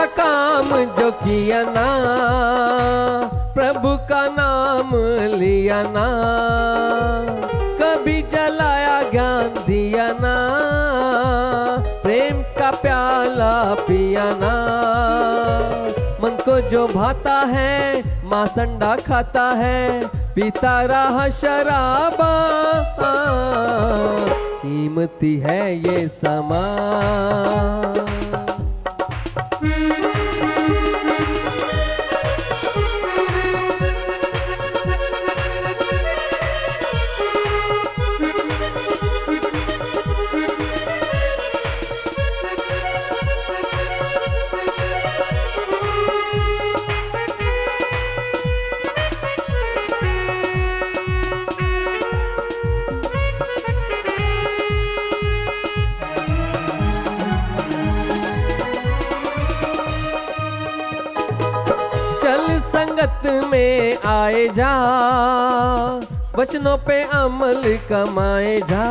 का काम जो किया ना, प्रभु का नाम लिया ना, कभी जलाया ज्ञान दिया ना, प्रेम का प्याला पिया ना, मन को जो भाता है माँ संडा खाता है, पीता रहा शराबा, कीमती है ये समा। संगत में आए जा, वचनों पे अमल कमाए जा,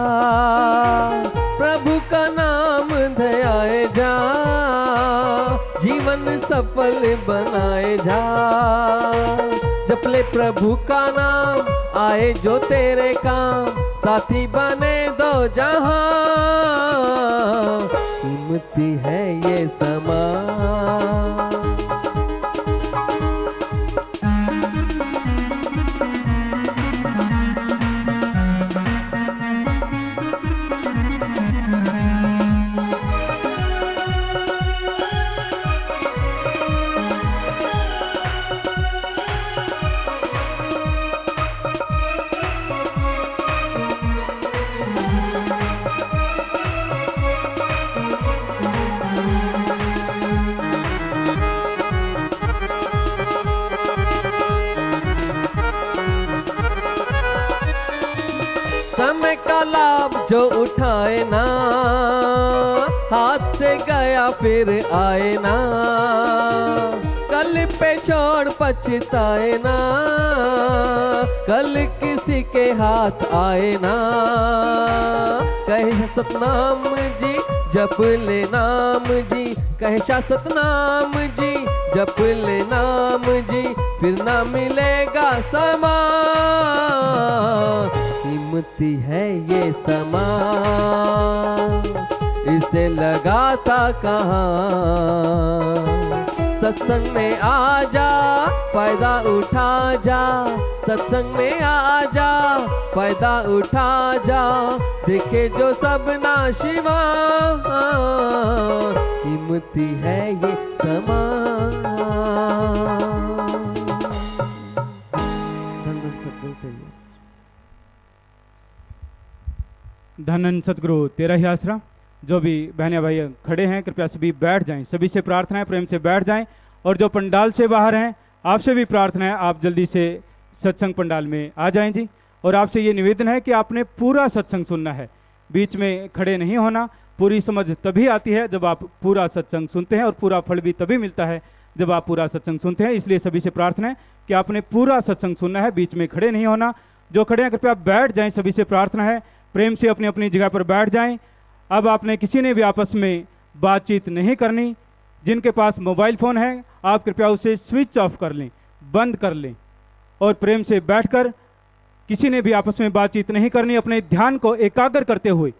प्रभु का नाम ध्याए जा, जीवन सफल बनाए जा। जप ले प्रभु का नाम, आए जो तेरे काम, साथी बने दो जहां, कीमती है ये समा। समय का लाभ जो उठाए ना, हाथ से गया फिर आए ना, कल पे छोड़ पछताए ना, कल किसी के हाथ आए ना। कहे सतनाम जी जप ले नाम जी, कहे सतनाम जी जप ले नाम जी, फिर ना मिलेगा समा, कीमती है ये समा, इसे लगाता कहाँ। सत्संग में आ जा, फायदा उठा जा, सत्संग में आ जा, फायदा उठा जा, देखे जो सब ना शिवा, कीमती है ये समा। धन्य सतगुरु तेरा ही आसरा। जो भी बहने भाई खड़े हैं कृपया सभी बैठ जाएं, सभी से प्रार्थना है प्रेम से बैठ जाएं, और जो पंडाल से बाहर हैं आपसे भी प्रार्थना है आप जल्दी से सत्संग पंडाल में आ जाएं जी। और आपसे ये निवेदन है कि आपने पूरा सत्संग सुनना है, बीच में खड़े नहीं होना। पूरी समझ तभी आती है जब आप पूरा सत्संग सुनते हैं, और पूरा फल भी तभी मिलता है जब आप पूरा सत्संग सुनते हैं। इसलिए सभी से प्रार्थना है कि आपने पूरा सत्संग सुनना है, बीच में खड़े नहीं होना। जो खड़े हैं कृपया बैठ जाएं, सभी से प्रार्थना है प्रेम से अपनी अपनी जगह पर बैठ जाएं। अब आपने किसी ने भी आपस में बातचीत नहीं करनी। जिनके पास मोबाइल फोन है आप कृपया उसे स्विच ऑफ कर लें, बंद कर लें, और प्रेम से बैठकर किसी ने भी आपस में बातचीत नहीं करनी। अपने ध्यान को एकाग्र करते हुए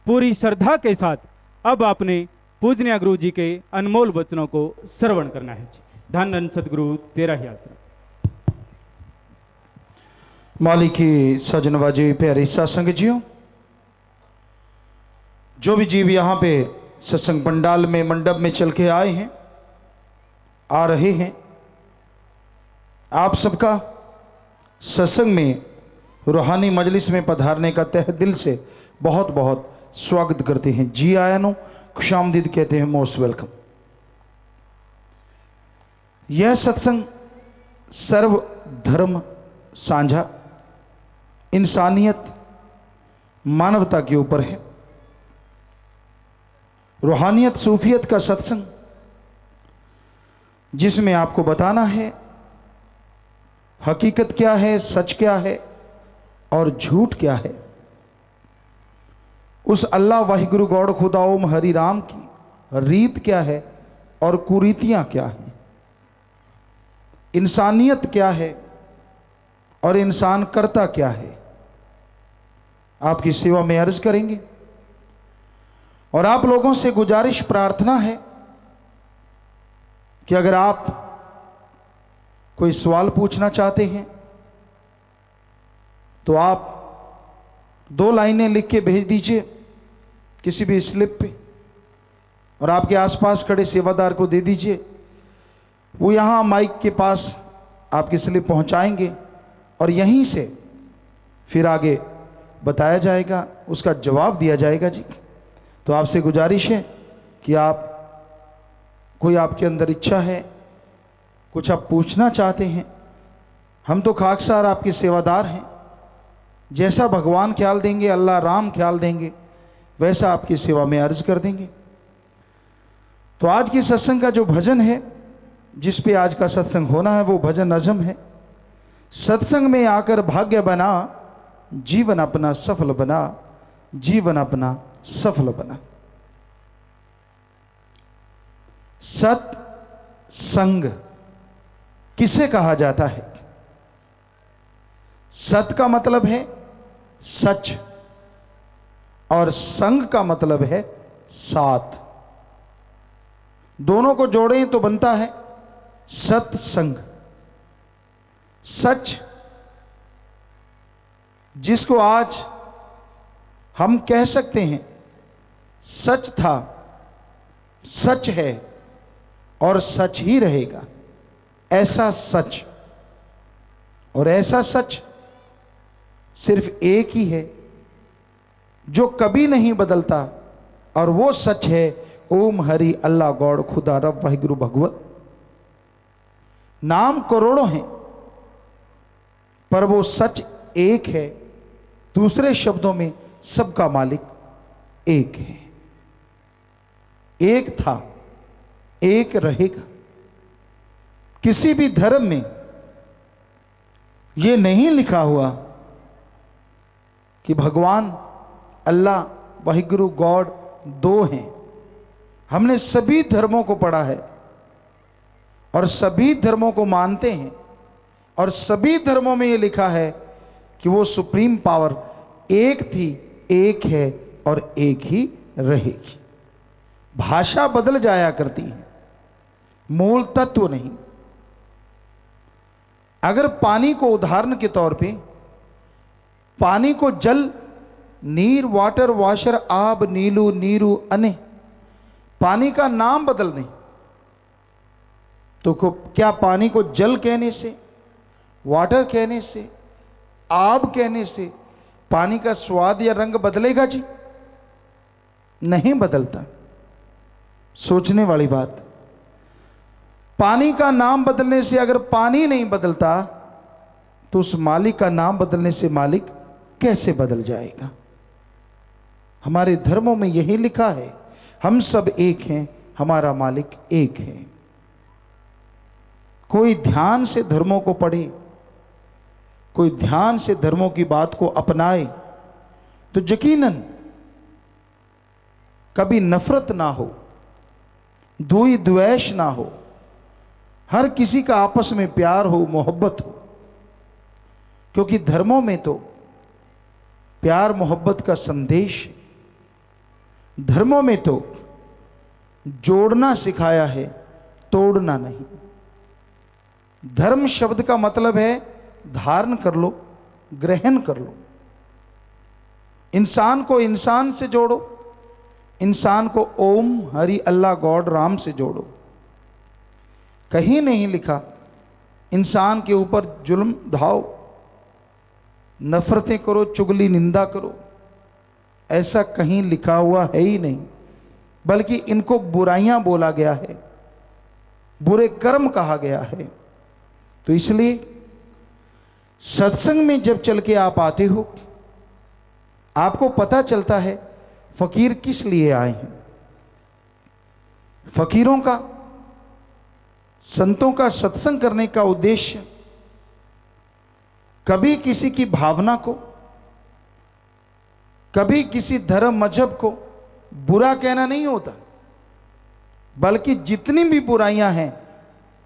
पूरी श्रद्धा के साथ अब आपने पूजनीय गुरु जी के अनमोल वचनों को श्रवण करना है। धन धन सतगुरु तेरा ही आसरा। मालिकी सजनवाजी प्यारी सत्संग जियो, जो भी जीव यहाँ पे सत्संग पंडाल में मंडप में चल के आए हैं, आ रहे हैं, आप सबका सत्संग में रूहानी मजलिस में पधारने का तहे दिल से बहुत बहुत स्वागत करते हैं। जी आया नो खुशामदीद कहते हैं, मोस्ट वेलकम। यह सत्संग सर्व धर्म साझा इंसानियत मानवता के ऊपर है। रूहानियत सूफियत का सत्संग, जिसमें आपको बताना है हकीकत क्या है, सच क्या है और झूठ क्या है। उस अल्लाह वाहिगुरु गौड़ खुदा ओम हरि राम की रीत क्या है और कुरीतियां क्या हैं, इंसानियत क्या है और इंसान करता क्या है, आपकी सेवा में अर्ज करेंगे। और आप लोगों से गुजारिश प्रार्थना है कि अगर आप कोई सवाल पूछना चाहते हैं तो आप 2 लाइनें लिख के भेज दीजिए किसी भी स्लिप पे, और आपके आसपास खड़े सेवादार को दे दीजिए। वो यहां माइक के पास आपकी स्लिप पहुंचाएंगे और यहीं से फिर आगे बताया जाएगा, उसका जवाब दिया जाएगा जी। तो आपसे गुजारिश है कि आप, कोई आपके अंदर इच्छा है, कुछ आप पूछना चाहते हैं, हम तो खाकसार आपके सेवादार हैं, जैसा भगवान ख्याल देंगे, अल्लाह राम ख्याल देंगे, वैसा आपकी सेवा में अर्ज कर देंगे। तो आज की सत्संग का जो भजन है, जिस पे आज का सत्संग होना है, वो भजन अजम है। सत्संग में आकर भाग्य बना, जीवन अपना सफल बना, जीवन अपना सफल बना। सत्संग किसे कहा जाता है? सत का मतलब है सच और संग का मतलब है साथ। दोनों को जोड़ें तो बनता है सत्संग। सच, जिसको आज हम कह सकते हैं सच था, सच है और सच ही रहेगा, ऐसा सच। और ऐसा सच सिर्फ एक ही है जो कभी नहीं बदलता, और वो सच है ओम हरि अल्लाह गॉड खुदा रब वाहिगुरु भगवत। नाम करोड़ों हैं पर वो सच एक है। दूसरे शब्दों में सबका मालिक एक है। एक था, एक रहेगा। किसी भी धर्म में यह नहीं लिखा हुआ कि भगवान अल्लाह वाहिगुरु गॉड 2 हैं। हमने सभी धर्मों को पढ़ा है और सभी धर्मों को मानते हैं, और सभी धर्मों में यह लिखा है कि वो सुप्रीम पावर एक थी, एक है और एक ही रहेगी। भाषा बदल जाया करती है, मूल तत्व नहीं। अगर पानी को उदाहरण के तौर पे, पानी को जल, नीर, वाटर, वाशर, आब, नीलू, नीरू, अने, पानी का नाम बदल दें तो क्या पानी को जल कहने से, वाटर कहने से, आब कहने से पानी का स्वाद या रंग बदलेगा जी? नहीं बदलता। सोचने वाली बात। पानी का नाम बदलने से अगर पानी नहीं बदलता तो उस मालिक का नाम बदलने से मालिक कैसे बदल जाएगा? हमारे धर्मों में यही लिखा है, हम सब एक हैं, हमारा मालिक एक है। कोई ध्यान से धर्मों को पढ़े, कोई ध्यान से धर्मों की बात को अपनाए तो यकीनन कभी नफरत ना हो, द्वेष द्वेष ना हो, हर किसी का आपस में प्यार हो, मोहब्बत हो। क्योंकि धर्मों में तो प्यार मोहब्बत का संदेश है। धर्मों में तो जोड़ना सिखाया है, तोड़ना नहीं। धर्म शब्द का मतलब है धारण कर लो, ग्रहण कर लो। इंसान को इंसान से जोड़ो, इंसान को ओम हरि अल्लाह गॉड राम से जोड़ो। कहीं नहीं लिखा इंसान के ऊपर जुल्म ढाओ, नफरतें करो, चुगली निंदा करो। ऐसा कहीं लिखा हुआ है ही नहीं, बल्कि इनको बुराइयां बोला गया है, बुरे कर्म कहा गया है। तो इसलिए सत्संग में जब चल के आप आते हो, आपको पता चलता है फकीर किस लिए आए हैं। फकीरों का, संतों का सत्संग करने का उद्देश्य कभी किसी की भावना को, कभी किसी धर्म मजहब को बुरा कहना नहीं होता, बल्कि जितनी भी बुराइयां हैं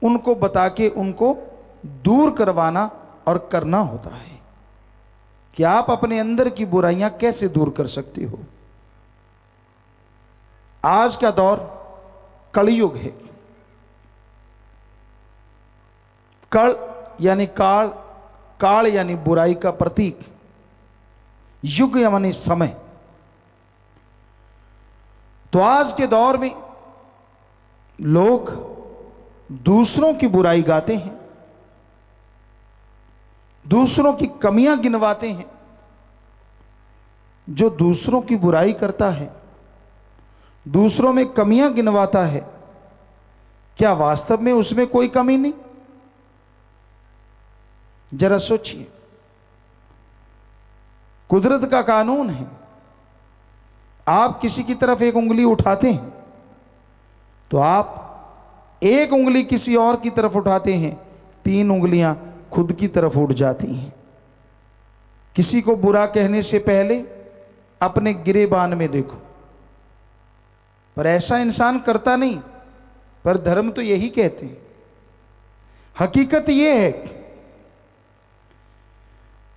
उनको बता के उनको दूर करवाना और करना होता है कि आप अपने अंदर की बुराइयां कैसे दूर कर सकते हो। आज का दौर कलयुग है। कल यानी काल, काल यानी बुराई का प्रतीक, युग यानी समय। तो आज के दौर में लोग दूसरों की बुराई गाते हैं, दूसरों की कमियां गिनवाते हैं। जो दूसरों की बुराई करता है, दूसरों में कमियां गिनवाता है, क्या वास्तव में उसमें कोई कमी नहीं? जरा सोचिए। कुदरत का कानून है, आप किसी की तरफ एक उंगली उठाते हैं तो आप एक उंगली किसी और की तरफ उठाते हैं, 3 उंगलियां खुद की तरफ उठ जाती हैं। किसी को बुरा कहने से पहले अपने गिरेबान में देखो। पर ऐसा इंसान करता नहीं, पर धर्म तो यही कहते हैं। हकीकत यह है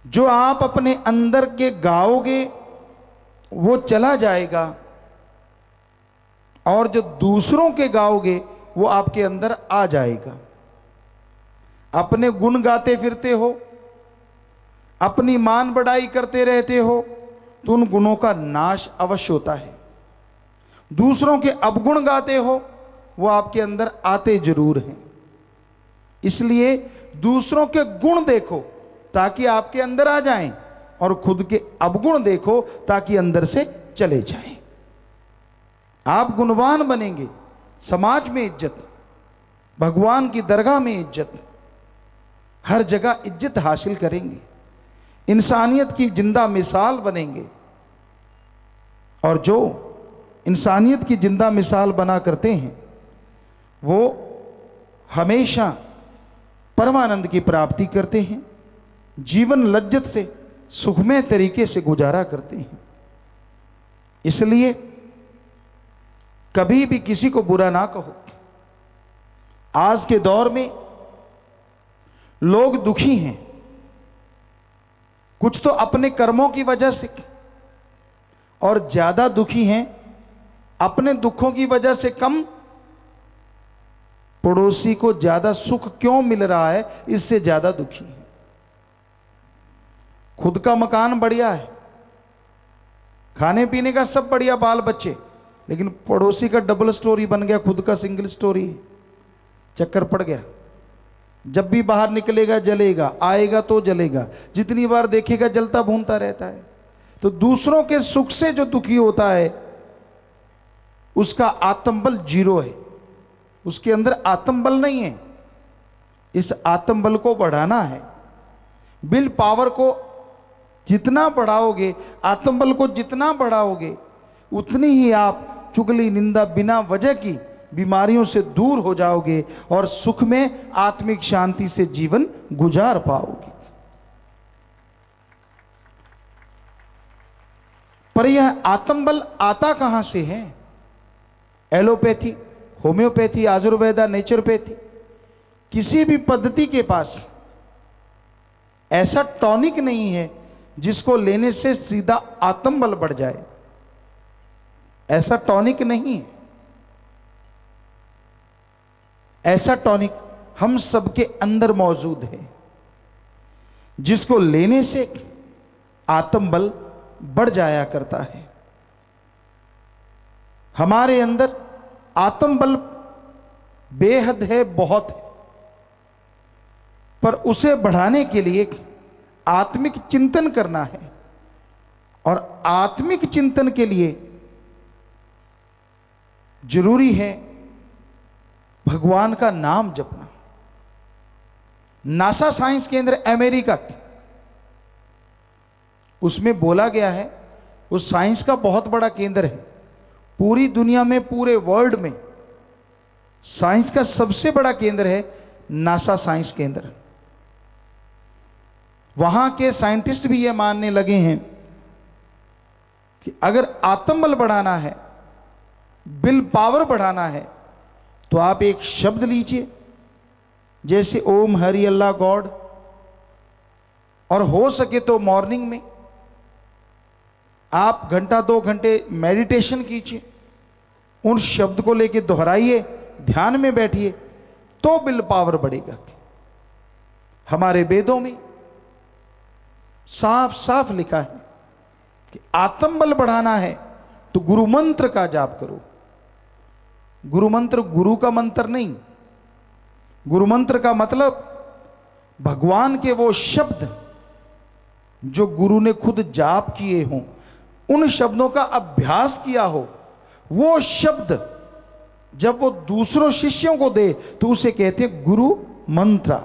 जो आप अपने अंदर के गाओगे वो चला जाएगा, और जो दूसरों के गाओगे वो आपके अंदर आ जाएगा। अपने गुण गाते फिरते हो, अपनी मान बढ़ाई करते रहते हो, तो उन गुणों का नाश अवश्य होता है। दूसरों के अवगुण गाते हो, वो आपके अंदर आते जरूर हैं। इसलिए दूसरों के गुण देखो ताकि आपके अंदर आ जाएं, और खुद के अवगुण देखो ताकि अंदर से चले जाएं। आप गुणवान बनेंगे, समाज में इज्जत, भगवान की दरगाह में इज्जत, हर जगह इज्जत हासिल करेंगे, इंसानियत की जिंदा मिसाल बनेंगे। और जो इंसानियत की जिंदा मिसाल बना करते हैं वो हमेशा परमानंद की प्राप्ति करते हैं, जीवन लज्जत से सुखमय तरीके से गुजारा करते हैं। इसलिए कभी भी किसी को बुरा ना कहो। आज के दौर में लोग दुखी हैं, कुछ तो अपने कर्मों की वजह से, और ज्यादा दुखी हैं अपने दुखों की वजह से कम। पड़ोसी को ज्यादा सुख क्यों मिल रहा है, इससे ज्यादा दुखी है। खुद का मकान बढ़िया है, खाने पीने का सब बढ़िया, बाल बच्चे, लेकिन पड़ोसी का डबल स्टोरी बन गया, खुद का सिंगल स्टोरी, चक्कर पड़ गया। जब भी बाहर निकलेगा जलेगा, आएगा तो जलेगा, जितनी बार देखेगा जलता भूनता रहता है। तो दूसरों के सुख से जो दुखी होता है उसका आत्मबल 0 है, उसके अंदर आत्मबल नहीं है। इस आत्मबल को बढ़ाना है। विल पावर को जितना बढ़ाओगे, आत्मबल को जितना बढ़ाओगे, उतनी ही आप चुगली निंदा बिना वजह की बीमारियों से दूर हो जाओगे और सुख में आत्मिक शांति से जीवन गुजार पाओगे। पर यह आत्मबल आता कहां से है? एलोपैथी, होम्योपैथी, आयुर्वेदा, नेचुरोपैथी, किसी भी पद्धति के पास ऐसा टॉनिक नहीं है जिसको लेने से सीधा आत्मबल बढ़ जाए। ऐसा टॉनिक नहीं है। ऐसा टॉनिक हम सबके अंदर मौजूद है जिसको लेने से आत्मबल बढ़ जाया करता है। हमारे अंदर आत्मबल बेहद है, बहुत है, पर उसे बढ़ाने के लिए आत्मिक चिंतन करना है। और आत्मिक चिंतन के लिए जरूरी है भगवान का नाम जपना। नासा साइंस केंद्र अमेरिका, उसमें बोला गया है, उस साइंस का बहुत बड़ा केंद्र है। पूरी दुनिया में, पूरे वर्ल्ड में साइंस का सबसे बड़ा केंद्र है नासा साइंस केंद्र। वहां के साइंटिस्ट भी ये मानने लगे हैं कि अगर आत्मबल बढ़ाना है, विल पावर बढ़ाना है, तो आप एक शब्द लीजिए, जैसे ओम हरि अल्लाह गॉड, और हो सके तो मॉर्निंग में आप घंटा 2 घंटे मेडिटेशन कीजिए, उन शब्द को लेके दोहराइए, ध्यान में बैठिए, तो विल पावर बढ़ेगा। हमारे वेदों में साफ साफ लिखा है कि आत्मबल बढ़ाना है तो गुरु मंत्र का जाप करो। गुरु मंत्र गुरु का मंत्र नहीं, गुरु मंत्र का मतलब भगवान के वो शब्द जो गुरु ने खुद जाप किए हों, उन शब्दों का अभ्यास किया हो, वो शब्द जब वो दूसरों शिष्यों को दे तो उसे कहते हैं गुरु मंत्र,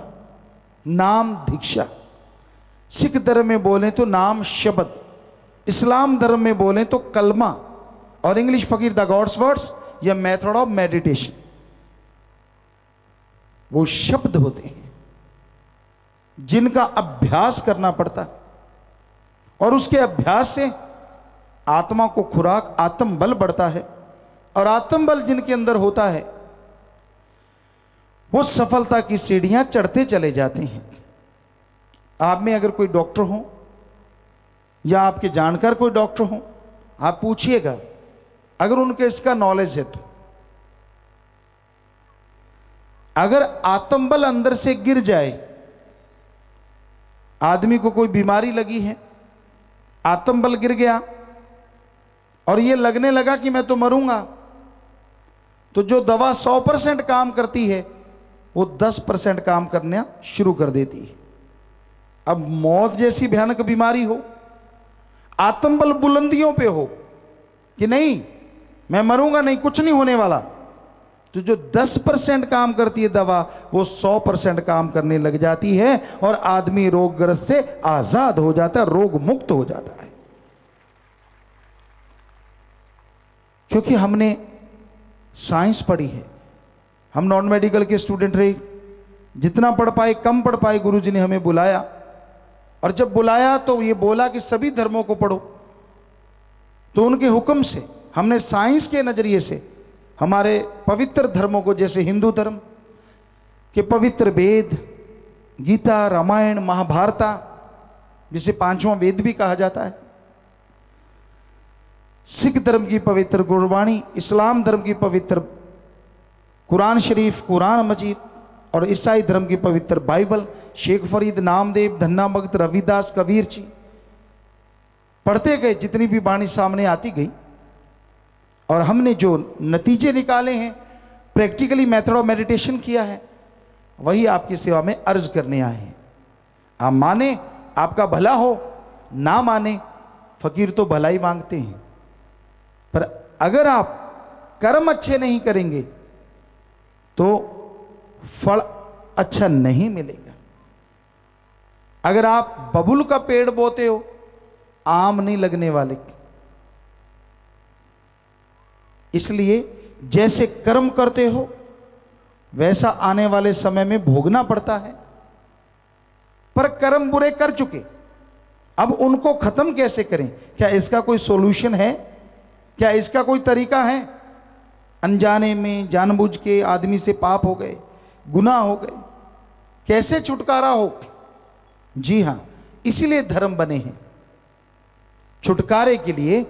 नाम दीक्षा। सिख धर्म में बोलें तो नाम शब्द, इस्लाम धर्म में बोलें तो कलमा, और इंग्लिश फकीर द गॉड्स वर्ड्स या मेथड ऑफ मेडिटेशन। वो शब्द होते हैं जिनका अभ्यास करना पड़ता है, और उसके अभ्यास से आत्मा को खुराक आत्म बल बढ़ता है, और आत्म बल जिनके अंदर होता है वो सफलता की सीढ़ियां चढ़ते चले जाते हैं। आप में अगर कोई डॉक्टर हो या आपके जानकार कोई डॉक्टर हो, आप पूछिएगा, अगर उनके इसका नॉलेज है तो अगर आत्मबल अंदर से गिर जाए, आदमी को कोई बीमारी लगी है, आत्मबल गिर गया और ये लगने लगा कि मैं तो मरूंगा, तो जो दवा 100% काम करती है वो 10% काम करना शुरू कर देती है। अब मौत जैसी भयानक बीमारी हो, आत्मबल बुलंदियों पे हो कि नहीं मैं मरूंगा नहीं, कुछ नहीं होने वाला, तो जो 10% काम करती है दवा वो 100% काम करने लग जाती है और आदमी रोगग्रस्त से आजाद हो जाता है, रोग मुक्त हो जाता है। क्योंकि हमने साइंस पढ़ी है, हम नॉन मेडिकल के स्टूडेंट रहे, जितना पढ़ पाए कम पढ़ पाए, गुरुजी ने हमें बुलाया, और जब बुलाया तो ये बोला कि सभी धर्मों को पढ़ो, तो उनके हुक्म से हमने साइंस के नजरिए से हमारे पवित्र धर्मों को, जैसे हिंदू धर्म के पवित्र वेद, गीता, रामायण, महाभारता, जिसे 5वां वेद भी कहा जाता है, सिख धर्म की पवित्र गुरबाणी, इस्लाम धर्म की पवित्र कुरान शरीफ, कुरान मजीद, और ईसाई धर्म की पवित्र बाइबल, शेख फरीद, नामदेव, धन्ना भगत, रविदास, कबीर जी, पढ़ते गए, जितनी भी वाणी सामने आती गई, और हमने जो नतीजे निकाले हैं, प्रैक्टिकली मेथड ऑफ मेडिटेशन किया है, वही आपकी सेवा में अर्ज करने आए हैं। आप माने आपका भला हो, ना माने फकीर तो भला ही मांगते हैं, पर अगर आप कर्म अच्छे नहीं करेंगे तो फल अच्छा नहीं मिलेगा। अगर आप बबुल का पेड़ बोते हो, आम नहीं लगने वाले। इसलिए जैसे कर्म करते हो वैसा आने वाले समय में भोगना पड़ता है। पर कर्म बुरे कर चुके, अब उनको खत्म कैसे करें? क्या इसका कोई सॉल्यूशन है? क्या इसका कोई तरीका है? अनजाने में जानबूझ के आदमी से पाप हो गए, गुनाह हो गए, कैसे छुटकारा हो? जी हां, इसीलिए धर्म बने हैं। छुटकारे के लिए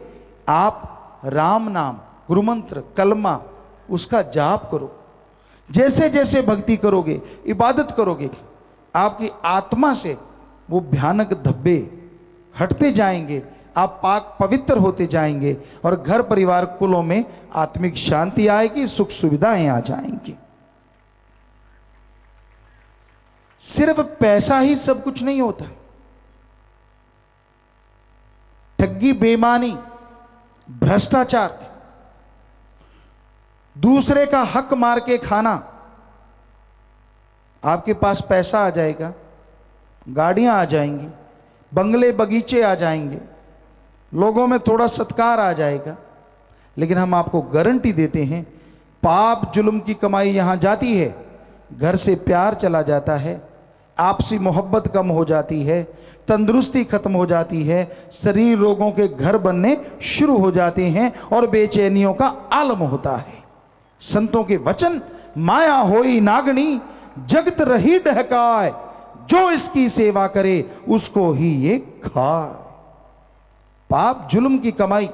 आप राम नाम, गुरु मंत्र, कलमा, उसका जाप करो। जैसे जैसे भक्ति करोगे, इबादत करोगे, आपकी आत्मा से वो भयानक धब्बे हटते जाएंगे, आप पाक पवित्र होते जाएंगे, और घर परिवार कुलों में आत्मिक शांति आएगी, सुख सुविधाएं आ जाएंगी। सिर्फ पैसा ही सब कुछ नहीं होता। ठगी, बेईमानी, भ्रष्टाचार, दूसरे का हक मार के खाना, आपके पास पैसा आ जाएगा, गाड़ियां आ जाएंगी, बंगले बगीचे आ जाएंगे, लोगों में थोड़ा सत्कार आ जाएगा, लेकिन हम आपको गारंटी देते हैं पाप जुल्म की कमाई यहां जाती है, घर से प्यार चला जाता है, आपसी मोहब्बत कम हो जाती है, तंदुरुस्ती खत्म हो जाती है, शरीर रोगों के घर बनने शुरू हो जाते हैं और बेचैनियों का आलम होता है। संतों के वचन माया होई नागनी जगत रही डहकाय, जो इसकी सेवा करे उसको ही ये खाए। पाप जुल्म की कमाई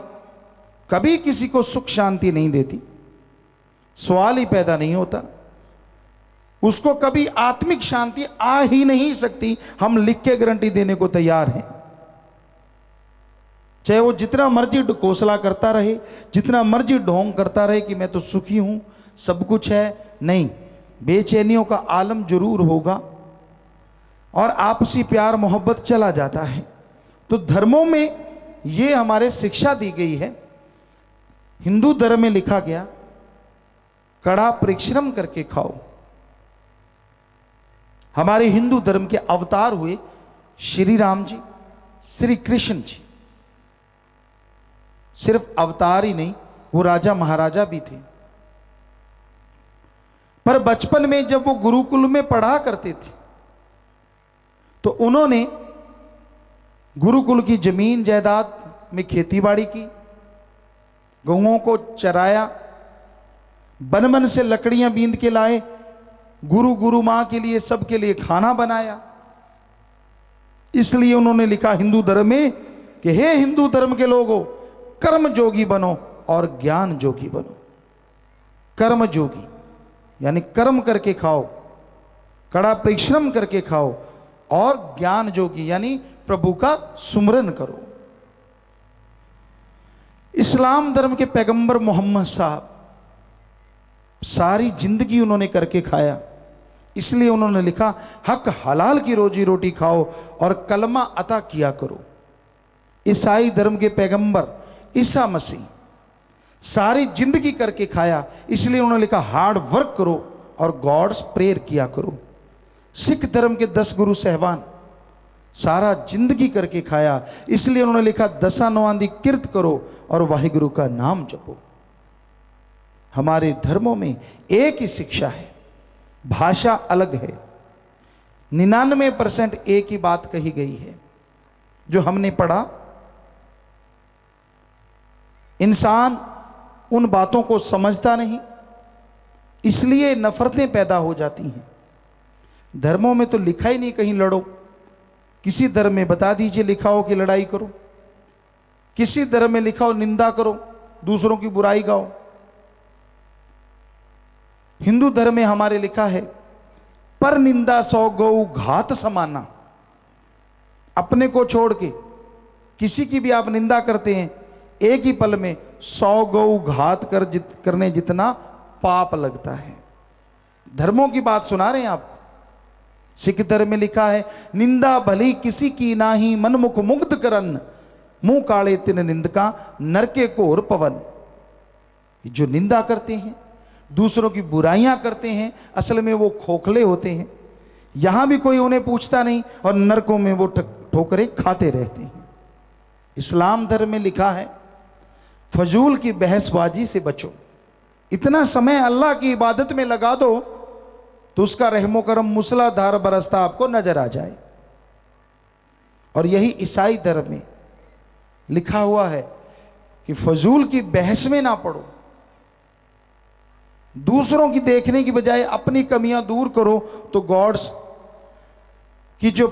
कभी किसी को सुख शांति नहीं देती, सवाल ही पैदा नहीं होता। उसको कभी आत्मिक शांति आ ही नहीं सकती। हम लिख के गारंटी देने को तैयार हैं। चाहे वो जितना मर्जी कोसला करता रहे, जितना मर्जी ढोंग करता रहे कि मैं तो सुखी हूं, सब कुछ है, नहीं, बेचैनियों का आलम जरूर होगा और आपसी प्यार मोहब्बत चला जाता है। तो धर्मों में ये हमारे शिक्षा दी गई है। हिंदू धर्म में लिखा गया कड़ा परिश्रम करके खाओ। हमारे हिंदू धर्म के अवतार हुए श्री राम जी, श्री कृष्ण जी। सिर्फ अवतार ही नहीं, वो राजा महाराजा भी थे। पर बचपन में जब वो गुरुकुल में पढ़ा करते थे तो उन्होंने गुरुकुल की जमीन जायदाद में खेतीबाड़ी की, गऊओं को चराया, वन से लकड़ियां बींद के लाए, गुरु मां के लिए, सबके लिए खाना बनाया। इसलिए उन्होंने लिखा हिंदू धर्म में कि हे हिंदू धर्म के लोगों, कर्म जोगी बनो और ज्ञान जोगी बनो। कर्म जोगी यानी कर्म करके खाओ, कड़ा परिश्रम करके खाओ, और ज्ञान जोगी यानी प्रभु का सुमरन करो। इस्लाम धर्म के पैगंबर मोहम्मद साहब सारी जिंदगी उन्होंने करके खाया, इसलिए उन्होंने लिखा हक हलाल की रोजी रोटी खाओ और कलमा अता किया करो। ईसाई धर्म के पैगंबर ईसा मसीह सारी जिंदगी करके खाया, इसलिए उन्होंने लिखा हार्ड वर्क करो और गॉड्स प्रेयर किया करो। सिख धर्म के 10 गुरु साहबान सारा जिंदगी करके खाया, इसलिए उन्होंने लिखा दसा नवांदी किरत करो और वाहिगुरु का नाम जपो। हमारे धर्मों में एक ही शिक्षा है, भाषा अलग है, 99% एक ही बात कही गई है जो हमने पढ़ा। इंसान उन बातों को समझता नहीं, इसलिए नफरतें पैदा हो जाती हैं। धर्मों में तो लिखा ही नहीं कहीं लड़ो। किसी धर्म में बता दीजिए लिखा हो कि लड़ाई करो, किसी धर्म में लिखा हो निंदा करो, दूसरों की बुराई गाओ। हिंदू धर्म में हमारे लिखा है पर निंदा 100 गौ घात समाना। अपने को छोड़ के किसी की भी आप निंदा करते हैं, एक ही पल में 100 गौ घात करने जितना पाप लगता है। धर्मों की बात सुना रहे हैं आप। सिख धर्म में लिखा है निंदा भली किसी की नाही, मनमुख मुग्ध करन, मुंह काले तिन निंदका, नरके घोर पवन। जो निंदा करते हैं, दूसरों की बुराइयां करते हैं, असल में वो खोखले होते हैं। यहां भी कोई उन्हें पूछता नहीं और नरकों में वो ठोकरें खाते रहते हैं। इस्लाम धर्म में लिखा है फजूल की बहसबाजी से बचो। इतना समय अल्लाह की इबादत में लगा दो तो उसका रहमो करम मूसलाधार बरसता आपको नजर आ जाए। और यही ईसाई धर्म में लिखा हुआ है कि फजूल की बहस में ना पड़ो, दूसरों की देखने की बजाय अपनी कमियां दूर करो तो गॉड्स की जो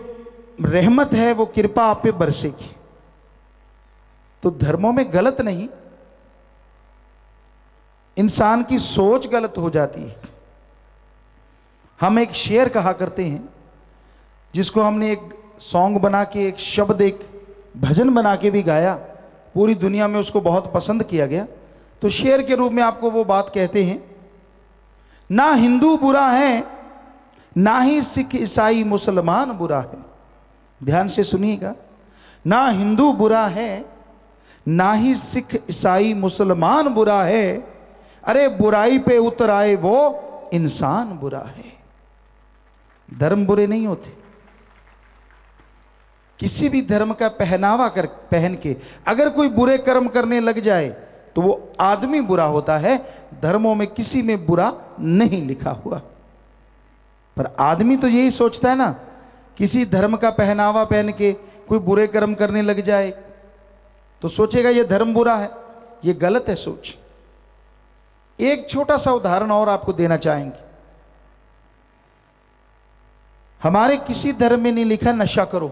रहमत है वो कृपा आप पे बरसेगी। तो धर्मों में गलत नहीं, इंसान की सोच गलत हो जाती है। हम एक शेर कहा करते हैं जिसको हमने एक सॉन्ग बना के, एक शब्द, एक भजन बना के भी गाया, पूरी दुनिया में उसको बहुत पसंद किया गया। तो शेर के रूप में आपको वो बात कहते हैं, ना हिंदू बुरा है ना ही सिख ईसाई मुसलमान बुरा है। ध्यान से सुनिएगा, ना हिंदू बुरा है ना ही सिख ईसाई मुसलमान बुरा है, अरे बुराई पे उतर आए वो इंसान बुरा है। धर्म बुरे नहीं होते। किसी भी धर्म का पहनावा पहन के अगर कोई बुरे कर्म करने लग जाए तो वो आदमी बुरा होता है। धर्मों में किसी में बुरा नहीं लिखा हुआ। पर आदमी तो यही सोचता है ना, किसी धर्म का पहनावा पहन के कोई बुरे कर्म करने लग जाए तो सोचेगा ये धर्म बुरा है। ये गलत है सोच। एक छोटा सा उदाहरण और आपको देना चाहेंगे। हमारे किसी धर्म में नहीं लिखा नशा करो।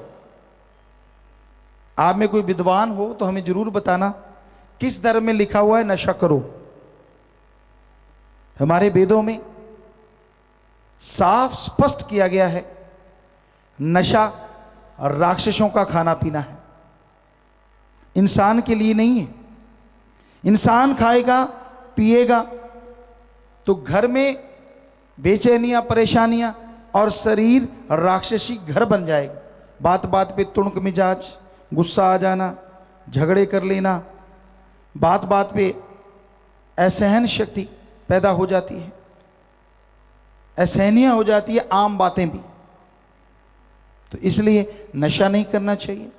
आप में कोई विद्वान हो तो हमें जरूर बताना किस धर्म में लिखा हुआ है नशा करो। हमारे वेदों में साफ स्पष्ट किया गया है नशा राक्षसों का खाना पीना है, इंसान के लिए नहीं है। इंसान खाएगा पिएगा तो घर में बेचैनियां परेशानियां और शरीर राक्षसी घर बन जाएगा। बात बात पे तुणक मिजाज, गुस्सा आ जाना, झगड़े कर लेना, बात बात पे असहन शक्ति पैदा हो जाती है, असहनीय हो जाती है आम बातें भी। तो इसलिए नशा नहीं करना चाहिए।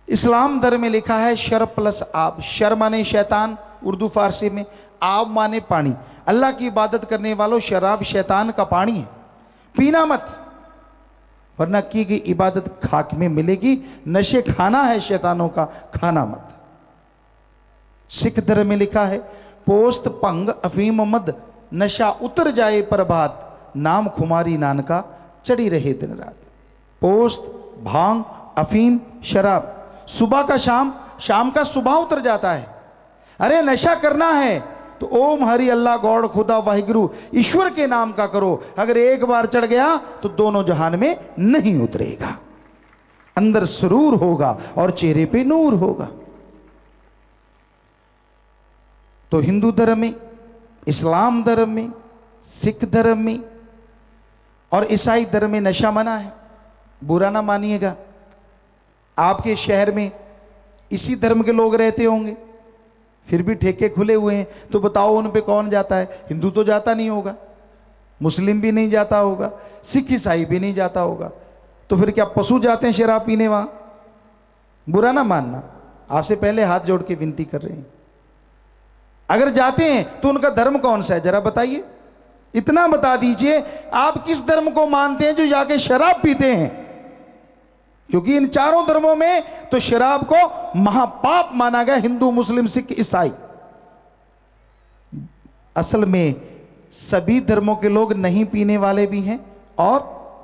इस्लाम धर्म में लिखा है शर प्लस आब। शर माने शैतान उर्दू फारसी में, आब माने पानी। अल्लाह की इबादत करने वालों शराब शैतान का पानी है, पीना मत, वरना की गई इबादत खाक में मिलेगी। नशे खाना है शैतानों का, खाना मत। सिख धर्म में लिखा है पोस्त पंग अफीम मद, नशा उतर जाए प्रभात, नाम खुमारी नानका चढ़ी रहे दिन रात। पोस्त भांग अफीम शराब, सुबह का शाम, शाम का सुबह उतर जाता है। अरे नशा करना है तो ओम हरि अल्लाह गॉड खुदा वाहिगुरु ईश्वर के नाम का करो। अगर एक बार चढ़ गया तो दोनों जहान में नहीं उतरेगा, अंदर सुरूर होगा और चेहरे पे नूर होगा। तो हिंदू धर्म में, इस्लाम धर्म में, सिख धर्म में और ईसाई धर्म में नशा मना है। बुरा ना मानिएगा, आपके शहर में इसी धर्म के लोग रहते होंगे, फिर भी ठेके खुले हुए हैं, तो बताओ उन पे कौन जाता है? हिंदू तो जाता नहीं होगा, मुस्लिम भी नहीं जाता होगा, सिख ईसाई भी नहीं जाता होगा, तो फिर क्या पशु जाते हैं शराब पीने वहां? बुरा ना मानना, आपसे पहले हाथ जोड़ के विनती कर रहे हैं। अगर जाते हैं तो उनका धर्म कौन सा है जरा बताइए, इतना बता दीजिए। आप किस धर्म को मानते हैं जो जाके शराब पीते हैं? क्योंकि इन चारों धर्मों में तो शराब को महापाप माना गया, हिंदू मुस्लिम सिख ईसाई। असल में सभी धर्मों के लोग नहीं पीने वाले भी हैं और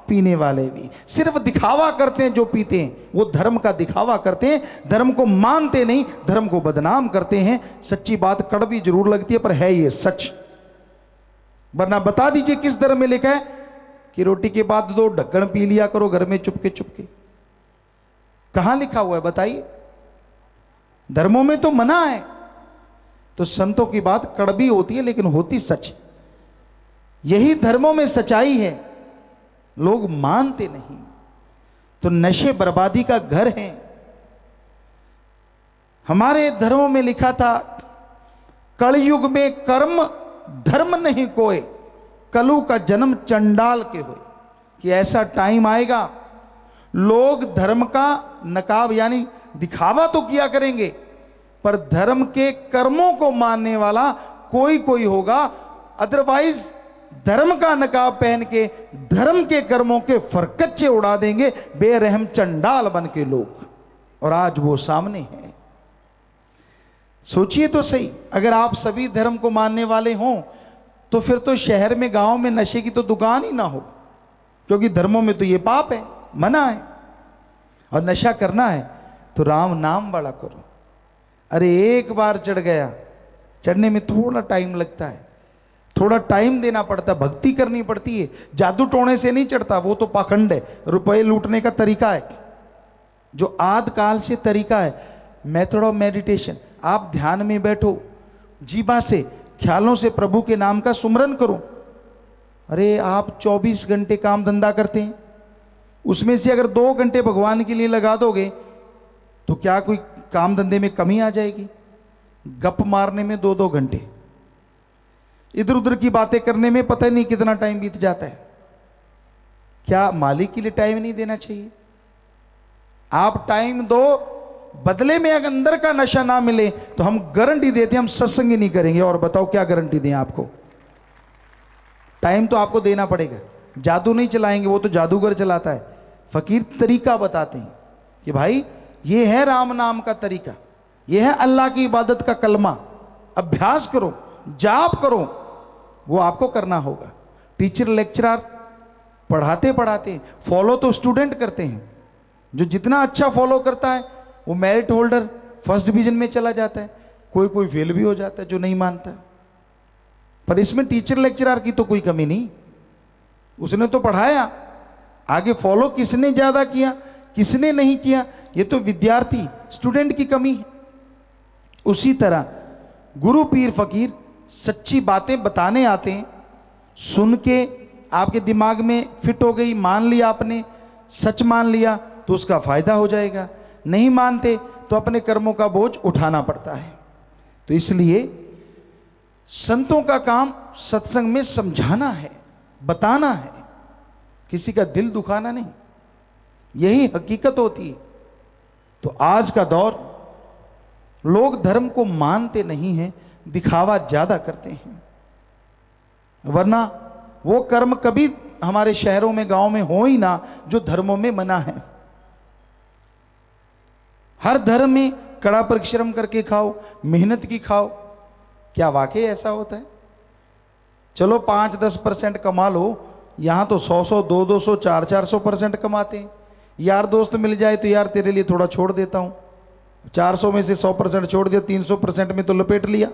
पीने वाले भी, सिर्फ दिखावा करते हैं। जो पीते हैं वो धर्म का दिखावा करते हैं, धर्म को मानते नहीं, धर्म को बदनाम करते हैं। सच्ची बात कड़वी जरूर लगती है पर है ये सच। वरना बता दीजिए किस धर्म में लिखा है कि रोटी के बाद 2 ढक्कन पी लिया करो घर में चुपके चुपके? कहां लिखा हुआ है बताइए? धर्मों में तो मना है। तो संतों की बात कड़वी होती है लेकिन होती सच। यही धर्मों में सच्चाई है, लोग मानते नहीं। तो नशे बर्बादी का घर है। हमारे धर्मों में लिखा था कलयुग में कर्म धर्म नहीं कोई, कलु का जन्म चंडाल के होए। कि ऐसा टाइम आएगा लोग धर्म का नकाब यानी दिखावा तो किया करेंगे, पर धर्म के कर्मों को मानने वाला कोई कोई होगा। अदरवाइज धर्म का नकाब पहन के धर्म के कर्मों के फरकच्चे उड़ा देंगे बेरहम चंडाल बन के लोग। और आज वो सामने है। सोचिए तो सही, अगर आप सभी धर्म को मानने वाले हों तो फिर तो शहर में गांव में नशे की तो दुकान ही ना हो, क्योंकि धर्मों में तो ये पाप है, मना है। और नशा करना है तो राम नाम वाला करो। अरे एक बार चढ़ गया, चढ़ने में थोड़ा टाइम लगता है, थोड़ा टाइम देना पड़ता है, भक्ति करनी पड़ती है। जादू टोने से नहीं चढ़ता, वो तो पाखंड है, रुपए लूटने का तरीका है, जो आद काल से तरीका है। मेथड ऑफ मेडिटेशन, आप ध्यान में बैठो, जीवा से ख्यालों से प्रभु के नाम का सुमरन करो। अरे आप 24 घंटे काम धंधा करते हैं, उसमें से अगर 2 घंटे भगवान के लिए लगा दोगे तो क्या कोई काम धंधे में कमी आ जाएगी? गप मारने में 2-2 घंटे, इधर उधर की बातें करने में पता नहीं कितना टाइम बीत जाता है। क्या मालिक के लिए टाइम नहीं देना चाहिए? आप टाइम दो, बदले में अगर अंदर का नशा ना मिले तो हम गारंटी देते हैं हम सत्संग ही नहीं करेंगे। और बताओ क्या गारंटी दें आपको? टाइम तो आपको देना पड़ेगा। जादू नहीं चलाएंगे, वो तो जादूगर चलाता है। फकीर तरीका बताते हैं कि भाई ये है राम नाम का तरीका, ये है अल्लाह की इबादत का कलमा। अभ्यास करो, जाप करो, वो आपको करना होगा। टीचर लेक्चरर पढ़ाते पढ़ाते फॉलो तो स्टूडेंट करते हैं। जो जितना अच्छा फॉलो करता है वो मेरिट होल्डर फर्स्ट डिवीजन में चला जाता है। कोई कोई फेल भी हो जाता है जो नहीं मानता। पर इसमें टीचर लेक्चरर की तो कोई कमी नहीं, उसने तो पढ़ाया। आगे फॉलो किसने ज्यादा किया किसने नहीं किया, ये तो विद्यार्थी स्टूडेंट की कमी है। उसी तरह गुरु पीर फकीर सच्ची बातें बताने आते हैं, सुन के आपके दिमाग में फिट हो गई, मान लिया आपने, सच मान लिया तो उसका फायदा हो जाएगा। नहीं मानते तो अपने कर्मों का बोझ उठाना पड़ता है। तो इसलिए संतों का काम सत्संग में समझाना है, बताना है, किसी का दिल दुखाना नहीं। यही हकीकत होती है। तो आज का दौर लोग धर्म को मानते नहीं हैं, दिखावा ज्यादा करते हैं। वरना वो कर्म कभी हमारे शहरों में गांव में हो ही ना जो धर्मों में मना है। हर धर्म में कड़ा परिश्रम करके खाओ, मेहनत की खाओ। क्या वाकई ऐसा होता है? चलो 5-10% कमा लो, यहां तो 100-100, 200-200, 400-400% कमाते हैं। यार दोस्त मिल जाए तो यार तेरे लिए थोड़ा छोड़ देता हूं, 400 में से 100% छोड़ दिया, 300% में तो लपेट लिया।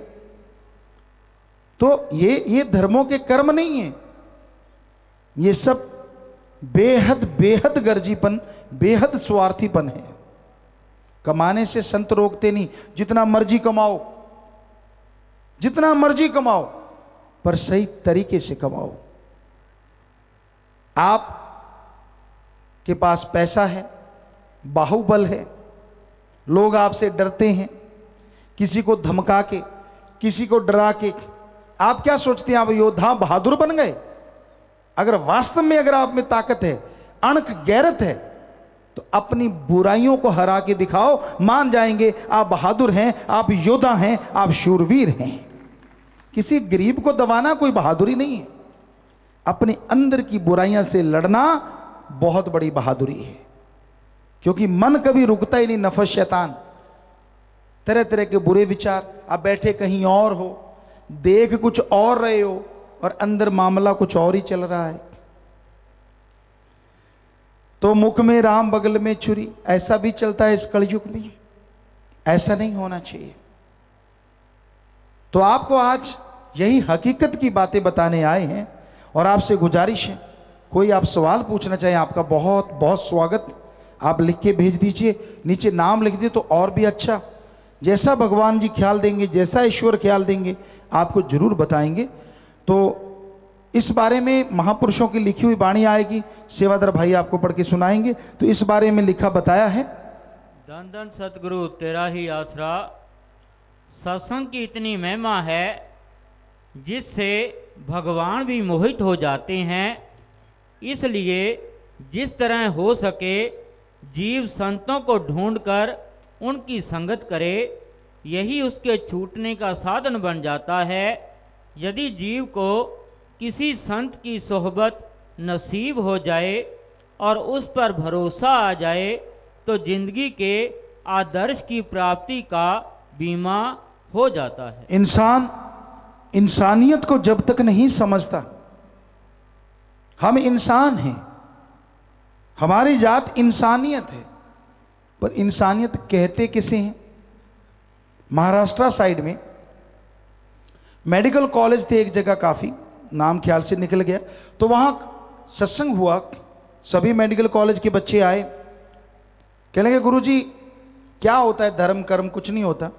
तो ये धर्मों के कर्म नहीं है, ये सब बेहद बेहद गर्जीपन, बेहद स्वार्थीपन है। कमाने से संत रोकते नहीं, जितना मर्जी कमाओ, जितना मर्जी कमाओ, पर सही तरीके से कमाओ। आप के पास पैसा है, बाहुबल है, लोग आपसे डरते हैं, किसी को धमका के, किसी को डरा के। आप क्या सोचते हैं आप योद्धा बहादुर बन गए? अगर वास्तव में अगर आप में ताकत है, अणख गैरत है, तो अपनी बुराइयों को हरा के दिखाओ, मान जाएंगे आप बहादुर हैं, आप योद्धा हैं, आप शूरवीर हैं। किसी गरीब को दबाना कोई बहादुरी नहीं है। अपने अंदर की बुराइयां से लड़ना बहुत बड़ी बहादुरी है। क्योंकि मन कभी रुकता ही नहीं, नफस शैतान, तरह तरह के बुरे विचार। आप बैठे कहीं और हो, देख कुछ और रहे हो, और अंदर मामला कुछ और ही चल रहा है। तो मुख में राम बगल में छुरी, ऐसा भी चलता है इस कलयुग में। ऐसा नहीं होना चाहिए। तो आपको आज यही हकीकत की बातें बताने आए हैं, और आपसे गुजारिश है, कोई आप सवाल पूछना चाहें, आपका बहुत बहुत स्वागत। आप लिख के भेज दीजिए, नीचे नाम लिख दिए तो और भी अच्छा। जैसा भगवान जी ख्याल देंगे, जैसा ईश्वर ख्याल देंगे, आपको जरूर बताएंगे। तो इस बारे में महापुरुषों की लिखी हुई वाणी आएगी, सेवादार भाई आपको पढ़ के सुनाएंगे। तो इस बारे में लिखा बताया है। धन धन सतगुरु तेरा ही आसरा, सत्संग की इतनी महिमा है जिससे भगवान भी मोहित हो जाते हैं। इसलिए जिस तरह हो सके जीव संतों को ढूंढकर उनकी संगत करे, यही उसके छूटने का साधन बन जाता है। यदि जीव को किसी संत की सोहबत नसीब हो जाए और उस पर भरोसा आ जाए, तो जिंदगी के आदर्श की प्राप्ति का बीमा हो जाता है। इंसान इंसानियत को जब तक नहीं समझता, हम इंसान हैं, हमारी जात इंसानियत है, पर इंसानियत कहते किसे हैं? महाराष्ट्र साइड में मेडिकल कॉलेज थे एक जगह, काफी नाम ख्याल से निकल गया। तो वहां सत्संग हुआ, सभी मेडिकल कॉलेज के बच्चे आए, कहने लगे गुरुजी क्या होता है धर्म कर्म? कुछ नहीं होता।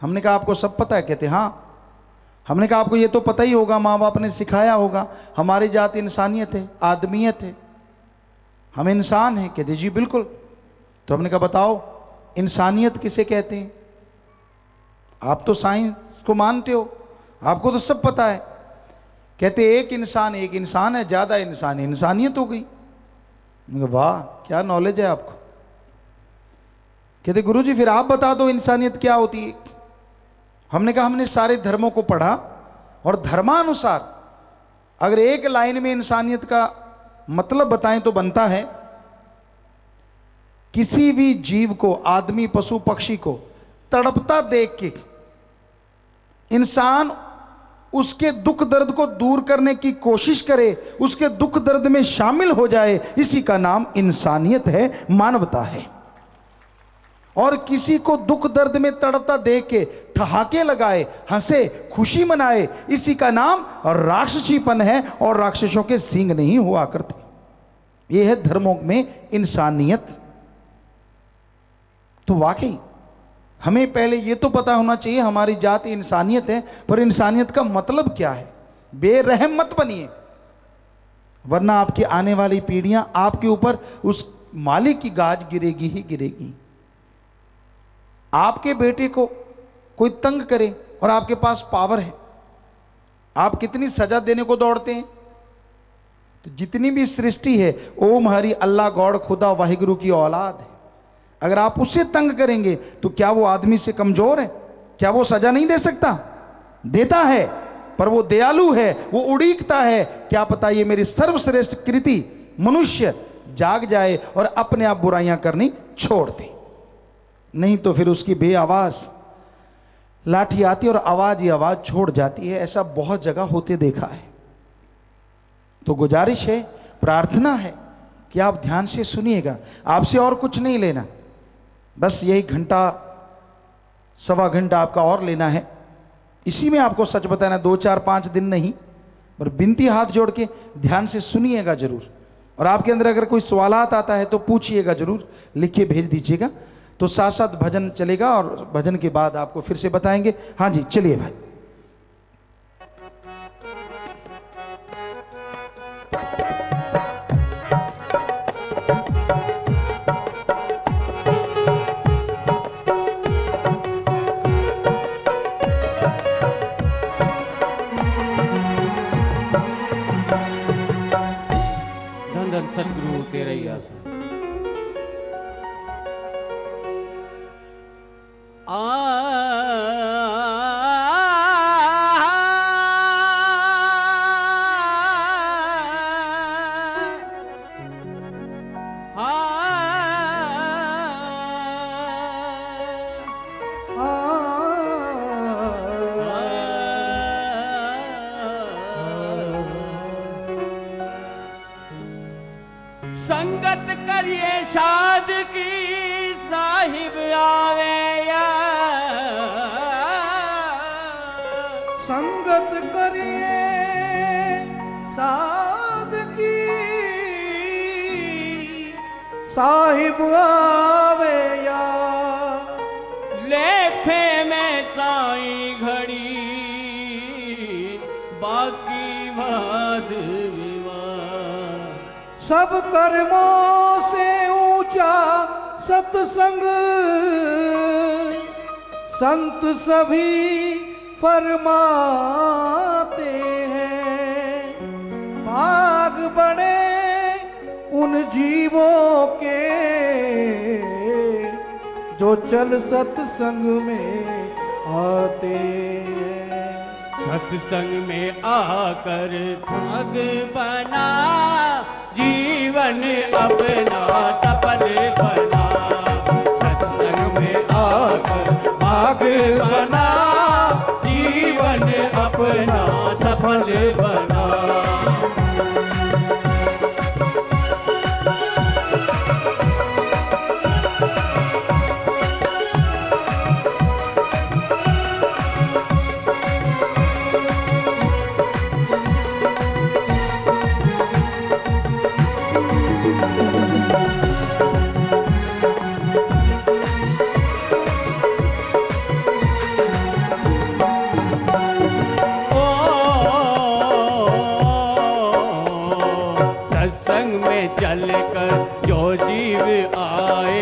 हमने कहा आपको सब पता है? कहते हाँ। हमने कहा आपको ये तो पता ही होगा, माँ बाप ने सिखाया होगा, हमारी जात इंसानियत है, आदमियत है, हम इंसान हैं। कहते जी बिल्कुल। तो हमने कहा बताओ इंसानियत किसे कहते हैं? आप तो साइंस को मानते हो, आपको तो सब पता है। कहते एक इंसान है, ज्यादा इंसान है, इंसानियत हो गई। वाह क्या नॉलेज है आपको। कहते गुरुजी फिर आप बता दो इंसानियत क्या होती है। हमने कहा हमने सारे धर्मों को पढ़ा, और धर्मानुसार अगर एक लाइन में इंसानियत का मतलब बताएं तो बनता है किसी भी जीव को, आदमी पशु पक्षी को तड़पता देख के इंसान उसके दुख दर्द को दूर करने की कोशिश करे, उसके दुख दर्द में शामिल हो जाए, इसी का नाम इंसानियत है, मानवता है। और किसी को दुख दर्द में तड़पता देख के ठहाके लगाए, हंसे, खुशी मनाए, इसी का नाम राक्षसीपन है, और राक्षसों के सींग नहीं हुआ करते। यह है धर्मों में इंसानियत। तो वाकई हमें पहले ये तो पता होना चाहिए हमारी जाति इंसानियत है, पर इंसानियत का मतलब क्या है। बेरहम मत बनिए, वरना आपकी आने वाली पीढ़ियां आपके ऊपर उस मालिक की गाज गिरेगी ही गिरेगी। आपके बेटे को कोई तंग करे और आपके पास पावर है, आप कितनी सजा देने को दौड़ते हैं। तो जितनी भी सृष्टि है, ओम हरि अल्लाह गॉड खुदा वाहिगुरु की औलाद है। अगर आप उसे तंग करेंगे तो क्या वो आदमी से कमजोर है? क्या वो सजा नहीं दे सकता? देता है, पर वो दयालु है, वो उड़ीकता है। क्या पता ये मेरी सर्वश्रेष्ठ कृति मनुष्य जाग जाए और अपने आप बुराइयां करनी छोड़ दे। नहीं तो फिर उसकी बेआवाज लाठी आती और आवाज ही आवाज छोड़ जाती है। ऐसा बहुत जगह होते देखा है। तो गुजारिश है, प्रार्थना है कि आप ध्यान से सुनिएगा। आपसे और कुछ नहीं लेना, बस यही घंटा सवा घंटा आपका और लेना है। इसी में आपको सच बताना, 2 4 5 दिन नहीं, पर बिनती हाथ जोड़ के ध्यान से सुनिएगा जरूर। और आपके अंदर अगर कोई सवालात आता है तो पूछिएगा जरूर, लिख के भेज दीजिएगा। तो साथ साथ भजन चलेगा और भजन के बाद आपको फिर से बताएंगे। हाँ जी, चलिए भाई। धन धन सतगुरु तेरा ही आसन। संगत करिए साध की साहिब आवे या, संगत करिए साध की साहिब आवे या, लेखे में साई घड़ी बाकी बाद सब कर्मों से ऊंचा सत्संग संत सभी फरमाते हैं। भाग बड़े उन जीवों के जो चल सत्संग में आते हैं। सत्संग में आकर भाग बना, जीवन अपना सफल बना। सत्संग में आकर भाग बना, जीवन अपना सफल बना। सत्संग में चलकर जो जीव आए,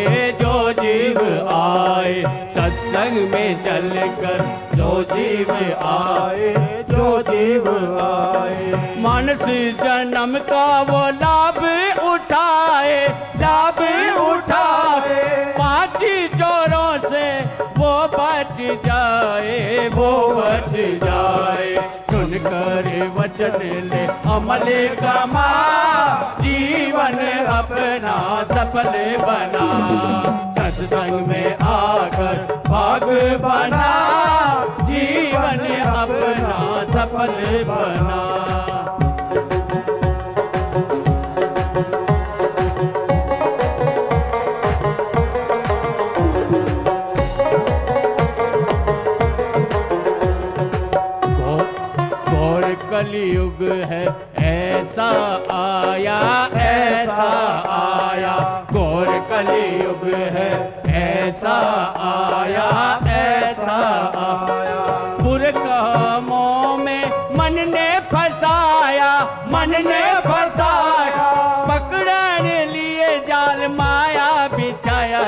जो जीव आए, मानस जन्म का वो लाभ उठाए, लाभ उठाए। 5 चोरों से वो बच जाए, वो बच जाए। सुनकर वचन ले अमल कमा, जीवन अपना सफल बना। सत्संग में आकर भाग बना, जीवन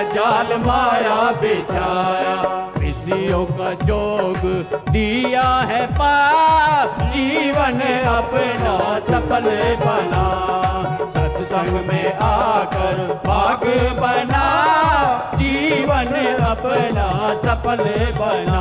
जाल माया बिछाया, ऋषियों का जोग दिया है पाप, जीवन अपना सफल बना, सत्संग में आकर भाग बना, जीवन अपना सफल बना।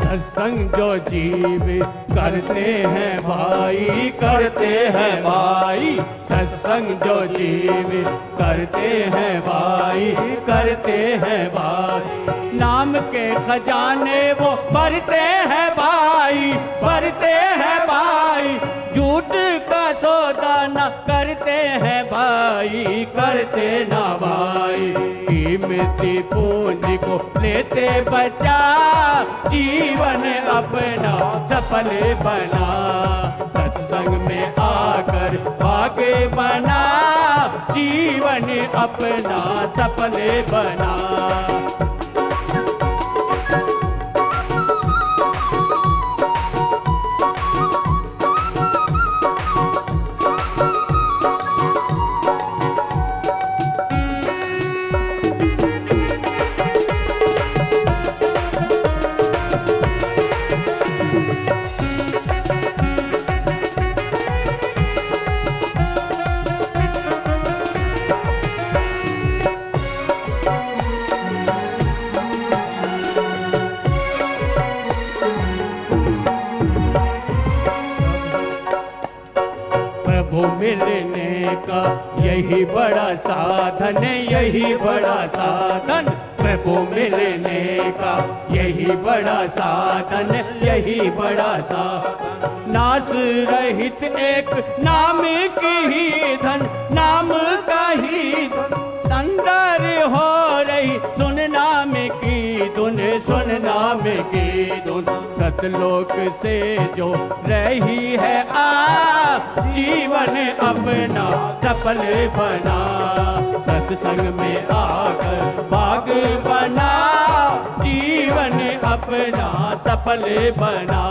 सत्संग जो जीवित करते हैं भाई, करते हैं भाई, सत्संग जो जीवित करते हैं भाई, करते हैं भाई, नाम के खजाने वो भरते हैं भाई, भरते हैं भाई, झूठ का सौदा न करते हैं भाई, करते ना भाई, कीमती पूंजी को लेते बचा, जीवन अपना सफल बना, सत्संग में आकर भाग्य बना, जीवन अपना सफल बना। मिलने का यही बड़ा साधन, यही बड़ा साधन, प्रभु मिलने का यही बड़ा साधन, यही बड़ा साधन, नाश रहित एक नाम की ही धन, नाम का ही धन, अंदर हो रही सुन नाम की धुन, सुन नाम की धुन, सतलोक से जो रही है जीवन अपना सफल बना, सत्संग में आकर भाग बना, जीवन अपना सफल बना।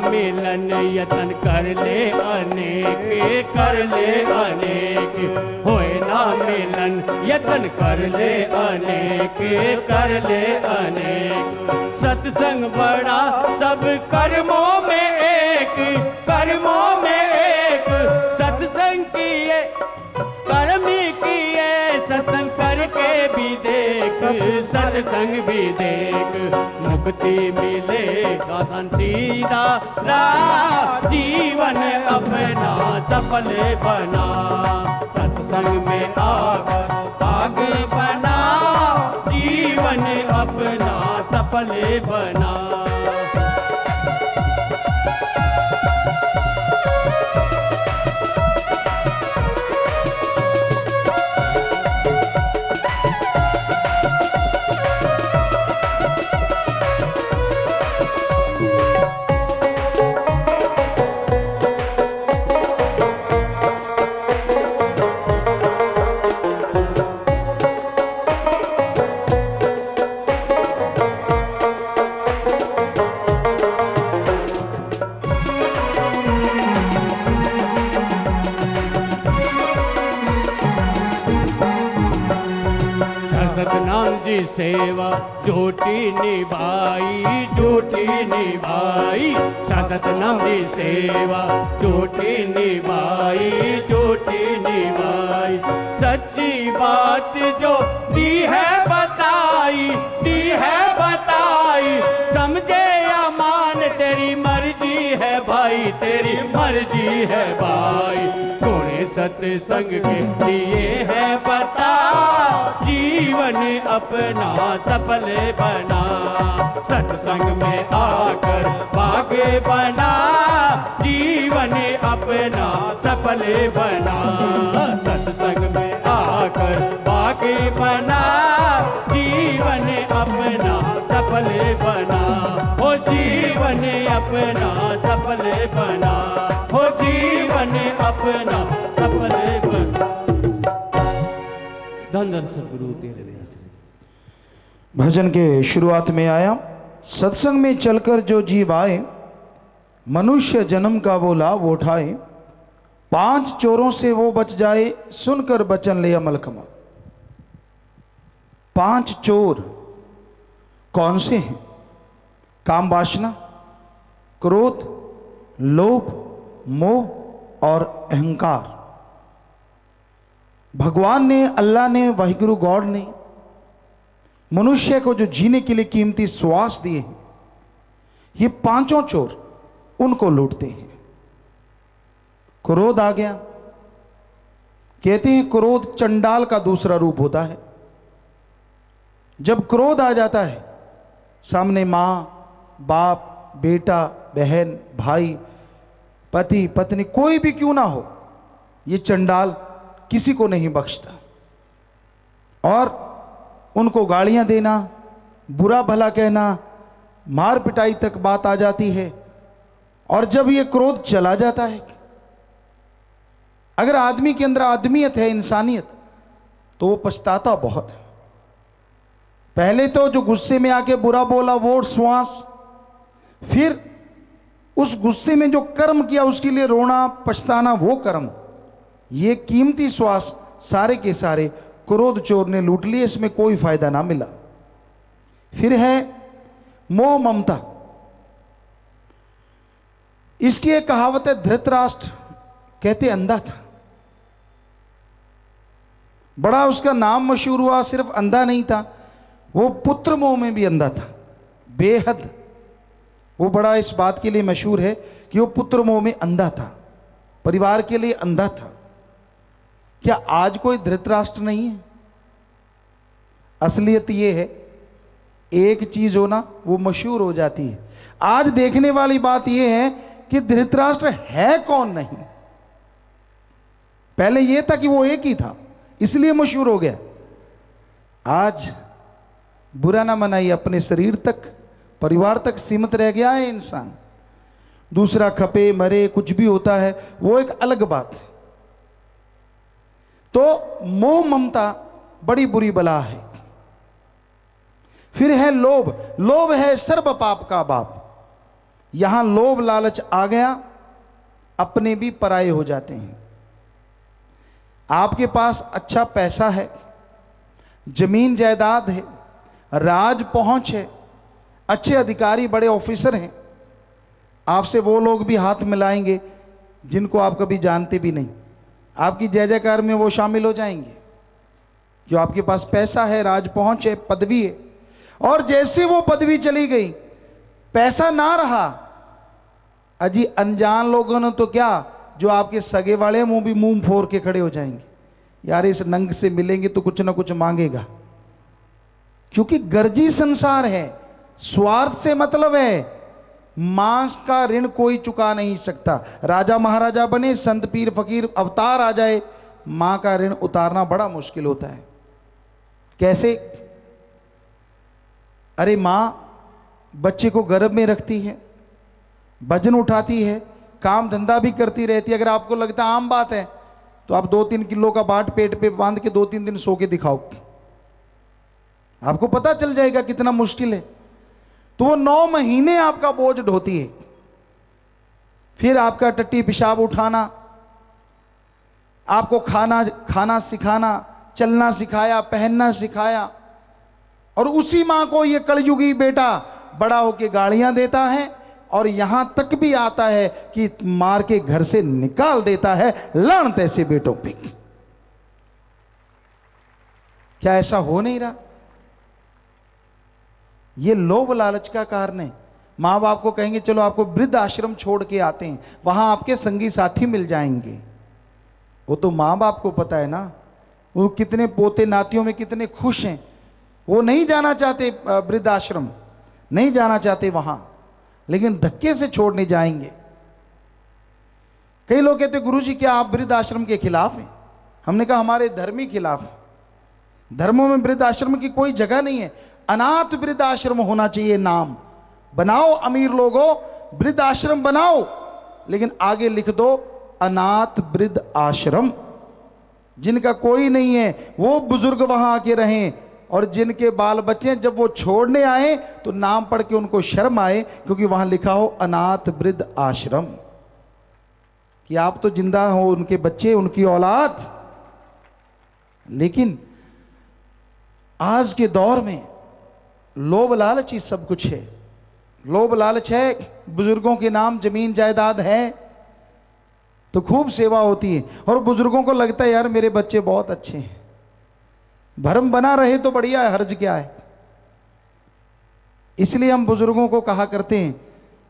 मिलन यतन कर ले अनेक, कर ले अनेक, होए ना मिलन यतन कर ले अनेक, कर ले अनेक, सत्संग बड़ा सब कर्मों में एक, कर्मों में एक, सत्संग किए कर्मी किए, सत्संग करके भी देख, सत्संग भी देख, मुक्ति मिलेगा सीधा राह, जीवन अपना सफल बना, सत्संग में आकर आगे बना, जीवन अपना सफल बना। सेवा झूठी निभाई, झूठी निभाई। सतनाम की सेवा झूठी निभाई, झूठी निभाई। सच्ची बात जो दी है बताई, दी है बताई। समझे या मान तेरी मर्जी है भाई, तेरी मर्जी है भाई। थोड़े सत्संग के लिए है बता, जीवन अपना सफल बना। सत्संग में आकर भाग्य बना, जीवन अपना सफल बना। सत्संग में आकर भाग्य बना, जीवन अपना सफल बना। हो जीवन अपना सफल बना, हो जीवन अपना सफल बना। धन धन सद्गुरु तेरे दया से। भजन के शुरुआत में आया, सत्संग में चलकर जो जीव आए, मनुष्य जन्म का वो लाभ उठाए। 5 चोरों से वो बच जाए, सुनकर बचन ले अमल कमा। 5 चोर कौन से हैं? काम वासना, क्रोध, लोभ, मोह और अहंकार। भगवान ने, अल्लाह ने, वाहिगुरु गॉड ने मनुष्य को जो जीने के लिए कीमती श्वास दिए हैं, ये 5 चोर उनको लूटते हैं। क्रोध आ गया, कहते हैं क्रोध चंडाल का दूसरा रूप होता है। जब क्रोध आ जाता है, सामने मां, बाप, बेटा, बहन, भाई, पति, पत्नी, कोई भी क्यों ना हो, ये चंडाल किसी को नहीं बख्शता और उनको गालियां देना, बुरा भला कहना, मार पिटाई तक बात आ जाती है। और जब ये क्रोध चला जाता है, अगर आदमी के अंदर आदमियत है, इंसानियत, तो वो पछताता बहुत है। पहले तो जो गुस्से में आके बुरा बोला वो श्वास, फिर उस गुस्से में जो कर्म किया उसके लिए रोना पछताना वो कर्म, ये कीमती श्वास सारे के सारे क्रोध चोर ने लूट लिए, इसमें कोई फायदा ना मिला। फिर है मोह ममता। इसकी एक कहावत है, धृतराष्ट्र कहते अंधा था, बड़ा उसका नाम मशहूर हुआ। सिर्फ अंधा नहीं था, वो पुत्र मोह में भी अंधा था, बेहद। वो बड़ा इस बात के लिए मशहूर है कि वो पुत्र मोह में अंधा था, परिवार के लिए अंधा था। क्या आज कोई धृतराष्ट्र नहीं है? असलियत ये है, एक चीज हो ना वो मशहूर हो जाती है। आज देखने वाली बात ये है कि धृतराष्ट्र है कौन नहीं। पहले ये था कि वो एक ही था, इसलिए मशहूर हो गया। आज बुरा ना मनाइए, अपने शरीर तक, परिवार तक सीमित रह गया है इंसान। दूसरा खपे मरे कुछ भी होता है वो एक अलग बात है। तो मोह ममता बड़ी बुरी बला है। फिर है लोभ। लोभ है सर्व पाप का बाप। यहां लोभ लालच आ गया, अपने भी पराये हो जाते हैं। आपके पास अच्छा पैसा है, जमीन जायदाद है, राज पहुंच है, अच्छे अधिकारी बड़े ऑफिसर हैं, आपसे वो लोग भी हाथ मिलाएंगे जिनको आप कभी जानते भी नहीं। आपकी जय जयकार में वो शामिल हो जाएंगे, जो आपके पास पैसा है, राज पहुंच है, पदवी है। और जैसे वो पदवी चली गई, पैसा ना रहा, अजी अनजान लोगों ने तो क्या, जो आपके सगे वाले मुंह भी मुंह फोड़ के खड़े हो जाएंगे, यार इस नंग से मिलेंगे तो कुछ ना कुछ मांगेगा। क्योंकि गर्जी संसार है, स्वार्थ से मतलब है। मांस का ऋण कोई चुका नहीं सकता। राजा महाराजा बने, संत पीर फकीर अवतार आ जाए, मां का ऋण उतारना बड़ा मुश्किल होता है। कैसे? अरे मां बच्चे को गर्भ में रखती है, वजन उठाती है, काम धंधा भी करती रहती है। अगर आपको लगता है आम बात है, तो आप 2-3 किलो का बाट पेट पे बांध के 2-3 दिन सो के दिखाओ, आपको पता चल जाएगा कितना मुश्किल है। तो वो 9 महीने आपका बोझ ढोती है। फिर आपका टट्टी पेशाब उठाना, आपको खाना सिखाना, चलना सिखाया, पहनना सिखाया, और उसी मां को ये कलयुगी बेटा बड़ा होके गालियां देता है और यहां तक भी आता है कि मार के घर से निकाल देता है। लानत ऐसे बेटों पे। क्या ऐसा हो नहीं रहा? ये लोभ लालच का कारण है। मां बाप को कहेंगे चलो आपको वृद्ध आश्रम छोड़ के आते हैं, वहां आपके संगी साथी मिल जाएंगे। वो तो मां बाप को पता है ना, वो कितने पोते नातियों में कितने खुश हैं। वो नहीं जाना चाहते वृद्ध आश्रम, नहीं जाना चाहते वहां, लेकिन धक्के से छोड़ने जाएंगे। कई लोग कहते गुरुजी क्या आप वृद्ध आश्रम के खिलाफ हैं? हमने कहा हमारे धर्म ही खिलाफ है। धर्मों में वृद्ध आश्रम की कोई जगह नहीं है। अनाथ वृद्ध आश्रम होना चाहिए। नाम बनाओ, अमीर लोगों वृद्ध आश्रम बनाओ, लेकिन आगे लिख दो अनाथ वृद्ध आश्रम। जिनका कोई नहीं है वो बुजुर्ग वहां आके रहें, और जिनके बाल बच्चे जब वो छोड़ने आए तो नाम पढ़ के उनको शर्म आए, क्योंकि वहां लिखा हो अनाथ वृद्ध आश्रम, कि आप तो जिंदा हो, उनके बच्चे, उनकी औलाद। लेकिन आज के दौर में लोभ लालच ही सब कुछ है। लोभ लालच है, बुजुर्गों के नाम जमीन जायदाद है तो खूब सेवा होती है, और बुजुर्गों को लगता है यार मेरे बच्चे बहुत अच्छे हैं, भरम बना रहे तो बढ़िया है, हर्ज क्या है। इसलिए हम बुजुर्गों को कहा करते हैं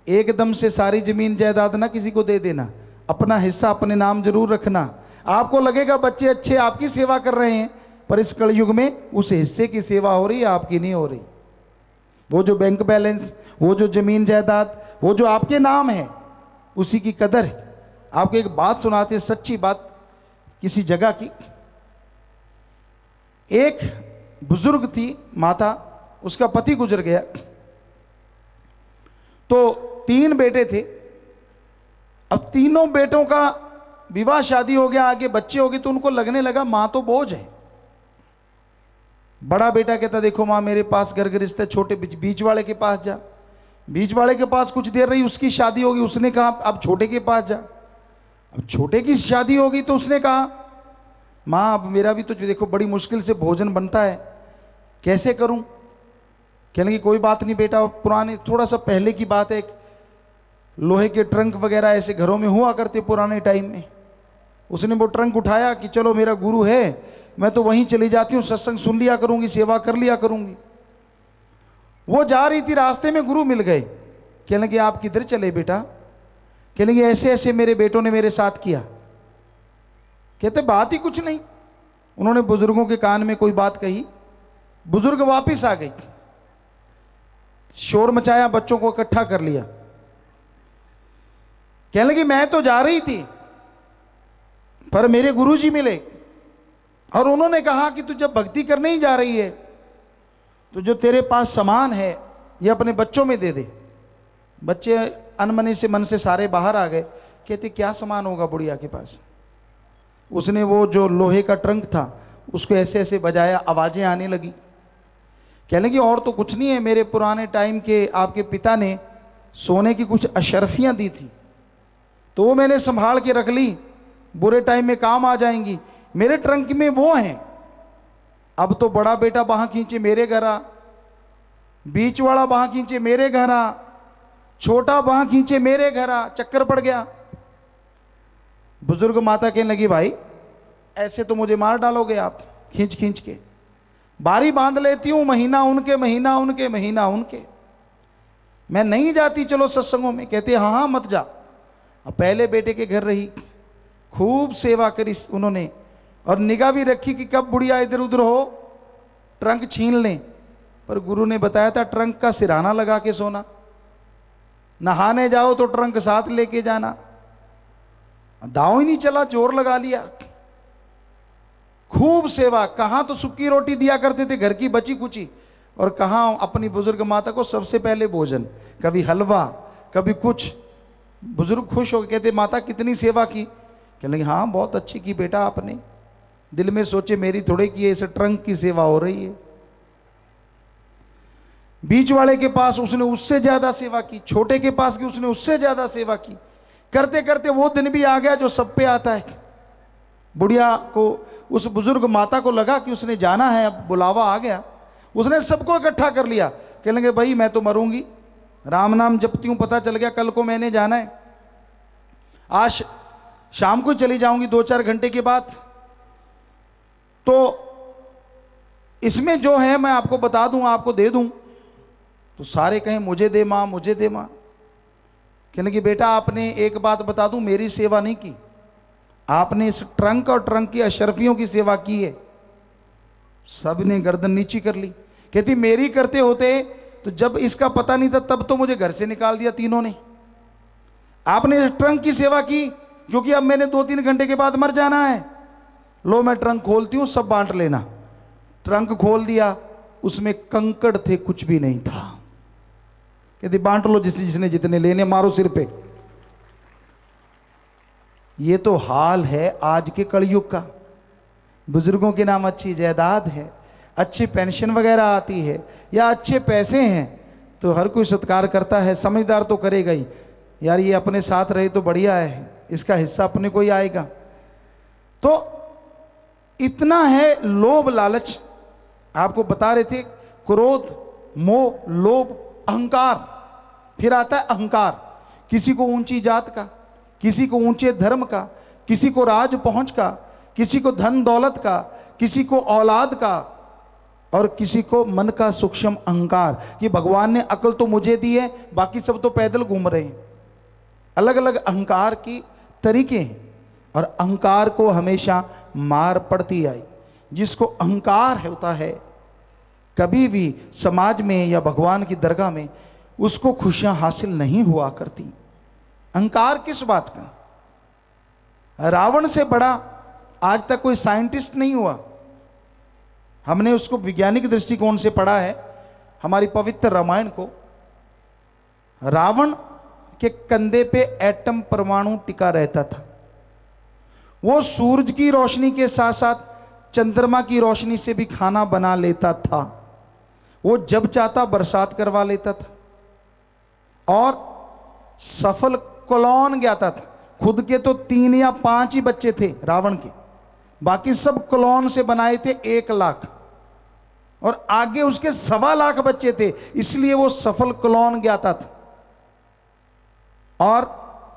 एकदम से सारी जमीन जायदाद ना किसी को दे देना, अपना हिस्सा अपने नाम जरूर रखना। आपको लगेगा बच्चे अच्छे आपकी सेवा कर रहे हैं, पर इस कलयुग में उस हिस्से की सेवा हो रही है, आपकी नहीं हो रही। वो जो बैंक बैलेंस, वो जो जमीन जायदाद, वो जो आपके नाम है, उसी की कदर है। आपको एक बात सुनाते, सच्ची बात किसी जगह की। एक बुजुर्ग थी माता, उसका पति गुजर गया, तो 3 बेटे थे। अब तीनों बेटों का विवाह शादी हो गया, आगे बच्चे हो गए, तो उनको लगने लगा मां तो बोझ है। बड़ा बेटा कहता देखो मां मेरे पास घर गृहस्थ है, छोटे बीच वाले के पास जा। बीच वाले के पास कुछ देर रही, उसकी शादी होगी, उसने कहा अब छोटे के पास जा। अब छोटे की शादी होगी तो उसने कहा मां अब मेरा भी तो देखो बड़ी मुश्किल से भोजन बनता है, कैसे करूं? कहने की कोई बात नहीं बेटा, पुराने थोड़ा सा पहले की बात है, लोहे के ट्रंक वगैरह ऐसे घरों में हुआ करते पुराने टाइम में। उसने वो ट्रंक उठाया कि चलो मेरा गुरु है, मैं तो वहीं चली जाती हूँ, सत्संग सुन लिया करूंगी, सेवा कर लिया करूंगी। वो जा रही थी, रास्ते में गुरु मिल गए। कहने लगे आप किधर चले बेटा? कहने लगे ऐसे ऐसे मेरे बेटों ने मेरे साथ किया। कहते बात ही कुछ नहीं। उन्होंने बुजुर्गों के कान में कोई बात कही, बुजुर्ग वापिस आ गई, शोर मचाया, बच्चों को इकट्ठा कर लिया। कहने लगी मैं तो जा रही थी, पर मेरे गुरुजी मिले और उन्होंने कहा कि तू जब भक्ति करने ही जा रही है तो जो तेरे पास सामान है ये अपने बच्चों में दे दे। बच्चे अनमने से मन से सारे बाहर आ गए। कहते क्या सामान होगा बुढ़िया के पास? उसने वो जो लोहे का ट्रंक था उसको ऐसे ऐसे बजाया, आवाजें आने लगी। कहने लगी और तो कुछ नहीं है, मेरे पुराने टाइम के आपके पिता ने सोने की कुछ अशर्फियां दी थी, तो वो मैंने संभाल के रख ली, बुरे टाइम में काम आ जाएंगी। मेरे ट्रंक में वो हैं। अब तो बड़ा बेटा बाहां खींचे मेरे घर आ, बीच वाला बाहां खींचे मेरे घर आ, छोटा बाहां खींचे मेरे घर आ, चक्कर पड़ गया। बुजुर्ग माता कहने लगी भाई ऐसे तो मुझे मार डालोगे आप, खींच खींच के बारी बांध लेती हूं, महीना उनके महीना उनके महीना उनके, मैं नहीं जाती चलो सत्संगों में। कहते हाँ हाँ मत जा। अब पहले बेटे के घर रही, खूब सेवा करी उन्होंने, और निगाह भी रखी कि कब बुढ़िया इधर उधर हो ट्रंक छीन लें। पर गुरु ने बताया था ट्रंक का सिराना लगा के सोना, नहाने जाओ तो ट्रंक साथ लेके जाना। दांव ही नहीं चला, जोर लगा लिया। खूब सेवा, कहां तो सूखी रोटी दिया करते थे घर की बची कुची, और कहां अपनी बुजुर्ग माता को सबसे पहले भोजन, कभी हलवा कभी कुछ। बुजुर्ग खुश हो गए, कहते माता कितनी सेवा की? कहने लगे हाँ बहुत अच्छी की बेटा आपने। दिल में सोचे मेरी थोड़े की है, इस ट्रंक की सेवा हो रही है। बीच वाले के पास उसने उससे ज्यादा सेवा की, छोटे के पास की उसने उससे ज्यादा सेवा की। करते करते वो दिन भी आ गया जो सब पे आता है। बुढ़िया को, उस बुजुर्ग माता को लगा कि उसने जाना है, अब बुलावा आ गया। उसने सबको इकट्ठा कर लिया, कह लेंगे भाई मैं तो मरूंगी, राम नाम जपती हूं, पता चल गया कल को मैंने जाना है, आज शाम को चली जाऊंगी 2-4 घंटे के बाद। तो इसमें जो है मैं आपको बता दूं, आपको दे दूं, तो सारे कहें मुझे दे मां, मुझे दे मां। कहने कि बेटा आपने एक बात बता दूं, मेरी सेवा नहीं की, आपने इस ट्रंक और ट्रंक की अशरफियों की सेवा की है। सब ने गर्दन नीची कर ली। कहती मेरी करते होते तो जब इसका पता नहीं था तब तो मुझे घर से निकाल दिया तीनों ने। आपने इस ट्रंक की सेवा की क्योंकि अब मैंने 2-3 घंटे के बाद मर जाना है। लो मैं ट्रंक खोलती हूं, सब बांट लेना। ट्रंक खोल दिया, उसमें कंकड़ थे, कुछ भी नहीं था। कहती बांट लो जिसने जितने लेने, मारो सिर पे। ये तो हाल है आज के कलयुग का। बुजुर्गों के नाम अच्छी जायदाद है, अच्छी पेंशन वगैरह आती है या अच्छे पैसे हैं तो हर कोई सत्कार करता है, समझदार तो करेगा ही, यार ये अपने साथ रहे तो बढ़िया है, इसका हिस्सा अपने को ही आएगा। तो इतना है लोभ लालच। आपको बता रहे थे क्रोध, मोह, लोभ, अहंकार। फिर आता है अहंकार, किसी को ऊंची जात का, किसी को ऊंचे धर्म का, किसी को राज पहुंच का, किसी को धन दौलत का, किसी को औलाद का, और किसी को मन का सूक्ष्म अहंकार कि भगवान ने अकल तो मुझे दी है, बाकी सब तो पैदल घूम रहे हैं। अलग अलग अहंकार की तरीके हैं और अहंकार को हमेशा मार पड़ती आई। जिसको अहंकार होता है कभी भी समाज में या भगवान की दरगाह में उसको खुशियां हासिल नहीं हुआ करती। अहंकार किस बात का? रावण से बड़ा आज तक कोई साइंटिस्ट नहीं हुआ। हमने उसको वैज्ञानिक दृष्टिकोण से पढ़ा है, हमारी पवित्र रामायण को। रावण के कंधे पे एटम परमाणु टिका रहता था। वो सूरज की रोशनी के साथ साथ चंद्रमा की रोशनी से भी खाना बना लेता था। वो जब चाहता बरसात करवा लेता था और सफल क्लोन ज्ञाता था। खुद के तो 3 या 5 ही बच्चे थे रावण के, बाकी सब क्लोन से बनाए थे 1 लाख, और आगे उसके 1.25 लाख बच्चे थे, इसलिए वो सफल क्लोन ज्ञाता था और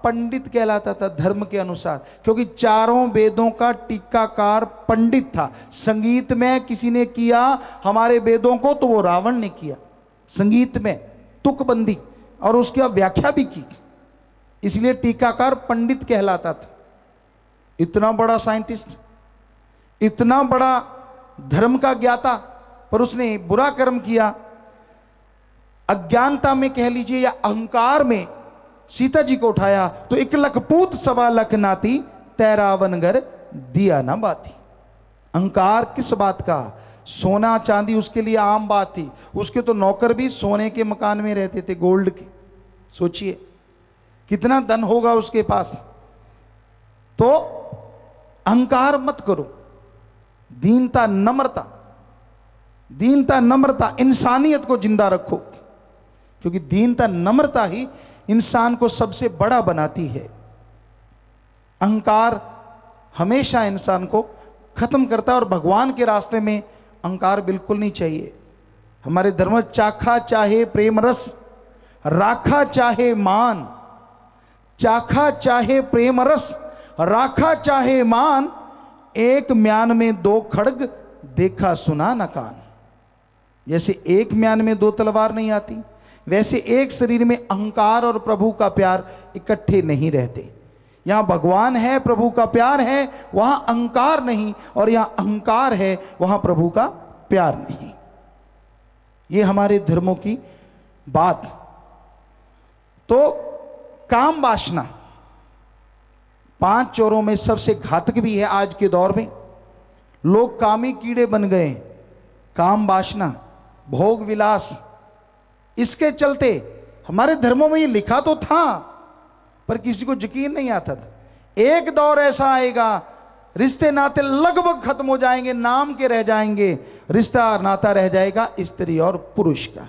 पंडित कहलाता था धर्म के अनुसार, क्योंकि 4 वेदों का टीकाकार पंडित था। संगीत में किसी ने किया हमारे वेदों को तो वो रावण ने किया, संगीत में तुकबंदी और उसकी व्याख्या भी की, इसलिए टीकाकार पंडित कहलाता था। इतना बड़ा साइंटिस्ट, इतना बड़ा धर्म का ज्ञाता, पर उसने बुरा कर्म किया। अज्ञानता में कह लीजिए या अहंकार में सीता जी को उठाया तो 1 लख पूत 1.25 लाख नाती, तेरा वनगर दिया ना बाती। अहंकार किस बात का? सोना चांदी उसके लिए आम बात थी। उसके तो नौकर भी सोने के मकान में रहते थे, गोल्ड के। सोचिए कितना धन होगा उसके पास। तो अहंकार मत करो। दीनता, नम्रता, दीनता, नम्रता, इंसानियत को जिंदा रखो, क्योंकि दीनता, नम्रता ही इंसान को सबसे बड़ा बनाती है। अहंकार हमेशा इंसान को खत्म करता है और भगवान के रास्ते में अहंकार बिल्कुल नहीं चाहिए। हमारे धर्म में चाखा चाहे प्रेम रस, राखा चाहे मान, चाखा चाहे प्रेम रस, राखा चाहे मान, एक म्यान में 2 खड्ग, देखा सुना न कान। जैसे एक म्यान में 2 तलवार नहीं आती, वैसे एक शरीर में अहंकार और प्रभु का प्यार इकट्ठे नहीं रहते। यहां भगवान है, प्रभु का प्यार है, वहां अहंकार नहीं, और यहां अहंकार है, वहां प्रभु का प्यार नहीं। ये हमारे धर्मों की बात। तो काम वासना 5 चोरों में सबसे घातक भी है आज के दौर में। लोग कामी कीड़े बन गए। काम वासना, भोग विलास, इसके चलते हमारे धर्मों में ये लिखा तो था पर किसी को यकीन नहीं आता था। एक दौर ऐसा आएगा, रिश्ते नाते लगभग खत्म हो जाएंगे, नाम के रह जाएंगे, रिश्ता नाता रह जाएगा स्त्री और पुरुष का।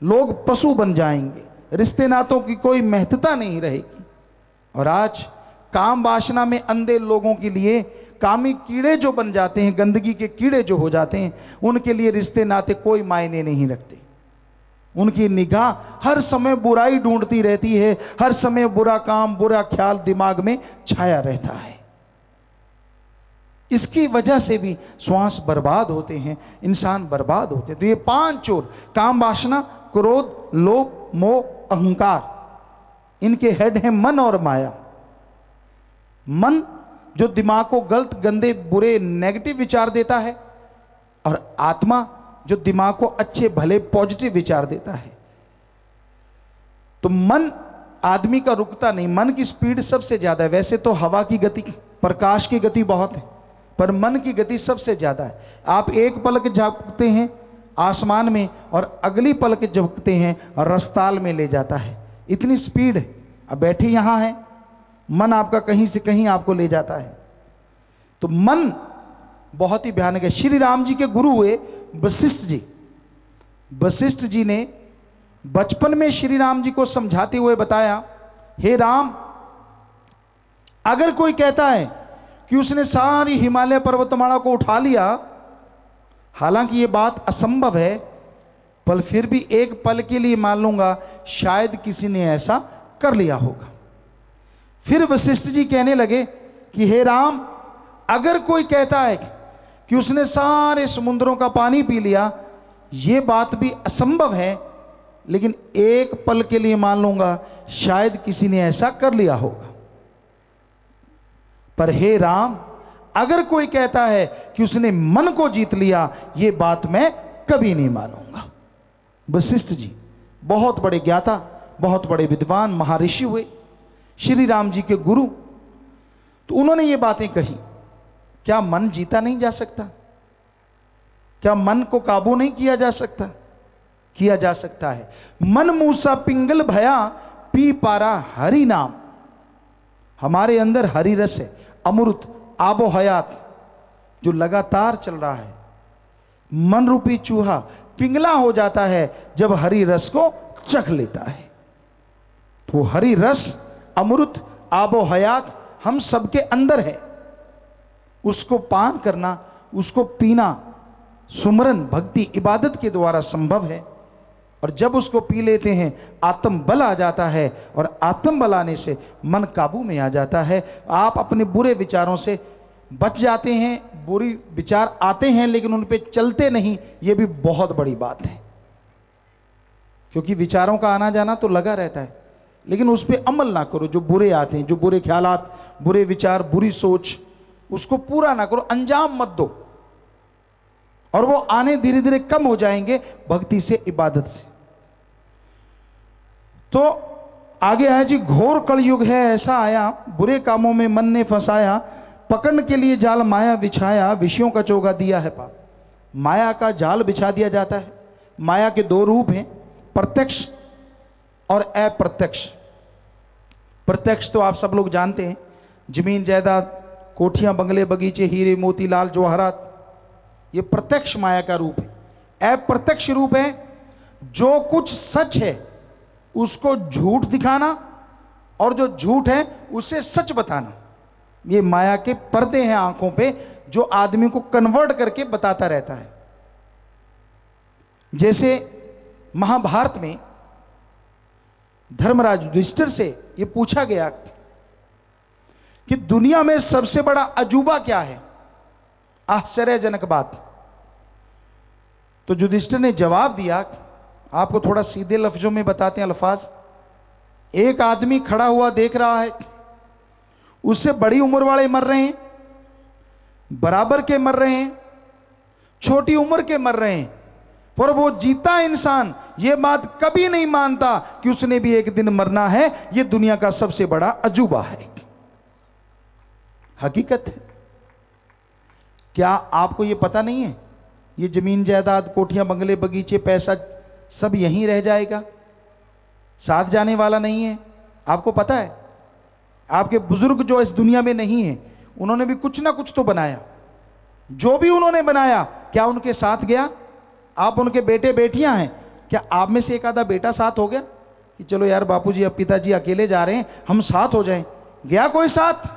लोग पशु बन जाएंगे, रिश्ते नातों की कोई महत्ता नहीं रहेगी। और आज काम वासना में अंधे लोगों के लिए कामी कीड़े जो बन जाते हैं, गंदगी के कीड़े जो हो जाते हैं, उनके लिए रिश्ते नाते कोई मायने नहीं रखते। उनकी निगाह हर समय बुराई ढूंढती रहती है, हर समय बुरा काम, बुरा ख्याल दिमाग में छाया रहता है। इसकी वजह से भी श्वास बर्बाद होते हैं, इंसान बर्बाद होते हैं। तो ये 5 चोर, काम, वासना, क्रोध, लोभ, मोह, अहंकार, इनके हेड हैं मन और माया। मन जो दिमाग को गलत, गंदे, बुरे, नेगेटिव विचार देता है, और आत्मा जो दिमाग को अच्छे, भले, पॉजिटिव विचार देता है। तो मन आदमी का रुकता नहीं, मन की स्पीड सबसे ज्यादा है। वैसे तो हवा की गति, प्रकाश की गति बहुत है, पर मन की गति सबसे ज्यादा है। आप एक पलक झपकते हैं आसमान में और अगली पलक झपकते हैं और रफ्तार में ले जाता है, इतनी स्पीड है। अब बैठे यहां है, मन आपका कहीं से कहीं आपको ले जाता है। तो मन बहुत ही भयानक है। श्री राम जी के गुरु हुए वशिष्ठ जी। वशिष्ठ जी ने बचपन में श्री राम जी को समझाते हुए बताया, हे राम, अगर कोई कहता है कि उसने सारी हिमालय पर्वतमाला को उठा लिया, हालांकि ये बात असंभव है, पर फिर भी एक पल के लिए मान लूंगा शायद किसी ने ऐसा कर लिया होगा। फिर वशिष्ठ जी कहने लगे कि हे राम, अगर कोई कहता है कि उसने सारे समुद्रों का पानी पी लिया, ये बात भी असंभव है, लेकिन एक पल के लिए मान लूंगा शायद किसी ने ऐसा कर लिया होगा। पर हे राम, अगर कोई कहता है कि उसने मन को जीत लिया, ये बात मैं कभी नहीं मानूंगा। वशिष्ठ जी बहुत बड़े ज्ञाता, बहुत बड़े विद्वान महर्षि हुए, श्री राम जी के गुरु। तो उन्होंने ये बातें कही। क्या मन जीता नहीं जा सकता? क्या मन को काबू नहीं किया जा सकता? किया जा सकता है। मन मूसा पिंगल भया, पी पारा हरि नाम। हमारे अंदर हरि रस है, अमृत, आबो हयात, जो लगातार चल रहा है। मन रूपी चूहा पिंगला हो जाता है जब हरि रस को चख लेता है। तो हरि रस, अमृत, आबो हयात हम सबके अंदर है। उसको पान करना, उसको पीना सुमरन, भक्ति, इबादत के द्वारा संभव है। और जब उसको पी लेते हैं आत्म बल आ जाता है, और आत्म बल आने से मन काबू में आ जाता है। आप अपने बुरे विचारों से बच जाते हैं। बुरी विचार आते हैं लेकिन उन पे चलते नहीं, ये भी बहुत बड़ी बात है। क्योंकि विचारों का आना जाना तो लगा रहता है, लेकिन उस पर अमल ना करो। जो बुरे आते हैं, जो बुरे ख्यालात, बुरे विचार, बुरी सोच, उसको पूरा ना करो, अंजाम मत दो, और वो आने धीरे धीरे कम हो जाएंगे भक्ति से, इबादत से। तो आगे है जी, घोर कलयुग है ऐसा आया, बुरे कामों में मन ने फंसाया, पकड़ने के लिए जाल माया बिछाया, विषयों का चोगा दिया है पाप। माया का जाल बिछा दिया जाता है। माया के 2 रूप हैं, प्रत्यक्ष और अप्रत्यक्ष। प्रत्यक्ष तो आप सब लोग जानते हैं, जमीन जायदाद, कोठियां, बंगले, बगीचे, हीरे मोती, लाल जवाहरात, ये प्रत्यक्ष माया का रूप है। अप्रत्यक्ष रूप है जो कुछ सच है उसको झूठ दिखाना, और जो झूठ है उसे सच बताना। ये माया के पर्दे हैं आंखों पे, जो आदमी को कन्वर्ट करके बताता रहता है। जैसे महाभारत में धर्मराज युधिष्ठिर से ये पूछा गया कि दुनिया में सबसे बड़ा अजूबा क्या है, आश्चर्यजनक बात। तो युधिष्ठिर ने जवाब दिया, आपको थोड़ा सीधे लफ्जों में बताते हैं अल्फाज। एक आदमी खड़ा हुआ देख रहा है, उससे बड़ी उम्र वाले मर रहे हैं, बराबर के मर रहे हैं, छोटी उम्र के मर रहे हैं, पर वो जीता इंसान ये बात कभी नहीं मानता कि उसने भी एक दिन मरना है। ये दुनिया का सबसे बड़ा अजूबा है, हकीकत है। क्या आपको ये पता नहीं है, ये जमीन जायदाद, कोठियां, बंगले, बगीचे, पैसा सब यहीं रह जाएगा, साथ जाने वाला नहीं है? आपको पता है, आपके बुजुर्ग जो इस दुनिया में नहीं है, उन्होंने भी कुछ ना कुछ तो बनाया। जो भी उन्होंने बनाया, क्या उनके साथ गया? आप उनके बेटे बेटियां हैं, क्या आप में से एक आधा बेटा साथ हो गया कि चलो यार बापूजी, अब पिताजी अकेले जा रहे हैं, हम साथ हो जाएं? गया कोई साथ?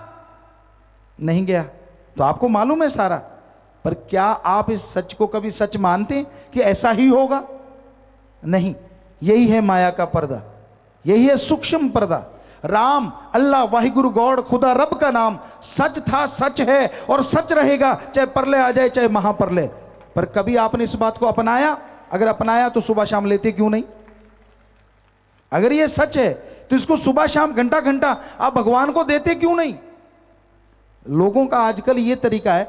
नहीं गया। तो आपको मालूम है सारा, पर क्या आप इस सच को कभी सच मानते कि ऐसा ही होगा? नहीं। यही है माया का पर्दा, यही है सूक्ष्म पर्दा। राम, अल्लाह, वाहिगुरु, गॉड, खुदा, रब का नाम सच था, सच है और सच रहेगा, चाहे प्रलय आ जाए चाहे महाप्रलय। पर कभी आपने इस बात को अपनाया? अगर अपनाया तो सुबह शाम लेते क्यों नहीं? अगर ये सच है तो इसको सुबह शाम घंटा घंटा आप भगवान को देते क्यों नहीं? लोगों का आजकल ये तरीका है,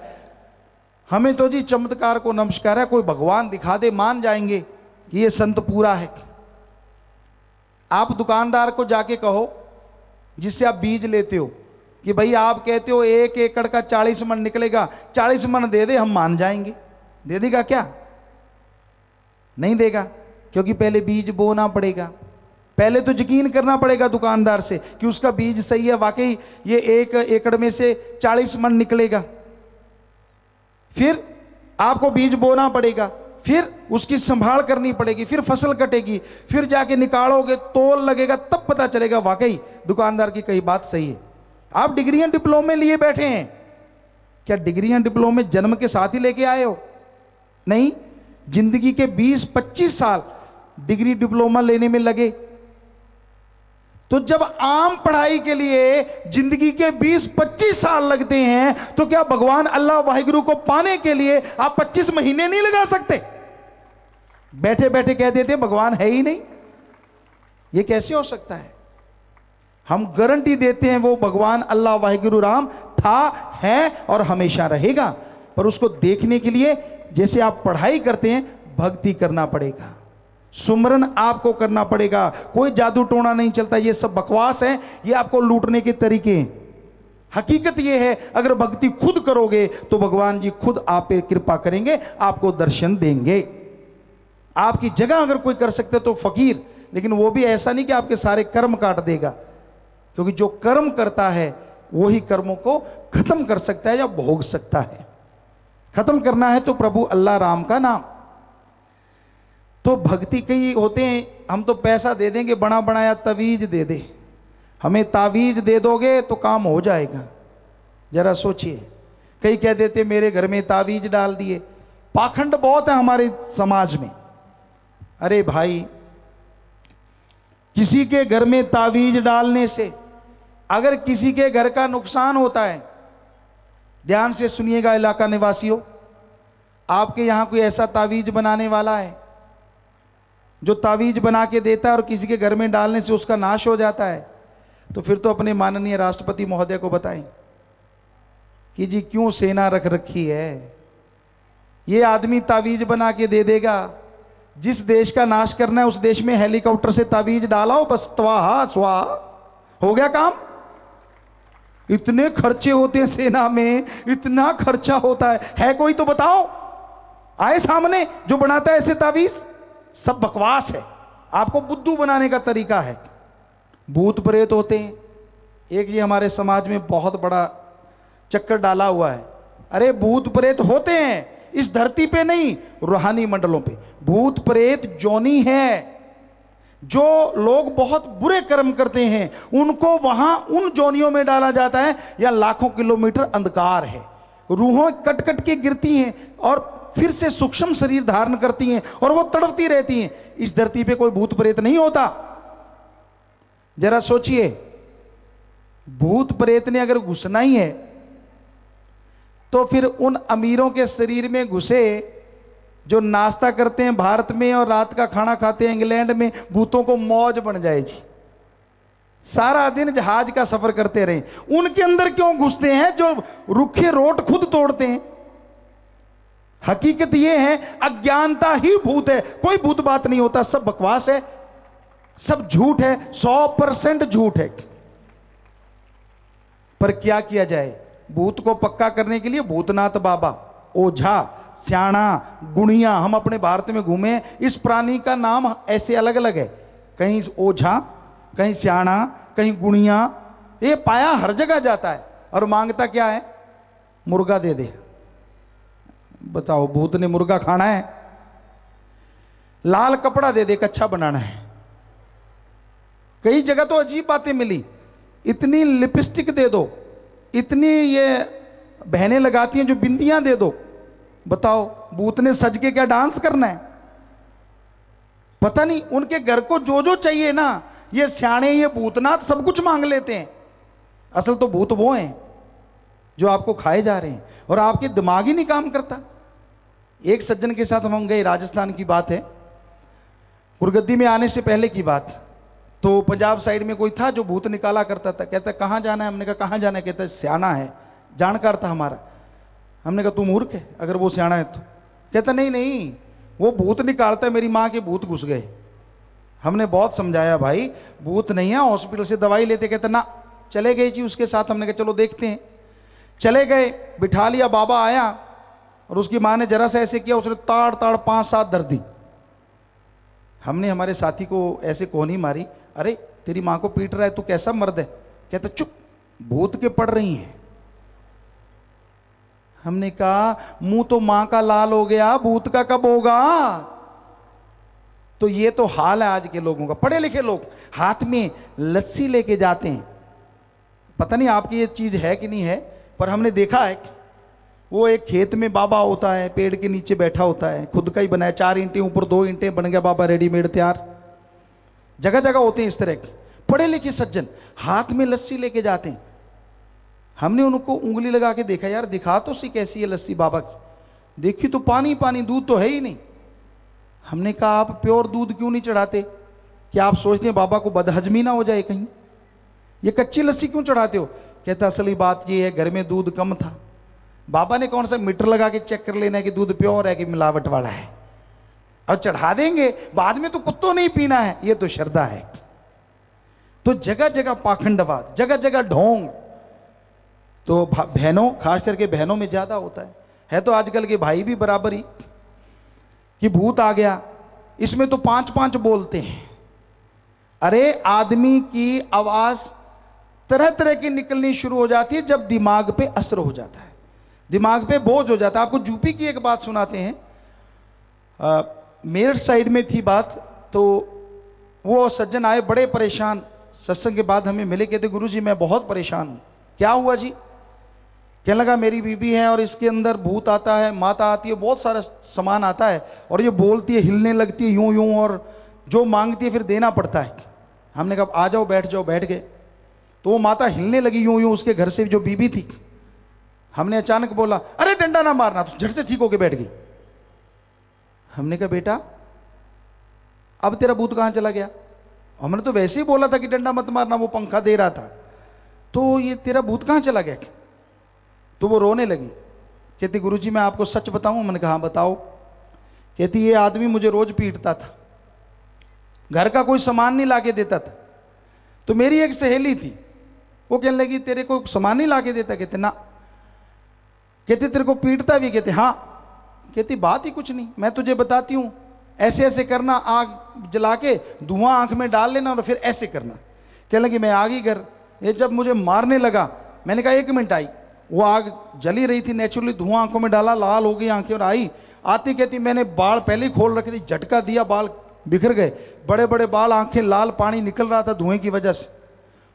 हमें तो जी चमत्कार को नमस्कार है, कोई भगवान दिखा दे मान जाएंगे कि ये संत पूरा है। आप दुकानदार को जाके कहो जिससे आप बीज लेते हो कि भाई आप कहते हो 1 एकड़ का 40 मन निकलेगा, 40 मन दे दे, हम मान जाएंगे। दे देगा क्या? नहीं देगा, क्योंकि पहले बीज बोना पड़ेगा, पहले तो यकीन करना पड़ेगा दुकानदार से कि उसका बीज सही है, वाकई ये 1 एकड़ में से 40 मन निकलेगा। फिर आपको बीज बोना पड़ेगा, फिर उसकी संभाल करनी पड़ेगी, फिर फसल कटेगी, फिर जाके निकालोगे, तोल लगेगा, तब पता चलेगा वाकई दुकानदार की कही बात सही है। आप डिग्रियां डिप्लोमे लिए बैठे हैं, क्या डिग्रियां डिप्लोमे जन्म के साथ ही लेके आए हो? नहीं, जिंदगी के 20-25 साल डिग्री डिप्लोमा लेने में लगे। तो जब आम पढ़ाई के लिए जिंदगी के 20-25 साल लगते हैं, तो क्या भगवान अल्लाह वाहिगुरु को पाने के लिए आप 25 महीने नहीं लगा सकते? बैठे बैठे कह देते भगवान है ही नहीं। ये कैसे हो सकता है? हम गारंटी देते हैं वो भगवान अल्लाह वाहिगुरु राम था, है और हमेशा रहेगा। पर उसको देखने के लिए जैसे आप पढ़ाई करते हैं, भक्ति करना पड़ेगा, सुमरन आपको करना पड़ेगा। कोई जादू टोना नहीं चलता, ये सब बकवास है, ये आपको लूटने के तरीके हैं। हकीकत ये है, अगर भक्ति खुद करोगे तो भगवान जी खुद आप पे कृपा करेंगे, आपको दर्शन देंगे। आपकी जगह अगर कोई कर सकते तो फकीर, लेकिन वो भी ऐसा नहीं कि आपके सारे कर्म काट देगा, क्योंकि जो कर्म करता है वही कर्मों को खत्म कर सकता है या भोग सकता है। खत्म करना है तो प्रभु अल्लाह राम का नाम। तो भक्ति कई होते हैं, हम तो पैसा दे देंगे, बना बनाया तवीज दे दे, हमें तावीज दे दोगे तो काम हो जाएगा। जरा सोचिए, कई कह देते मेरे घर में तावीज डाल दिए। पाखंड बहुत है हमारे समाज में। अरे भाई, किसी के घर में तावीज डालने से अगर किसी के घर का नुकसान होता है, ध्यान से सुनिएगा इलाका निवासियों, आपके यहां कोई ऐसा तावीज बनाने वाला है जो तावीज बना के देता है और किसी के घर में डालने से उसका नाश हो जाता है, तो फिर तो अपने माननीय राष्ट्रपति महोदय को बताएं कि जी क्यों सेना रख रखी है। ये आदमी तावीज बना के दे देगा, जिस देश का नाश करना है उस देश में हेलीकॉप्टर से तावीज डालाओ, बस स्वाहा स्वाहा, हो गया काम। इतने खर्चे होते हैं सेना में, इतना खर्चा होता है कोई तो बताओ, आए सामने जो बनाता है ऐसे तावीज। सब बकवास है, आपको बुद्धू बनाने का तरीका है। भूत प्रेत होते हैं, एक ये हमारे समाज में बहुत बड़ा चक्कर डाला हुआ है। अरे भूत प्रेत होते हैं, इस धरती पे नहीं, रूहानी मंडलों पे। भूत प्रेत जोनी है, जो लोग बहुत बुरे कर्म करते हैं उनको वहां उन जोनियों में डाला जाता है, या लाखों किलोमीटर अंधकार है, रूहों कट कट के गिरती हैं और फिर से सूक्ष्म शरीर धारण करती हैं और वो तड़पती रहती हैं। इस धरती पे कोई भूत प्रेत नहीं होता। जरा सोचिए, भूत प्रेत ने अगर घुसना ही है तो फिर उन अमीरों के शरीर में घुसे जो नाश्ता करते हैं भारत में और रात का खाना खाते हैं इंग्लैंड में, भूतों को मौज बन जाएगी, सारा दिन जहाज का सफर करते रहे। उनके अंदर क्यों घुसते हैं जो रुखे रोट खुद तोड़ते हैं? हकीकत यह है, अज्ञानता ही भूत है, कोई भूत बात नहीं होता, सब बकवास है, सब झूठ है, 100% झूठ है। पर क्या किया जाए, भूत को पक्का करने के लिए भूतनाथ बाबा, ओझा, स्याणा, गुणिया, हम अपने भारत में घूमे, इस प्राणी का नाम ऐसे अलग अलग है, कहीं ओझा, कहीं स्याणा, कहीं गुणिया, ये पाया हर जगह जाता है और मांगता क्या है? मुर्गा दे दे। बताओ, भूत ने मुर्गा खाना है? लाल कपड़ा दे दे, कच्छा बनाना है। कई जगह तो अजीब बातें मिली, इतनी लिपस्टिक दे दो, इतनी ये बहनें लगाती हैं जो बिंदियां दे दो। बताओ भूत ने सज के क्या डांस करना है? पता नहीं उनके घर को जो जो चाहिए ना, ये सियाणे ये भूतनाथ सब कुछ मांग लेते हैं। असल तो भूत वो हैं जो आपको खाए जा रहे हैं और आपके दिमाग ही नहीं काम करता। एक सज्जन के साथ हम गए, राजस्थान की बात है, गुरगद्दी में आने से पहले की बात। तो पंजाब साइड में कोई था जो भूत निकाला करता था। कहता कहाँ जाना है? हमने कहा कहाँ जाना है? कहता है सियाना है, जानकार था हमारा। हमने कहा तू मूर्ख है अगर वो सियाना है तो। कहता नहीं नहीं, वो भूत निकालता है, मेरी माँ के भूत घुस गए। हमने बहुत समझाया भाई भूत नहीं है, हॉस्पिटल से दवाई लेते। कहता ना, चले गए जी उसके साथ। हमने कहा चलो देखते हैं। चले गए, बिठा लिया, बाबा आया और उसकी माँ ने जरा सा ऐसे किया, उसने ताड़ ताड़ 5-7 दर्द दी। हमने हमारे साथी को ऐसे कोहनी मारी, अरे तेरी माँ को पीट रहा है, तू कैसा मर्द है? कहता चुप, भूत के पड़ रही हैं। हमने कहा मुंह तो माँ का लाल हो गया, भूत का कब होगा? तो ये तो हाल है आज के लोगों का। पढ़े लिखे लोग हाथ में लस्सी लेके जाते हैं। पता नहीं आपकी ये चीज है कि नहीं है, पर हमने देखा है वो एक खेत में बाबा होता है, पेड़ के नीचे बैठा होता है, खुद का ही बनाया, 4 ईंटें ऊपर 2 ईंटें, बन गया बाबा रेडीमेड तैयार। जगह जगह होते हैं इस तरह के पढ़े लिखे सज्जन, हाथ में लस्सी लेके जाते हैं। हमने उनको उंगली लगा के देखा, यार दिखा तो सी कैसी है लस्सी बाबा की। देखी तो पानी पानी, दूध तो है ही नहीं। हमने कहा आप प्योर दूध क्यों नहीं चढ़ाते? क्या आप सोचते हैं बाबा को बदहजमी ना हो जाए कहीं? ये कच्ची लस्सी क्यों चढ़ाते हो? कहता असली बात ये है, घर में दूध कम था। बाबा ने कौन सा मीटर लगा के चेक कर लेना है कि दूध प्योर है कि मिलावट वाला है, और चढ़ा देंगे, बाद में तो कुत्तों नहीं पीना है। ये तो श्रद्धा है। तो जगह जगह पाखंडवाद, जगह जगह ढोंग। तो बहनों, खास करके बहनों में ज्यादा होता है तो आजकल के भाई भी बराबर ही, कि भूत आ गया, इसमें तो 5-5 बोलते हैं। अरे आदमी की आवाज तरह तरह की निकलनी शुरू हो जाती है जब दिमाग पे असर हो जाता है, दिमाग पे बोझ हो जाता है। आपको यूपी की एक बात सुनाते हैं। मेरठ साइड में थी बात, तो वो सज्जन आए बड़े परेशान, सत्संग के बाद हमें मिले, कहते गुरुजी मैं बहुत परेशान हूं। क्या हुआ जी? कहने लगा मेरी बीबी है और इसके अंदर भूत आता है, माता आती है, बहुत सारा सामान आता है और ये बोलती है, हिलने लगती है यूं यूं, और जो मांगती है फिर देना पड़ता है। हमने कहा आ जाओ बैठ जाओ। बैठ गए तो वो माता हिलने लगी यूं यूं, उसके घर से जो बीबी थी। हमने अचानक बोला अरे डंडा ना मारना, तो झट से ठीक होके बैठ गई। हमने कहा बेटा अब तेरा भूत कहां चला गया? हमने तो वैसे ही बोला था कि डंडा मत मारना, वो पंखा दे रहा था, तो ये तेरा भूत कहां चला गया? तो वो रोने लगी, कहती गुरुजी मैं आपको सच बताऊं? मैंने कहा बताओ। कहती ये आदमी मुझे रोज पीटता था, घर का कोई सामान नहीं लाके देता था। तो मेरी एक सहेली थी, वो कहने लगी तेरे को सामान नहीं लाके देता? कहते ना। कहते तेरे को पीटता भी? कहते हाँ। कहती बात ही कुछ नहीं, मैं तुझे बताती हूं, ऐसे ऐसे करना, आग जला के धुआं आंख में डाल लेना और फिर ऐसे करना। कहने लगी मैं आ गई घर, ये जब मुझे मारने लगा, मैंने कहा 1 मिनट। आई, वो आग जली रही थी, नेचुरली धुआं आंखों में डाला, लाल हो गई आंखें, और आई आती कहती मैंने बाल पहले ही खोल रखे थे, झटका दिया, बाल बिखर गए, बड़े बड़े बाल, आंखें लाल, पानी निकल रहा था धुएं की वजह से,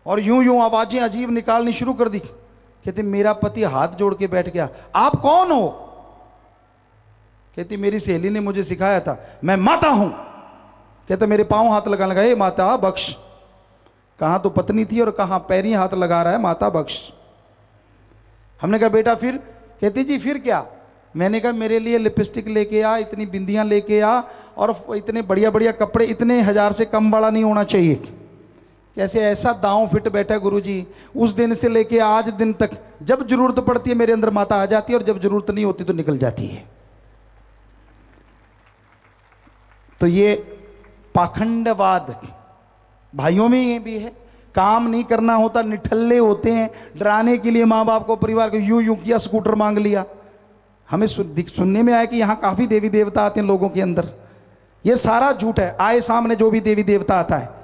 और यूं यूं आवाजें अजीब निकालनी शुरू कर दी। कहती मेरा पति हाथ जोड़ के बैठ गया, आप कौन हो? कहती मेरी सहेली ने मुझे सिखाया था, मैं माता हूं। कहता मेरे पांव हाथ लगाने लगा, हे माता बख्श। कहां तो पत्नी थी और कहां पैरी हाथ लगा रहा है, माता बख्श। हमने कहा बेटा फिर? कहती जी फिर क्या? मैंने कहा मेरे लिए लिपस्टिक लेके आ, इतनी बिंदियां लेके आ, और इतने बढ़िया बढ़िया कपड़े, इतने 1000 से कम बड़ा नहीं होना चाहिए। कैसे ऐसा दांव फिट बैठा गुरुजी, उस दिन से लेके आज दिन तक जब जरूरत पड़ती है मेरे अंदर माता आ जाती है, और जब जरूरत नहीं होती तो निकल जाती है। तो ये पाखंडवाद भाइयों में ये भी है। काम नहीं करना होता, निठल्ले होते हैं, डराने के लिए माँ बाप को, परिवार को, यूं यूं किया, स्कूटर मांग लिया। हमें सुनने में आया कि यहाँ काफी देवी देवता आते हैं लोगों के अंदर। ये सारा झूठ है। आए सामने जो भी देवी देवता आता है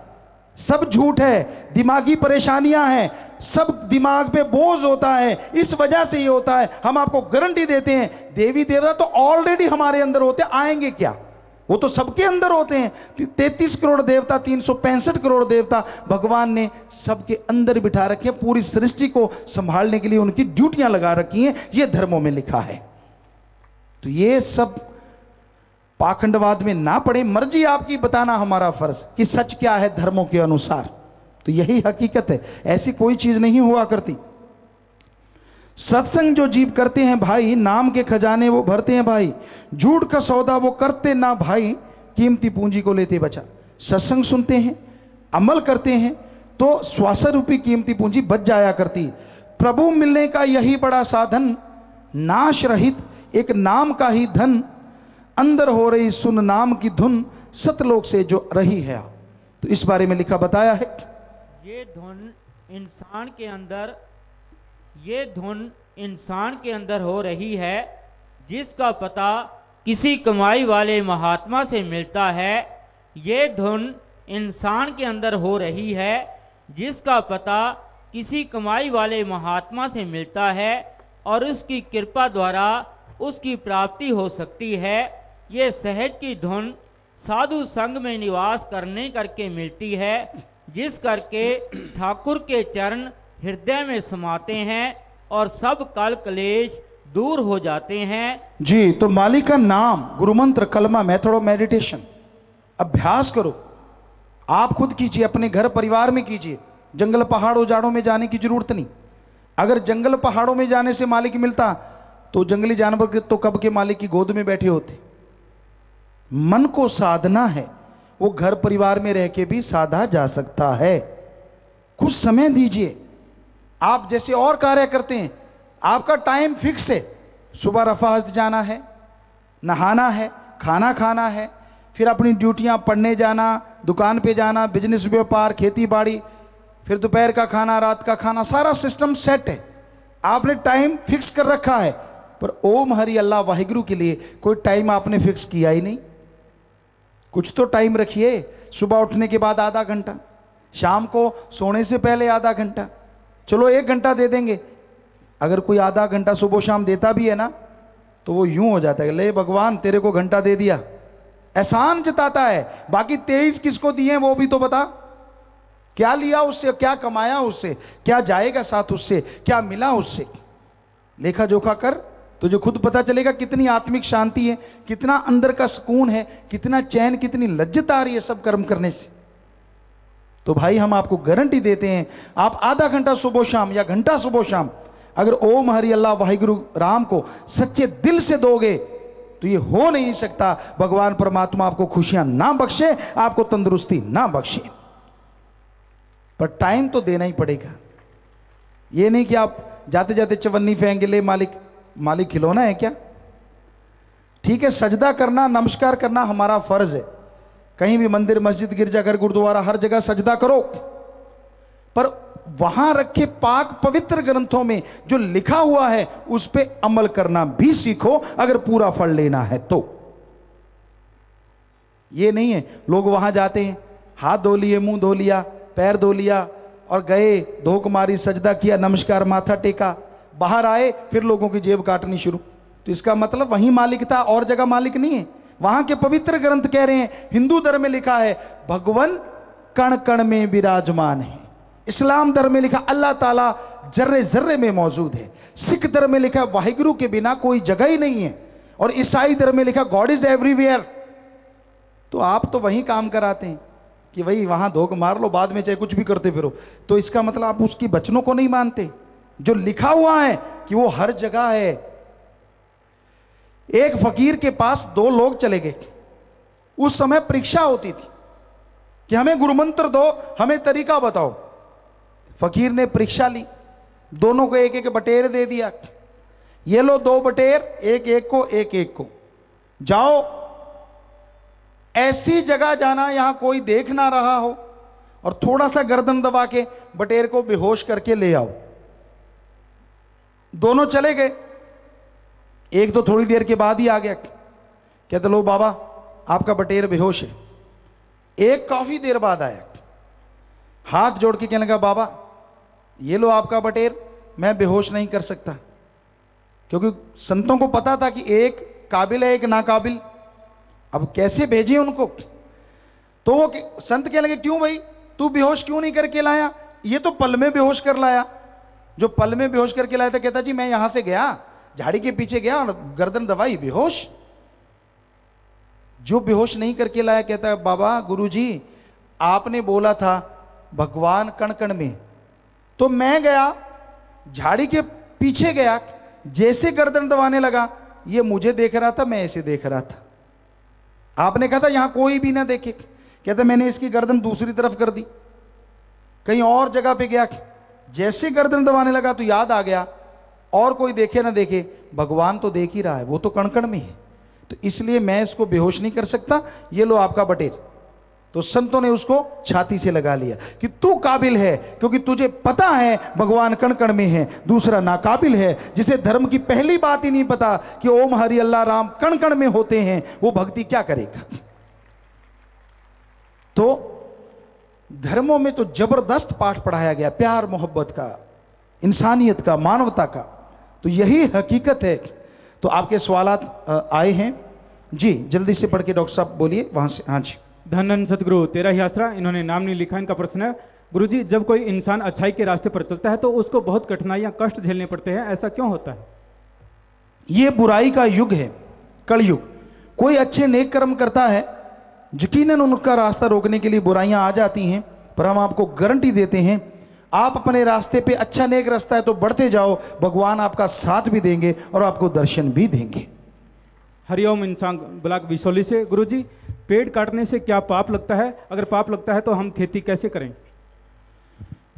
सब झूठ है, दिमागी परेशानियां हैं, सब दिमाग पे बोझ होता है, इस वजह से ये होता है। हम आपको गारंटी देते हैं देवी देवता तो ऑलरेडी हमारे अंदर होते, आएंगे क्या? वो तो सबके अंदर होते हैं। 33 करोड़ देवता, 365 करोड़ देवता भगवान ने सबके अंदर बिठा रखे हैं। पूरी सृष्टि को संभालने के लिए उनकी ड्यूटियां लगा रखी हैं, ये धर्मों में लिखा है। तो ये सब पाखंडवाद में ना पड़े, मर्जी आपकी बताना हमारा फर्ज कि सच क्या है धर्मों के अनुसार। तो यही हकीकत है, ऐसी कोई चीज नहीं हुआ करती। सत्संग जो जीव करते हैं भाई, नाम के खजाने वो भरते हैं भाई, झूठ का सौदा वो करते ना भाई, कीमती पूंजी को लेते बचा। सत्संग सुनते हैं, अमल करते हैं तो श्वास रूपी कीमती पूंजी बच जाया करती। प्रभु मिलने का यही बड़ा साधन, नाश रहित एक नाम का ही धन, अंदर हो रही सुन नाम की धुन, सतलोक से जो रही है। तो इस बारे में लिखा बताया है, ये धुन इंसान के अंदर हो रही है, जिसका पता किसी कमाई वाले महात्मा से मिलता है। ये धुन इंसान के अंदर हो रही है, जिसका पता किसी कमाई वाले महात्मा से मिलता है और उसकी कृपा द्वारा उसकी प्राप्ति हो सकती है। ये सहज की धुन साधु संग में निवास करने करके मिलती है, जिस करके ठाकुर के चरण हृदय में समाते हैं और सब कल क्लेश दूर हो जाते हैं। जी, तो मालिक का नाम, गुरु मंत्र, कलमा, मेथड ऑफ मेडिटेशन अभ्यास करो। आप खुद कीजिए, अपने घर परिवार में कीजिए। जंगल पहाड़ उजाड़ों में जाने की जरूरत नहीं। अगर जंगल पहाड़ों में जाने से मालिक मिलता तो जंगली जानवर तो कब के मालिक की गोद में बैठे होते। मन को साधना है, वो घर परिवार में रह के भी साधा जा सकता है। कुछ समय दीजिए। आप जैसे और कार्य करते हैं, आपका टाइम फिक्स है। सुबह रफाहत जाना है, नहाना है, खाना खाना है, फिर अपनी ड्यूटियां, पढ़ने जाना, दुकान पे जाना, बिजनेस व्यापार, खेती बाड़ी, फिर दोपहर का खाना, रात का खाना, सारा सिस्टम सेट है। आपने टाइम फिक्स कर रखा है, पर ओम हरि अल्लाह वाहिगुरु के लिए कोई टाइम आपने फिक्स किया ही नहीं। कुछ तो टाइम रखिए। सुबह उठने के बाद आधा घंटा, शाम को सोने से पहले आधा घंटा, चलो 1 घंटा दे देंगे। अगर कोई आधा घंटा सुबह शाम देता भी है ना, तो वो यूं हो जाता है, ले भगवान तेरे को घंटा दे दिया, एहसान जताता है। बाकी 23 किसको दिए वो भी तो बता। क्या लिया उससे, क्या कमाया उससे, क्या जाएगा साथ उससे, क्या मिला उससे। लेखा जोखा कर, तुझे खुद पता चलेगा कितनी आत्मिक शांति है, कितना अंदर का सुकून है, कितना चैन, कितनी लज्जत आ रही है सब कर्म करने से। तो भाई हम आपको गारंटी देते हैं, आप आधा घंटा सुबह शाम या घंटा सुबह शाम अगर ओम हरि अल्लाह वाहिगुरु राम को सच्चे दिल से दोगे, तो ये हो नहीं सकता भगवान परमात्मा आपको खुशियां ना बख्शे, आपको तंदुरुस्ती ना बख्शे। पर टाइम तो देना ही पड़ेगा। ये नहीं कि आप जाते जाते चवन्नी फेंक ले, मालिक खिलौना है क्या। ठीक है, सजदा करना, नमस्कार करना हमारा फर्ज है। कहीं भी मंदिर, मस्जिद, गिरजाघर, गुरुद्वारा, हर जगह सजदा करो, पर वहां रखे पाक पवित्र ग्रंथों में जो लिखा हुआ है उस पे अमल करना भी सीखो, अगर पूरा फल लेना है तो। ये नहीं है लोग वहां जाते हैं, हाथ धो लिए, मुंह धो लिया, पैर धो लिया और गए, धोक मारी, सजदा किया, नमस्कार, माथा टेका, बाहर आए, फिर लोगों की जेब काटनी शुरू। तो इसका मतलब वहीं मालिक था, और जगह मालिक नहीं है। वहां के पवित्र ग्रंथ कह रहे हैं, हिंदू धर्म में लिखा है भगवान कण कण में विराजमान है। इस्लाम धर्म में लिखा अल्लाह ताला जर्रे जर्रे में मौजूद है। सिख धर्म में लिखा वाहिगुरु के बिना कोई जगह ही नहीं है। और ईसाई धर्म में लिखा गॉड इज एवरीवेयर। तो आप तो वही काम कराते हैं कि वही वहां धोख मार लो, बाद में चाहे कुछ भी करते फिरो। तो इसका मतलब आप उसकी वचनों को नहीं मानते जो लिखा हुआ है कि वो हर जगह है। एक फकीर के पास 2 लोग चले गए। उस समय परीक्षा होती थी कि हमें गुरुमंत्र दो, हमें तरीका बताओ। फकीर ने परीक्षा ली, दोनों को एक एक बटेर दे दिया। ये लो 2 बटेर, एक एक को, जाओ ऐसी जगह जाना यहां कोई देख ना रहा हो, और थोड़ा सा गर्दन दबा के बटेर को बेहोश करके ले आओ। दोनों चले गए। एक तो थोड़ी देर के बाद ही आ गया, कहते लो बाबा आपका बटेर बेहोश है। एक काफी देर बाद आया, हाथ जोड़ के कहने लगा बाबा ये लो आपका बटेर, मैं बेहोश नहीं कर सकता। क्योंकि संतों को पता था कि एक काबिल है, एक नाकाबिल। अब कैसे भेजे उनको? तो वो संत कहने लगे, क्यों भाई तू बेहोश क्यों नहीं करके लाया? ये तो पल में बेहोश कर लाया। जो पल में बेहोश करके लाया था, कहता जी मैं यहां से गया, झाड़ी के पीछे गया और गर्दन दबाई, बेहोश। जो बेहोश नहीं करके लाया कहता है, बाबा गुरुजी आपने बोला था भगवान कण कण में, तो मैं गया झाड़ी के पीछे गया, जैसे गर्दन दबाने लगा ये मुझे देख रहा था, मैं ऐसे देख रहा था। आपने कहा था यहां कोई भी ना देखे, कहता मैंने इसकी गर्दन दूसरी तरफ कर दी, कहीं और जगह पे गया, जैसे गर्दन दबाने लगा तो याद आ गया, और कोई देखे ना देखे भगवान तो देख ही रहा है, वो तो कण कण में है, तो इसलिए मैं इसको बेहोश नहीं कर सकता, ये लो आपका बटेर। तो संतों ने उसको छाती से लगा लिया कि तू काबिल है, क्योंकि तुझे पता है भगवान कण कण में है। दूसरा नाकाबिल है, जिसे धर्म की पहली बात ही नहीं पता कि ओम हरि अल्लाह राम कण कण में होते हैं, वो भक्ति क्या करेगा? तो धर्मों में तो जबरदस्त पाठ पढ़ाया गया, प्यार मोहब्बत का, इंसानियत का, मानवता का, तो यही हकीकत है। तो आपके सवालात आए हैं जी, जल्दी से पढ़ के डॉक्टर साहब बोलिए वहां से। हाँ जी। धन सतगुरु तेरा ही आसरा, इन्होंने नाम नहीं लिखा। इनका प्रश्न है, गुरुजी जब कोई इंसान अच्छाई के रास्ते पर चलता है तो उसको बहुत कठिनाइयां कष्ट झेलने पड़ते हैं, ऐसा क्यों होता है? ये बुराई का युग है, कलयुग। कोई अच्छे नेक कर्म करता है, यकीनन उनका रास्ता रोकने के लिए बुराइयां आ जाती हैं, पर हम आपको गारंटी देते हैं आप अपने रास्ते पे अच्छा नेक रास्ता है तो बढ़ते जाओ, भगवान आपका साथ भी देंगे और आपको दर्शन भी देंगे। हरिओम इंसान ब्लॉक बिसोली से, गुरुजी पेड़ काटने से क्या पाप लगता है? अगर पाप लगता है तो हम खेती कैसे करें?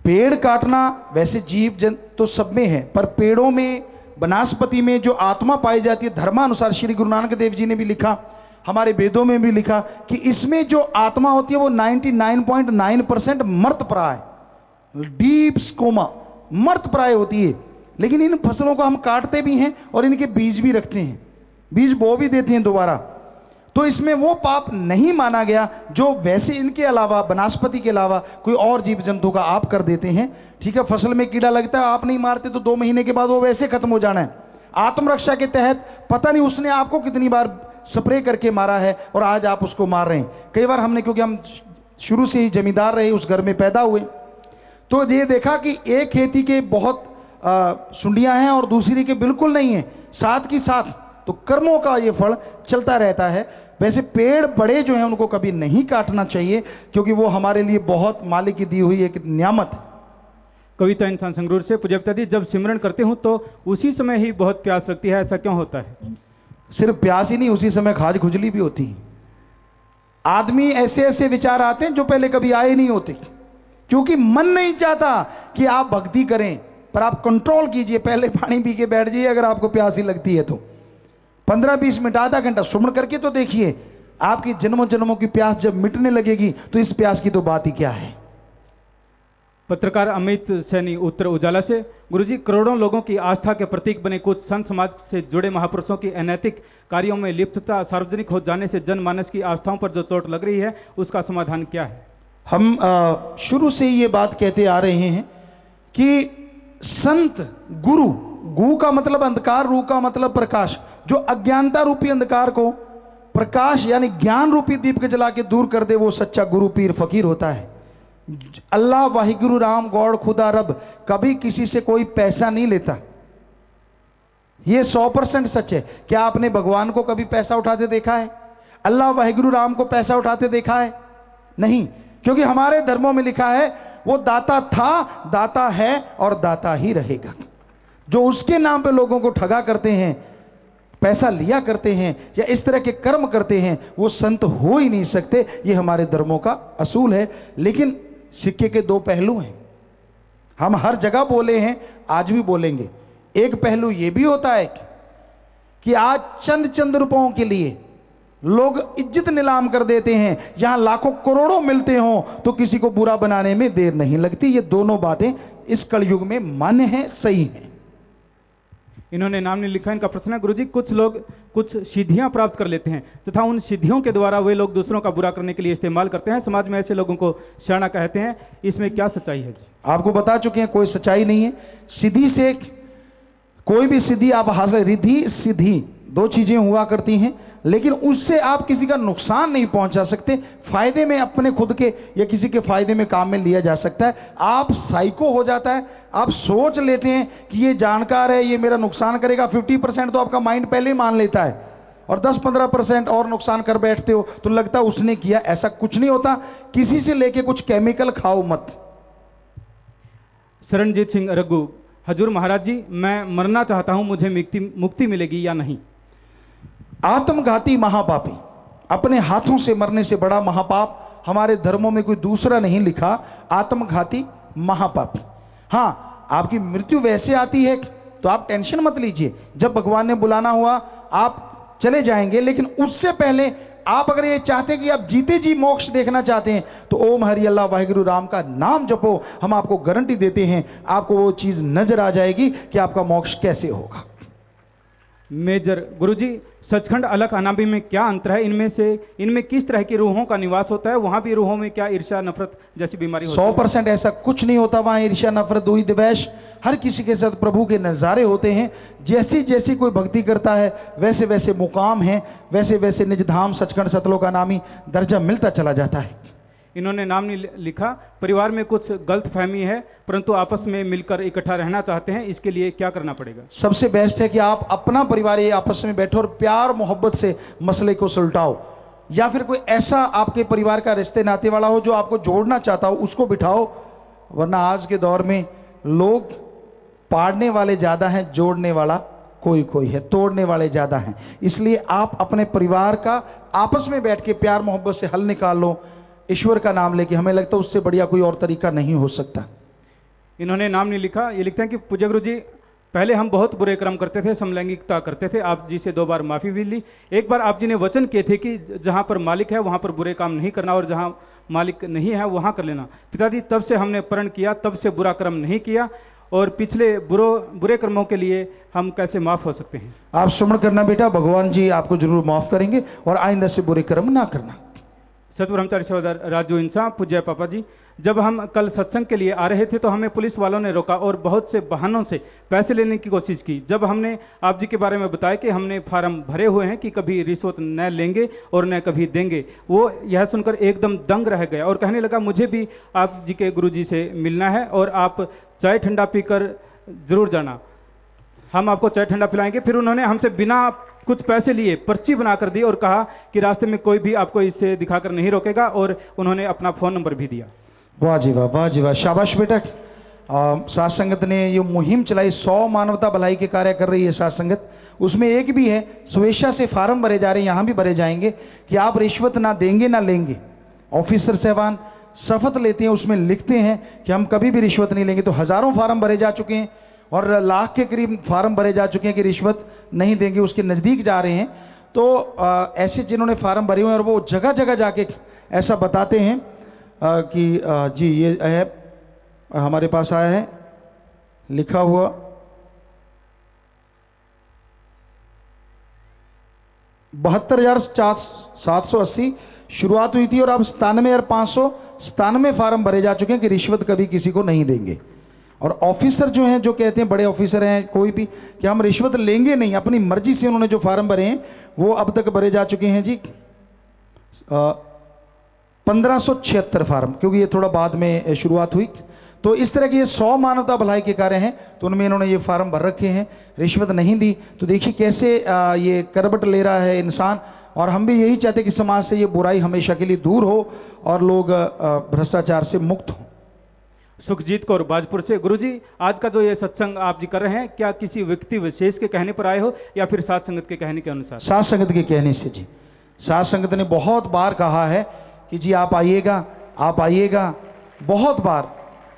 पेड़ काटना वैसे जीव जन तो सब में है, पर पेड़ों में, वनस्पति में जो आत्मा पाई जाती है, धर्मानुसार श्री गुरु नानक देव जी ने भी लिखा, हमारे वेदों में भी लिखा कि इसमें जो आत्मा होती है वो 99.9% मर्त प्राय, डीप स्कोमा, मर्त प्राय होती है। लेकिन इन फसलों को हम काटते भी हैं और इनके बीज भी रखते हैं, बीज बो भी देते हैं दोबारा, तो इसमें वो पाप नहीं माना गया जो वैसे इनके अलावा, वनस्पति के अलावा कोई और जीव जंतु का आप कर देते हैं। ठीक है, फसल में कीड़ा लगता है, आप नहीं मारते तो 2 महीने के बाद वो वैसे खत्म हो जाना है। आत्मरक्षा के तहत पता नहीं उसने आपको कितनी बार स्प्रे करके मारा है और आज आप उसको मार रहे हैं। कई बार हमने, क्योंकि हम शुरू से ही जमींदार रहे, उस घर में पैदा हुए, तो ये देखा कि एक खेती के बहुत सुंडियां हैं और दूसरी के बिल्कुल नहीं है, साथ की साथ, तो कर्मों का ये फल चलता रहता है। वैसे पेड़ बड़े जो हैं उनको कभी नहीं काटना चाहिए, क्योंकि वो हमारे लिए बहुत मालिक की दी हुई एक नियामत है। कविता इंसान संगरूर से, पूज्य पिताजी जब सिमरन करते हूँ तो उसी समय ही बहुत प्यास लगती है, ऐसा क्यों होता है? सिर्फ प्यास ही नहीं, उसी समय खाज खुजली भी होती है। आदमी ऐसे ऐसे विचार आते हैं जो पहले कभी आए नहीं होते, क्योंकि मन नहीं चाहता कि आप भक्ति करें, पर आप कंट्रोल कीजिए, पहले पानी पी के बैठ जाइए अगर आपको प्यास ही लगती है तो 15-20 मिनट, आधा घंटा सुमन करके तो देखिए, आपकी जन्मों जन्मों की प्यास जब मिटने लगेगी तो इस प्यास की तो बात ही क्या है। पत्रकार अमित सैनी उत्तर उजाला से, गुरुजी करोड़ों लोगों की आस्था के प्रतीक बने कुछ संत समाज से जुड़े महापुरुषों की अनैतिक कार्यों में लिप्तता सार्वजनिक हो जाने से जनमानस की आस्थाओं पर जो चोट लग रही है, उसका समाधान क्या है? हम शुरू से ये बात कहते आ रहे हैं कि संत, गुरु, गु का मतलब अंधकार, रू का मतलब प्रकाश, जो अज्ञानता रूपी अंधकार को प्रकाश यानी ज्ञान रूपी दीप जला के दूर कर दे, वो सच्चा गुरु पीर फकीर होता है। अल्लाह वाहिगुरु राम गौड़ खुदा रब कभी किसी से कोई पैसा नहीं लेता, ये 100% सच है। क्या आपने भगवान को कभी पैसा उठाते देखा है? अल्लाह वाहिगुरु राम को पैसा उठाते देखा है? नहीं, क्योंकि हमारे धर्मों में लिखा है वो दाता था, दाता है और दाता ही रहेगा। जो उसके नाम पे लोगों को ठगा करते हैं, पैसा लिया करते हैं या इस तरह के कर्म करते हैं, वो संत हो ही नहीं सकते। ये हमारे धर्मों का असूल है। लेकिन सिक्के के 2 पहलू हैं, हम हर जगह बोले हैं, आज भी बोलेंगे। एक पहलू ये भी होता है कि आज चंद रुपयों के लिए लोग इज्जत नीलाम कर देते हैं, जहां लाखों करोड़ों मिलते हों तो किसी को बुरा बनाने में देर नहीं लगती। ये दोनों बातें इस कलयुग में मान्य हैं, सही हैं। इन्होंने नाम नहीं लिखा। इनका प्रश्न है, गुरुजी कुछ लोग कुछ सिद्धियां प्राप्त कर लेते हैं तथा उन सिद्धियों के द्वारा वे लोग दूसरों का बुरा करने के लिए इस्तेमाल करते हैं, समाज में ऐसे लोगों को शाना कहते हैं, इसमें क्या सच्चाई है? आपको बता चुके हैं, कोई सच्चाई नहीं है। सिद्धि से कोई भी सिद्धि आप हासिल, रिद्धि सिद्धि 2 चीजें हुआ करती हैं। लेकिन उससे आप किसी का नुकसान नहीं पहुंचा सकते। फायदे में अपने खुद के या किसी के फायदे में काम में लिया जा सकता है। आप साइको हो जाता है, आप सोच लेते हैं कि ये जानकार है, ये मेरा नुकसान करेगा। 50% तो आपका माइंड पहले ही मान लेता है और 10-15% और नुकसान कर बैठते हो तो लगता है उसने किया। ऐसा कुछ नहीं होता। किसी से लेके कुछ केमिकल खाओ मत। शरणजीत सिंह रघु, हजूर महाराज जी, मैं मरना चाहता हूं, मुझे मुक्ति मिलेगी या नहीं? आत्मघाती महापापी, अपने हाथों से मरने से बड़ा महापाप हमारे धर्मों में कोई दूसरा नहीं लिखा। आत्मघाती महापापी। हाँ, आपकी मृत्यु वैसे आती है तो आप टेंशन मत लीजिए, जब भगवान ने बुलाना हुआ आप चले जाएंगे। लेकिन उससे पहले आप अगर ये चाहते हैं कि आप जीते जी मोक्ष देखना चाहते हैं तो ओम हरि अल्लाह वाहिगुरु राम का नाम जपो। हम आपको गारंटी देते हैं, आपको वो चीज नजर आ जाएगी कि आपका मोक्ष कैसे होगा। मेजर गुरुजी, सचखंड अलख अनाबी में क्या अंतर है? इनमें किस तरह की रूहों का निवास होता है? वहां भी रूहों में क्या ईर्ष्या नफरत जैसी बीमारी होती है? 100% ऐसा कुछ नहीं होता। वहां ईर्ष्या नफरत दुई द्वेष हर किसी के साथ प्रभु के नज़ारे होते हैं। जैसी जैसी कोई भक्ति करता है वैसे वैसे मुकाम है, वैसे वैसे निज धाम सचखंड सतलोक का नामी दर्जा मिलता चला जाता है। इन्होंने नाम नहीं लिखा, परिवार में कुछ गलत फहमी है परंतु आपस में मिलकर इकट्ठा रहना चाहते हैं, इसके लिए क्या करना पड़ेगा? सबसे बेस्ट है कि आप अपना परिवार ये आपस में बैठो और प्यार मोहब्बत से मसले को सुलटाओ। या फिर कोई ऐसा आपके परिवार का रिश्ते नाते वाला हो जो आपको जोड़ना चाहता हो, उसको बिठाओ। वरना आज के दौर में लोग पाड़ने वाले ज्यादा हैं, जोड़ने वाला कोई कोई है, तोड़ने वाले ज्यादा हैं। इसलिए आप अपने परिवार का आपस में बैठ के प्यार मोहब्बत से हल निकाल लो, ईश्वर का नाम लेके। हमें लगता है उससे बढ़िया कोई और तरीका नहीं हो सकता। इन्होंने नाम नहीं लिखा, ये लिखते हैं कि पूज्य गुरु जी, पहले हम बहुत बुरे कर्म करते थे, समलैंगिकता करते थे, आप जी से 2 बार माफी भी ली। एक बार आप जी ने वचन किए थे कि जहां पर मालिक है वहां पर बुरे काम नहीं करना और जहां मालिक नहीं है वहां कर लेना। पिताजी, तब से हमने प्रण किया, तब से बुरा कर्म नहीं किया और पिछले बुरे कर्मों के लिए हम कैसे माफ हो सकते हैं? आप स्मरण करना बेटा, भगवान जी आपको जरूर माफ करेंगे और आइंदा से बुरे कर्म ना करना। सतब्रह्मचारी सहोदर राजू इंसान, पूज्य पापा जी, जब हम कल सत्संग के लिए आ रहे थे तो हमें पुलिस वालों ने रोका और बहुत से बहानों से पैसे लेने की कोशिश की। जब हमने आप जी के बारे में बताया कि हमने फार्म भरे हुए हैं कि कभी रिश्वत न लेंगे और न कभी देंगे, वो यह सुनकर एकदम दंग रह गया और कहने लगा मुझे भी आप जी के गुरु जी से मिलना है और आप चाय ठंडा पीकर जरूर जाना, हम आपको चाय ठंडा पिलाएंगे। फिर उन्होंने हमसे बिना कुछ पैसे लिए पर्ची बनाकर दी और कहा कि रास्ते में कोई भी आपको इसे दिखाकर नहीं रोकेगा और उन्होंने अपना फ़ोन नंबर भी दिया। वाह जी वाह, वाह जी वाह, शाबाश बेटा। साथ संगत ने ये मुहिम चलाई, 100 मानवता भलाई के कार्य कर रही है साथ संगत। उसमें एक भी है, स्वेच्छा से फार्म भरे जा रहे हैं, यहाँ भी भरे जाएंगे कि आप रिश्वत ना देंगे ना लेंगे। ऑफिसर साहबान शपथ लेते हैं, उसमें लिखते हैं कि हम कभी भी रिश्वत नहीं लेंगे। तो हजारों फार्म भरे जा चुके हैं और लाख के करीब फार्म भरे जा चुके हैं कि रिश्वत नहीं देंगे, उसके नज़दीक जा रहे हैं। तो ऐसे जिन्होंने फार्म भरे हुए हैं और वो जगह जगह जाके ऐसा बताते हैं कि जी ये है हमारे पास आया है लिखा हुआ, $72,780 शुरुआत हुई थी और अब 97,597 फार्म भरे जा चुके हैं कि रिश्वत कभी किसी को नहीं देंगे। और ऑफिसर जो हैं, जो कहते हैं बड़े ऑफिसर हैं कोई भी, कि हम रिश्वत लेंगे नहीं, अपनी मर्जी से उन्होंने जो फार्म भरे हैं वो अब तक भरे जा चुके हैं जी 1576 फार्म, क्योंकि ये थोड़ा बाद में शुरुआत हुई। तो इस तरह के ये 100 मानवता भलाई के कार्य हैं, तो उनमें इन्होंने ये फार्म भर रखे हैं, रिश्वत नहीं दी। तो देखिए कैसे ये करबट ले रहा है इंसान। और हम भी यही चाहते कि समाज से ये बुराई हमेशा के लिए दूर हो और लोग भ्रष्टाचार से मुक्त हों। सुखजीत कौर बाजपुर से, गुरुजी आज का जो ये सत्संग आप जी कर रहे हैं, क्या किसी व्यक्ति विशेष के कहने पर आए हो या फिर साथ संगत के कहने के अनुसार? साथ संगत के कहने से जी। साथ संगत ने बहुत बार कहा है कि जी आप आइएगा, आप आइएगा, बहुत बार।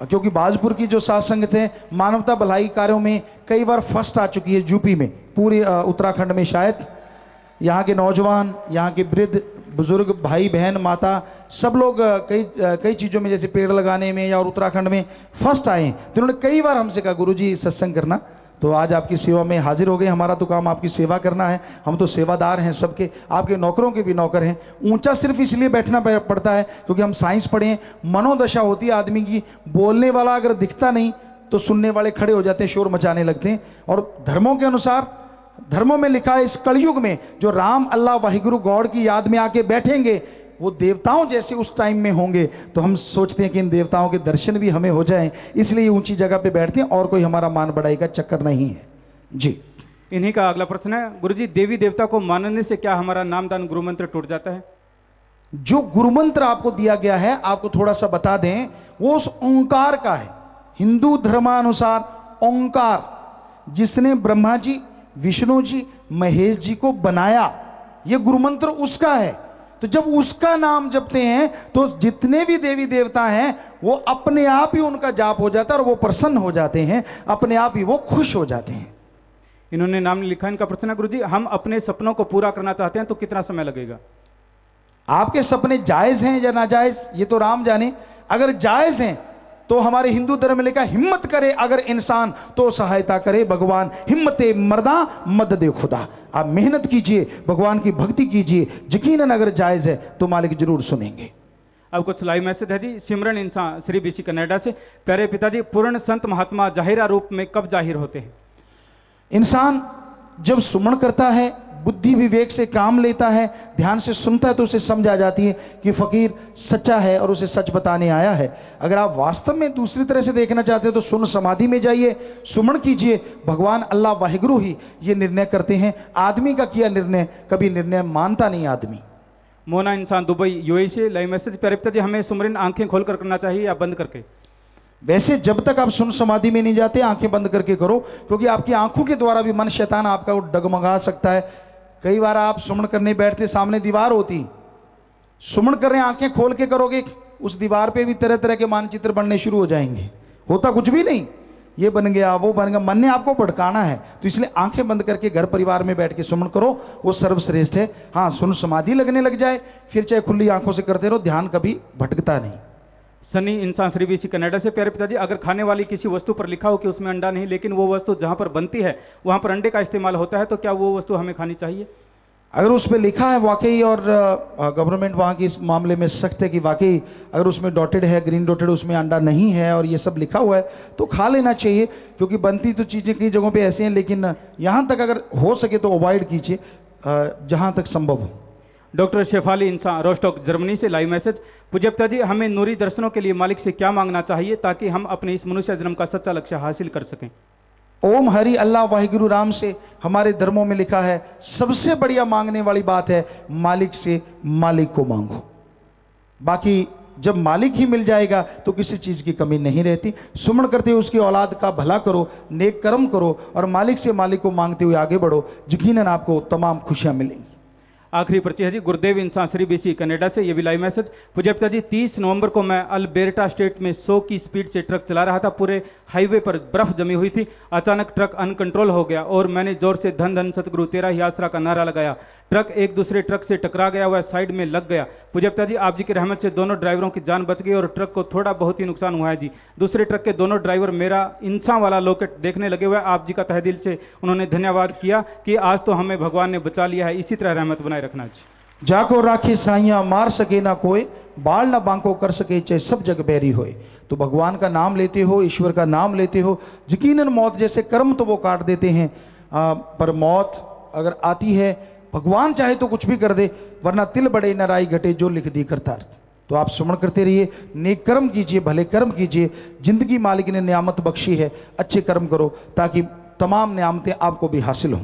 क्योंकि बाजपुर की जो साथ संगत है मानवता भलाई कार्यों में कई बार फर्स्ट आ चुकी है यूपी में, पूरे उत्तराखंड में शायद। यहाँ के नौजवान, यहाँ के वृद्ध बुजुर्ग, भाई बहन, माता, सब लोग कई चीज़ों में, जैसे पेड़ लगाने में या और उत्तराखंड में फर्स्ट आए हैं। तो उन्होंने कई बार हमसे कहा गुरुजी सत्संग करना, तो आज आपकी सेवा में हाजिर हो गए। हमारा तो काम आपकी सेवा करना है, हम तो सेवादार हैं सबके, आपके नौकरों के भी नौकर हैं। ऊंचा सिर्फ इसलिए बैठना पड़ता है क्योंकि हम साइंस पढ़े हैं। मनोदशा होती है आदमी की, बोलने वाला अगर दिखता नहीं तो सुनने वाले खड़े हो जाते हैं, शोर मचाने लगते हैं। और धर्मों के अनुसार धर्मों में लिखा है इस कलयुग में जो राम अल्लाह वाहिगुरु गॉड की याद में आके बैठेंगे वो देवताओं जैसे उस टाइम में होंगे। तो हम सोचते हैं कि इन देवताओं के दर्शन भी हमें हो जाएं, इसलिए ऊंची जगह पे बैठते हैं और कोई हमारा मान बढ़ाई का चक्कर नहीं है जी। इन्हीं का अगला प्रश्न है, गुरुजी देवी देवता को मानने से क्या हमारा नामदान गुरु मंत्र टूट जाता है? जो गुरु मंत्र आपको दिया गया है, आपको थोड़ा सा बता दें, वो उस ओंकार का है। हिंदू धर्मानुसार ओंकार, जिसने ब्रह्मा जी, विष्णु जी, महेश जी को बनाया, ये गुरु मंत्र उसका है। तो जब उसका नाम जपते हैं तो जितने भी देवी देवता हैं वो अपने आप ही उनका जाप हो जाता है और वो प्रसन्न हो जाते हैं, अपने आप ही वो खुश हो जाते हैं। इन्होंने नाम लिखा, इनका प्रश्न है, गुरुजी हम अपने सपनों को पूरा करना चाहते हैं तो कितना समय लगेगा? आपके सपने जायज हैं या नाजायज ये तो राम जाने। अगर जायज हैं तो हमारे हिंदू धर्म में लिखा हिम्मत करे अगर इंसान तो सहायता करे भगवान, हिम्मते मर्दा मददे खुदा। आप मेहनत कीजिए, भगवान की भक्ति कीजिए, यकीनन अगर जायज है तो मालिक जरूर सुनेंगे। अब कुछ लाइव मैसेज है जी। सिमरन इंसान श्री बीसी कनाडा से, प्यारे पिताजी पूर्ण संत महात्मा जाहिरा रूप में कब जाहिर होते हैं? इंसान जब सुमन करता है, बुद्धि विवेक से काम लेता है, ध्यान से सुनता है तो उसे समझ आ जाती है कि फकीर सच्चा है और उसे सच बताने आया है। अगर आप वास्तव में दूसरी तरह से देखना चाहते हैं तो सुन समाधि में जाइए, सुमन कीजिए, भगवान अल्लाह वाहिगुरु ही ये निर्णय करते हैं। आदमी का किया निर्णय कभी निर्णय मानता नहीं आदमी। मोना इंसान दुबई यूएई से, लाइव मैसेज, प्यारे पिताजी हमें सुमरन आंखें खोलकर करना चाहिए या बंद करके? वैसे जब तक आप सुन समाधि में नहीं जाते आंखें बंद करके करो, क्योंकि आपकी आंखों के द्वारा भी मन शैतान आपका डगमगा सकता है। कई बार आप सुमन करने बैठते, सामने दीवार होती, सुमन कर रहे हैं, आंखें खोल के करोगे, उस दीवार पे भी तरह तरह के मानचित्र बनने शुरू हो जाएंगे। होता कुछ भी नहीं, ये बन गया वो बन गया, मन ने आपको भटकाना है। तो इसलिए आंखें बंद करके घर परिवार में बैठ के सुमन करो, वो सर्वश्रेष्ठ है। हाँ, सुन समाधि लगने लग जाए फिर चाहे खुली आंखों से करते रहो, ध्यान कभी भटकता नहीं। सनी इंसान श्री बीसी कनाडा से, प्यारे पिताजी अगर खाने वाली किसी वस्तु पर लिखा हो कि उसमें अंडा नहीं, लेकिन वो वस्तु जहां पर बनती है वहां पर अंडे का इस्तेमाल होता है, तो क्या वो वस्तु हमें खानी चाहिए? अगर उसमें लिखा है वाकई, और गवर्नमेंट वहाँ की इस मामले में सख्त है कि वाकई अगर उसमें डॉटेड है, ग्रीन डॉटेड, उसमें अंडा नहीं है और ये सब लिखा हुआ है तो खा लेना चाहिए, क्योंकि बनती तो चीज़ें कई जगहों पे ऐसी हैं, लेकिन यहाँ तक अगर हो सके तो अवॉइड कीजिए जहाँ तक संभव हो। डॉक्टर शेफाली इंसान रोस्टॉक जर्मनी से, लाइव मैसेज, पूज्य पिताजी हमें नूरी दर्शनों के लिए मालिक से क्या मांगना चाहिए ताकि हम अपने इस मनुष्य जन्म का सच्चा लक्ष्य हासिल कर सकें? ओम हरि अल्लाह वाहिगुरु राम से हमारे धर्मों में लिखा है सबसे बढ़िया मांगने वाली बात है मालिक से मालिक को मांगो। बाकी जब मालिक ही मिल जाएगा तो किसी चीज की कमी नहीं रहती। सुमन करते हुए उसकी औलाद का भला करो, नेक कर्म करो और मालिक से मालिक को मांगते हुए आगे बढ़ो, यकीनन आपको तमाम खुशियां मिलेंगी। आखिरी पर्ची है जी, गुरुदेव इंसान श्री बीसी कनाडा से, ये भी लाइव मैसेज, पूज्य पिताजी 30 नवंबर को मैं अल्बर्टा स्टेट में 100 की स्पीड से ट्रक चला रहा था। पूरे हाईवे पर बर्फ जमी हुई थी। अचानक ट्रक अनकंट्रोल हो गया और मैंने जोर से धन धन सतगुरु तेरा ही आसरा का नारा लगाया। ट्रक एक दूसरे ट्रक से टकरा गया, वह साइड में लग गया। पूज्य पिताजी आप जी की रहमत से दोनों ड्राइवरों की जान बच गई और ट्रक को थोड़ा बहुत ही नुकसान हुआ है जी। दूसरे ट्रक के दोनों ड्राइवर मेरा इंसान वाला लॉकेट देखने लगे हुए। आप जी का तहे दिल से उन्होंने धन्यवाद किया कि आज तो हमें भगवान ने बचा लिया है। इसी तरह रहमत बनाए रखना जी। जाको राखी साइया मार सके ना कोई, बाल ना बांको कर सके चाहे सब जग बैरी होए। तो भगवान का नाम लेते हो, ईश्वर का नाम लेते हो, यकीनन मौत जैसे कर्म तो वो काट देते हैं, पर मौत अगर आती है भगवान चाहे तो कुछ भी कर दे, वरना तिल बड़े नराई घटे जो लिख दी करतार। तो आप सुमन करते रहिए, नेक कर्म कीजिए, भले कर्म कीजिए। जिंदगी मालिक ने नियामत बख्शी है, अच्छे कर्म करो ताकि तमाम नियामतें आपको भी हासिल हों।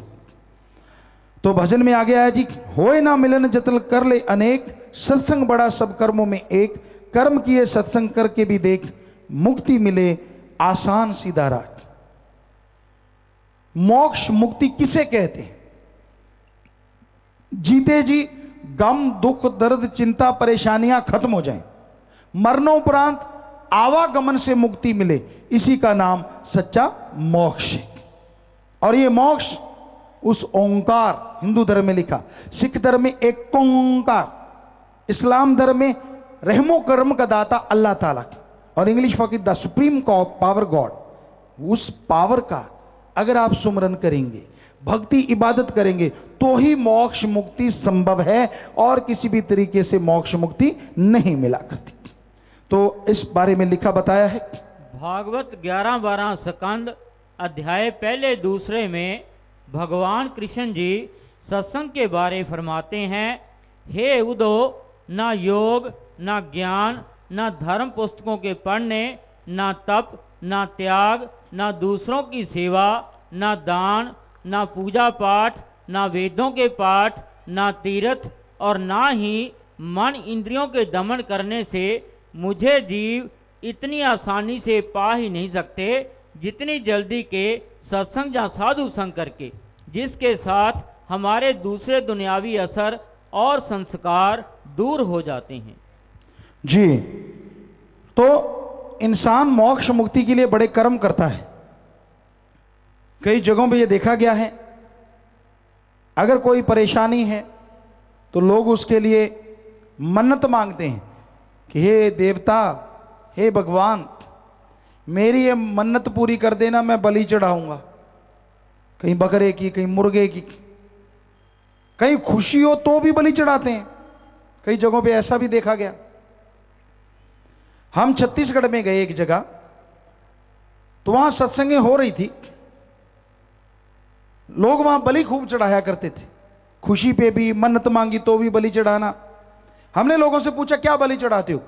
तो भजन में आ गया है जी, होए ना मिलन जतन कर ले अनेक, सत्संग बड़ा सब कर्मों में एक, कर्म किए सत्संग करके भी देख, मुक्ति मिले आसान सीधा राह। मोक्ष मुक्ति किसे कहते हैं? जीते जी गम दुख दर्द चिंता परेशानियां खत्म हो जाएं, मरणोपरांत आवागमन से मुक्ति मिले, इसी का नाम सच्चा मोक्ष है। और ये मोक्ष उस ओंकार, हिंदू धर्म में लिखा, सिख धर्म में एक ओंकार, इस्लाम धर्म में रहमो कर्म का दाता अल्लाह ताला, और इंग्लिश फकीर द सुप्रीम पावर गॉड। उस पावर का अगर आप सुमरन करेंगे, भक्ति इबादत करेंगे तो ही मोक्ष मुक्ति संभव है, और किसी भी तरीके से मोक्ष मुक्ति नहीं मिला करती। तो इस बारे में लिखा बताया है भागवत 11-12 स्कंद अध्याय पहले दूसरे में भगवान कृष्ण जी सत्संग के बारे फरमाते हैं, हे उदो, ना योग, ना ज्ञान, ना धर्म पुस्तकों के पढ़ने, ना तप, ना त्याग, ना दूसरों की सेवा, ना दान, ना पूजा पाठ, ना वेदों के पाठ, ना तीर्थ और ना ही मन इंद्रियों के दमन करने से मुझे जीव इतनी आसानी से पा ही नहीं सकते जितनी जल्दी के सत्संग या साधु संग करके, जिसके साथ हमारे दूसरे दुनियावी असर और संस्कार दूर हो जाते हैं। जी, तो इंसान मोक्ष मुक्ति के लिए बड़े कर्म करता है। कई जगहों पे ये देखा गया है, अगर कोई परेशानी है तो लोग उसके लिए मन्नत मांगते हैं कि हे देवता, हे भगवान, मेरी ये मन्नत पूरी कर देना, मैं बलि चढ़ाऊंगा, कहीं बकरे की, कहीं मुर्गे की, कहीं खुशी हो तो भी बलि चढ़ाते हैं। कई जगहों पे ऐसा भी देखा गया। हम छत्तीसगढ़ में गए एक जगह, तो वहां सत्संगें हो रही थी, लोग वहां बलि खूब चढ़ाया करते थे, खुशी पे भी, मन्नत मांगी तो भी बलि चढ़ाना। हमने लोगों से पूछा क्या बलि चढ़ाते हो?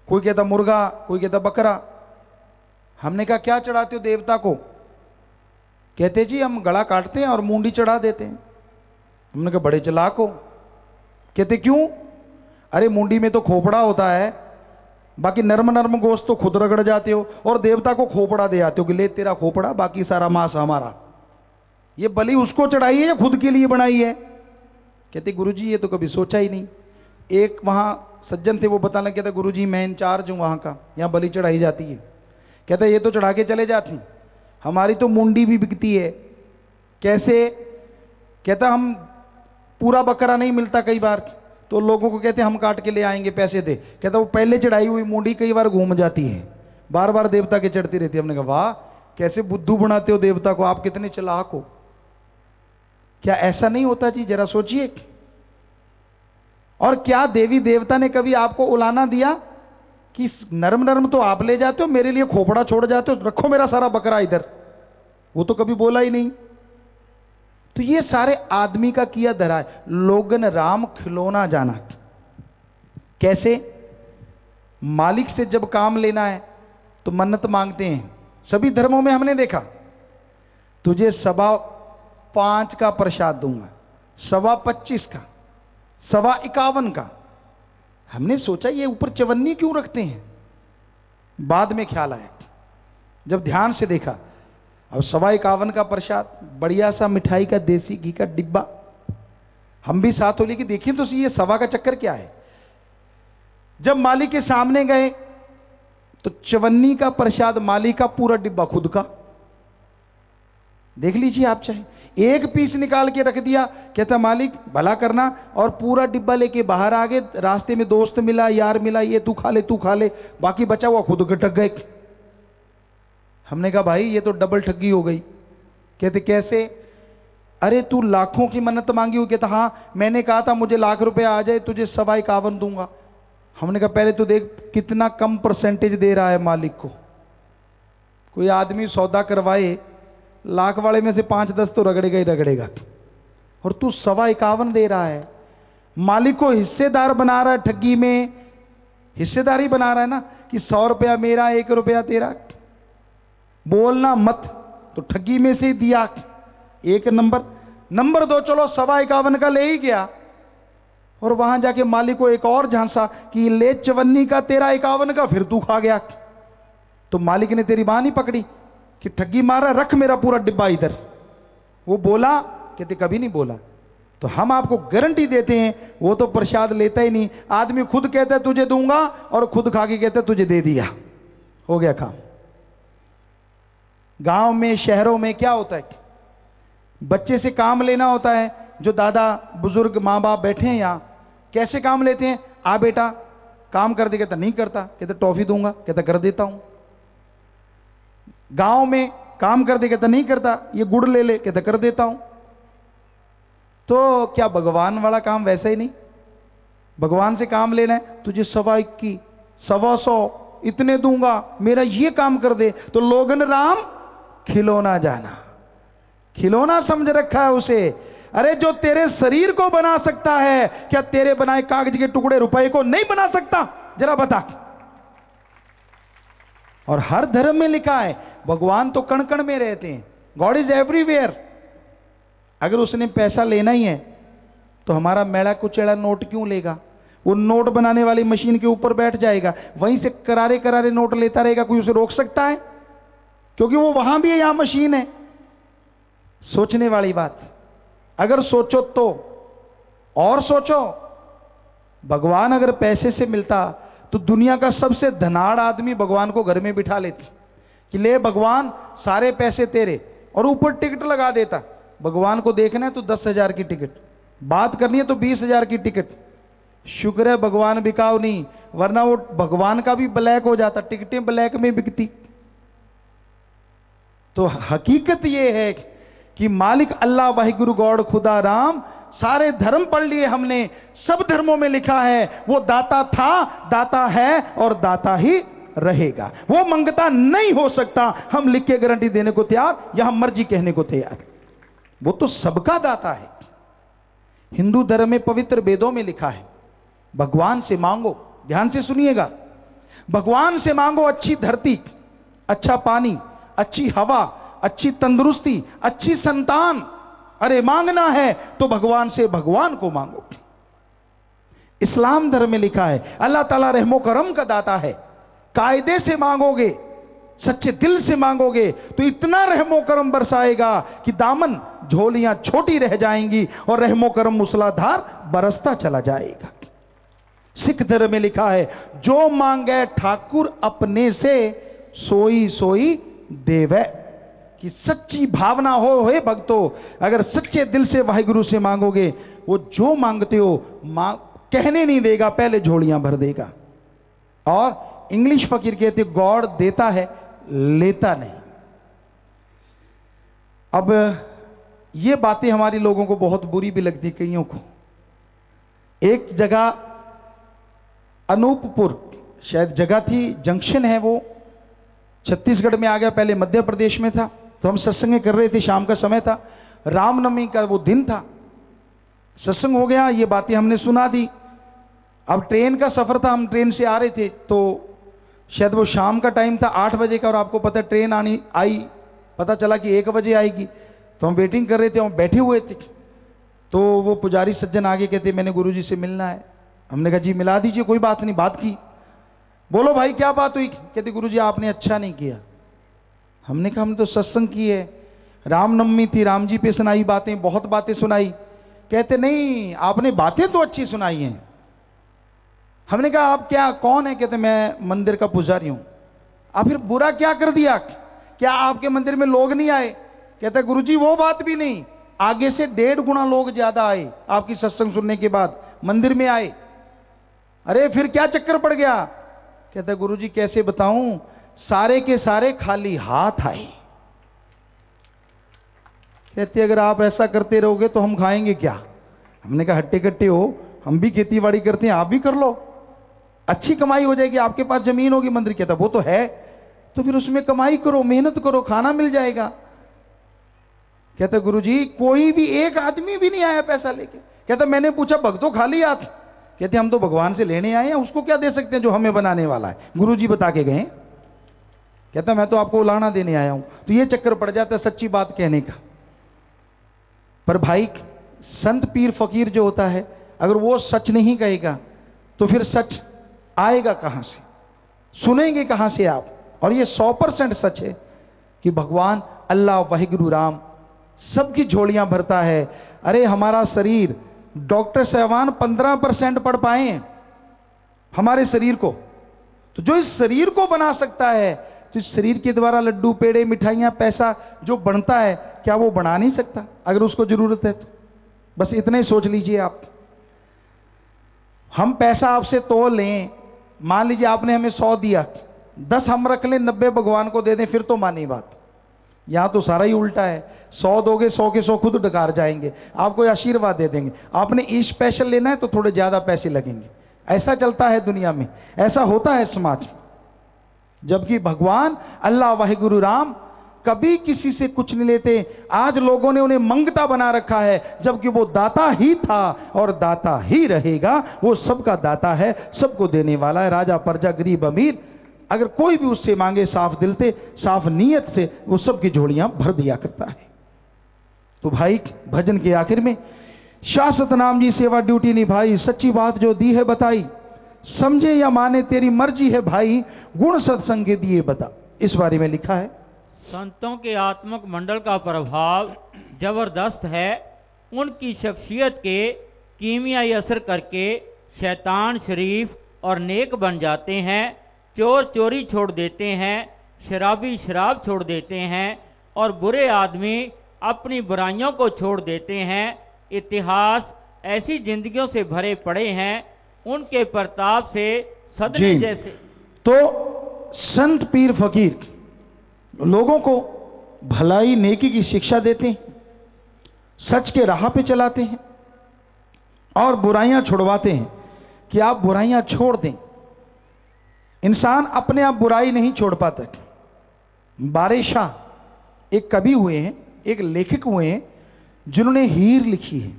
कोई कहता मुर्गा, कोई कहता बकरा। हमने कहा क्या चढ़ाते हो देवता को? कहते जी हम गला काटते हैं और मूंडी चढ़ा देते हैं। हमने कहा बड़े चालाक हो। कहते क्यों? अरे मूंडी में तो खोपड़ा होता है, बाकी नर्म नर्म गोश्त तो खुद रगड़ जाते हो और देवता को खोपड़ा दे आते हो कि ले तेरा खोपड़ा, बाकी सारा मांस हमारा। ये बलि उसको चढ़ाई है या खुद के लिए बनाई है? कहते गुरुजी ये तो कभी सोचा ही नहीं। एक वहां सज्जन थे, वो बताने लगे, कहते गुरुजी मैं इंचार्ज हूं वहां का, यहाँ बलि चढ़ाई जाती है। कहते ये तो चढ़ा के चले जाती, हमारी तो मुंडी भी बिकती है। कैसे? कहता हम पूरा बकरा नहीं मिलता कई बार, तो लोगों को कहते हम काट के ले आएंगे, पैसे दे। कहता वो पहले चढ़ाई हुई मुंडी कई बार घूम जाती है, बार बार देवता के चढ़ती रहती है। हमने कहा वाह, कैसे बुद्धू बनाते हो देवता को, आप कितने चालाक हो। क्या ऐसा नहीं होता जी? जरा सोचिए। और क्या देवी देवता ने कभी आपको उलाना दिया कि नरम नरम तो आप ले जाते हो, मेरे लिए खोपड़ा छोड़ जाते हो, रखो मेरा सारा बकरा इधर? वो तो कभी बोला ही नहीं। तो ये सारे आदमी का किया धरा है। लोगन राम खिलौना जाना। कैसे? मालिक से जब काम लेना है तो मन्नत मांगते हैं। सभी धर्मों में हमने देखा, तुझे 5.25 का प्रसाद दूंगा, 25.25 का, 51.25 का। हमने सोचा ये ऊपर चवन्नी क्यों रखते हैं? बाद में ख्याल आया, जब ध्यान से देखा, अब 51.25 का प्रसाद, बढ़िया सा मिठाई का देसी घी का डिब्बा। हम भी साथ हो लेके देखिए तो ये 1.25 का चक्कर क्या है। जब मालिक के सामने गए तो 54 का प्रसाद मालिक का, पूरा डिब्बा खुद का। देख लीजिए आप चाहे, एक पीस निकाल के रख दिया, कहता मालिक भला करना, और पूरा डिब्बा लेके बाहर आ गए। रास्ते में दोस्त मिला, यार मिला, ये तू खा ले, तू खा ले, बाकी बचा हुआ खुद गटक गए। हमने कहा भाई ये तो डबल ठगी हो गई। कहते कैसे? अरे तू लाखों की मन्नत मांगी हुई। कहता हाँ, मैंने कहा था मुझे लाख रुपए आ जाए तुझे 51.25 दूंगा। हमने कहा पहले तो देख कितना कम परसेंटेज दे रहा है मालिक को। कोई आदमी सौदा करवाए, लाख वाले में से 5-10 तो रगड़ेगा ही रगड़ेगा, और तू 51.25 दे रहा है। मालिक को हिस्सेदार बना रहा है ठगी में। हिस्सेदारी बना रहा है ना, कि 100 रुपया मेरा, 1 रुपया तेरा। बोलना मत, तो ठगी में से दिया 1 नंबर। नंबर 2, चलो 51.25 का ले ही गया, और वहां जाके मालिक को एक और झांसा कि ले 54 का तेरा, 51 का फिर तू खा गया। तो मालिक ने तेरी बांह नहीं पकड़ी कि ठगी मारा, रख मेरा पूरा डिब्बा इधर। वो बोला? कहते कभी नहीं बोला। तो हम आपको गारंटी देते हैं वो तो प्रसाद लेता ही नहीं। आदमी खुद कहता है तुझे दूंगा, और खुद खा के कहता है तुझे दे दिया, हो गया काम। गांव में, शहरों में क्या होता है, बच्चे से काम लेना होता है, जो दादा बुजुर्ग माँ बाप बैठे हैं यहाँ, कैसे काम लेते हैं? आ बेटा काम कर दे, कहता नहीं करता, कहता टॉफी दूंगा, कहता कर देता हूं। गांव में काम कर दे, कहता नहीं करता, ये गुड़ ले ले, कहता कर देता हूं। तो क्या भगवान वाला काम वैसा ही नहीं? भगवान से काम लेना है, तुझे 21.25, 125 इतने दूंगा, मेरा ये काम कर दे, तो लोगन राम खिलौना जाना। खिलौना समझ रखा है उसे। अरे जो तेरे शरीर को बना सकता है, क्या तेरे बनाए कागज के टुकड़े रुपए को नहीं बना सकता? जरा बता। और हर धर्म में लिखा है भगवान तो कण कण में रहते हैं, गॉड इज एवरीवेयर। अगर उसने पैसा लेना ही है तो हमारा मैला कुचैला नोट क्यों लेगा? वो नोट बनाने वाली मशीन के ऊपर बैठ जाएगा, वहीं से करारे करारे नोट लेता रहेगा। कोई उसे रोक सकता है? क्योंकि वो वहां भी है, यहां मशीन है। सोचने वाली बात। अगर सोचो तो और सोचो, भगवान अगर पैसे से मिलता तो दुनिया का सबसे धनाढ़ आदमी भगवान को घर में बिठा लेती कि ले भगवान सारे पैसे तेरे, और ऊपर टिकट लगा देता। भगवान को देखना है तो 10,000 की टिकट, बात करनी है तो 20,000 की टिकट। शुक्र है भगवान बिकाऊ नहीं, वरना वो भगवान का भी ब्लैक हो जाता, टिकटें ब्लैक में बिकती। तो हकीकत ये है कि मालिक अल्लाह वाहिगुरु गॉड खुदा राम, सारे धर्म पढ़ लिए हमने, सब धर्मों में लिखा है वो दाता था, दाता है और दाता ही रहेगा। वो मंगता नहीं हो सकता। हम लिख के गारंटी देने को तैयार या हम मर्जी कहने को तैयार। वो तो सबका दाता है। हिंदू धर्म में पवित्र वेदों में लिखा है भगवान से मांगो, ध्यान से सुनिएगा, भगवान से मांगो अच्छी धरती, अच्छा पानी, अच्छी हवा, अच्छी तंदुरुस्ती, अच्छी संतान। अरे मांगना है तो भगवान से भगवान को मांगो। इस्लाम धर्म में लिखा है अल्लाह ताला रहमो करम का दाता है। कायदे से मांगोगे, सच्चे दिल से मांगोगे तो इतना रहमो करम बरसाएगा कि दामन झोलियां छोटी रह जाएंगी और रहमो करम मूसलाधार बरसता चला जाएगा। सिख धर्म में लिखा है जो मांगे ठाकुर अपने से सोई सोई देवे। कि सच्ची भावना हो, हे भक्तों, अगर सच्चे दिल से वाहिगुरु से मांगोगे, वो जो मांगते हो कहने नहीं देगा, पहले झोलियां भर देगा। और इंग्लिश फकीर कहते गॉड देता है लेता नहीं। अब ये बातें हमारी लोगों को बहुत बुरी भी लगती, कईयों को। एक जगह अनूपपुर शायद जगह थी, जंक्शन है वो, छत्तीसगढ़ में आ गया, पहले मध्य प्रदेश में था। तो हम सत्संग कर रहे थे, शाम का समय था, रामनवमी का वो दिन था, सत्संग हो गया, ये बातें हमने सुना दी। अब ट्रेन का सफर था, हम ट्रेन से आ रहे थे, तो शायद वो शाम का टाइम था, 8 बजे का, और आपको पता है ट्रेन आई, पता चला कि 1 बजे आएगी। तो हम वेटिंग कर रहे थे, हम बैठे हुए थे। तो वो पुजारी सज्जन आगे कहते मैंने गुरुजी से मिलना है। हमने कहा जी मिला दीजिए, कोई बात नहीं। बात की, बोलो भाई क्या बात हुई? कहते गुरुजी आपने अच्छा नहीं किया। हमने कहा हमने तो सत्संग की है, रामनवमी थी, राम जी पे सुनाई बातें, बहुत बातें सुनाई। कहते नहीं आपने बातें तो अच्छी सुनाई हैं। हमने कहा आप क्या कौन है? कहते मैं मंदिर का पुजारी हूं। आप फिर बुरा क्या कर दिया? क्या आपके मंदिर में लोग नहीं आए? कहते गुरुजी वो बात भी नहीं, आगे से 1.5 गुना लोग ज्यादा आए आपकी सत्संग सुनने के बाद, मंदिर में आए। अरे फिर क्या चक्कर पड़ गया? कहता गुरुजी कैसे बताऊं, सारे के सारे खाली हाथ आए। कहते अगर आप ऐसा करते रहोगे तो हम खाएंगे क्या? हमने कहा हट्टे कट्टे हो, हम भी खेती बाड़ी करते हैं, आप भी कर लो, अच्छी कमाई हो जाएगी, आपके पास जमीन होगी। मंदिर कहता वो तो है, तो फिर उसमें कमाई करो, मेहनत करो, खाना मिल जाएगा। कहता गुरुजी कोई भी एक आदमी भी नहीं आया पैसा लेके। कहता मैंने पूछा भक्तों खाली हाथ? कहते हम तो भगवान से लेने आए हैं, उसको क्या दे सकते हैं जो हमें बनाने वाला है, गुरुजी बता के गए। कहता मैं तो आपको उलाना देने आया हूं। तो ये चक्कर पड़ जाता है सच्ची बात कहने का। पर भाई संत पीर फकीर जो होता है, अगर वो सच नहीं कहेगा तो फिर सच आएगा कहां से, सुनेंगे कहां से आप? और ये 100% सच है कि भगवान अल्लाह वाहिगुरु राम सबकी झोलियां भरता है। अरे हमारा शरीर, डॉक्टर साहबान 15% पढ़ पाए हैं हमारे शरीर को, तो जो इस शरीर को बना सकता है, तो इस शरीर के द्वारा लड्डू पेड़े मिठाइयां पैसा जो बनता है, क्या वो बना नहीं सकता अगर उसको जरूरत है तो? बस इतना ही सोच लीजिए आप। हम पैसा आपसे तोल लें, मान लीजिए आपने हमें 100 दिया, 10 हम रख लें, 90 भगवान को दे दें, फिर तो मानी बात। यहां तो सारा ही उल्टा है, 100 दोगे 100 के 100 खुद डकार जाएंगे, आपको आशीर्वाद दे देंगे। आपने ई स्पेशल लेना है तो थोड़े ज्यादा पैसे लगेंगे। ऐसा चलता है दुनिया में, ऐसा होता है समाज। जबकि भगवान अल्लाह वाहिगुरु राम कभी किसी से कुछ नहीं लेते। आज लोगों ने उन्हें मंगता बना रखा है, जबकि वो दाता ही था और दाता ही रहेगा। वो सबका दाता है, सबको देने वाला है। राजा, प्रजा, गरीब, अमीर, अगर कोई भी उससे मांगे साफ दिल से, साफ नीयत से, वो सबकी झोलियां भर दिया करता है। तो भाई, भजन के आखिर में शाश्वत नाम जी सेवा ड्यूटी निभाई, सच्ची बात जो दी है बताई, समझे या माने तेरी मर्जी है भाई, गुण सत्संग के दिए बता। इस बारे में लिखा है, संतों के आत्मक मंडल का प्रभाव जबरदस्त है। उनकी शख्सियत के कीमियाई असर करके शैतान शरीफ और नेक बन जाते हैं। चोर चोरी छोड़ देते हैं, शराबी शराब छोड़ देते हैं और बुरे आदमी अपनी बुराइयों को छोड़ देते हैं। इतिहास ऐसी जिंदगियों से भरे पड़े हैं, उनके प्रताप से सदने जैसे। तो संत पीर फकीर लोगों को भलाई नेकी की शिक्षा देते हैं, सच के राह पे चलाते हैं और बुराइयां छुड़वाते हैं कि आप बुराइयां छोड़ दें। इंसान अपने आप बुराई नहीं छोड़ पाता। बारे शाह एक कवि हुए हैं, एक लेखक हुए हैं, जिन्होंने हीर लिखी है,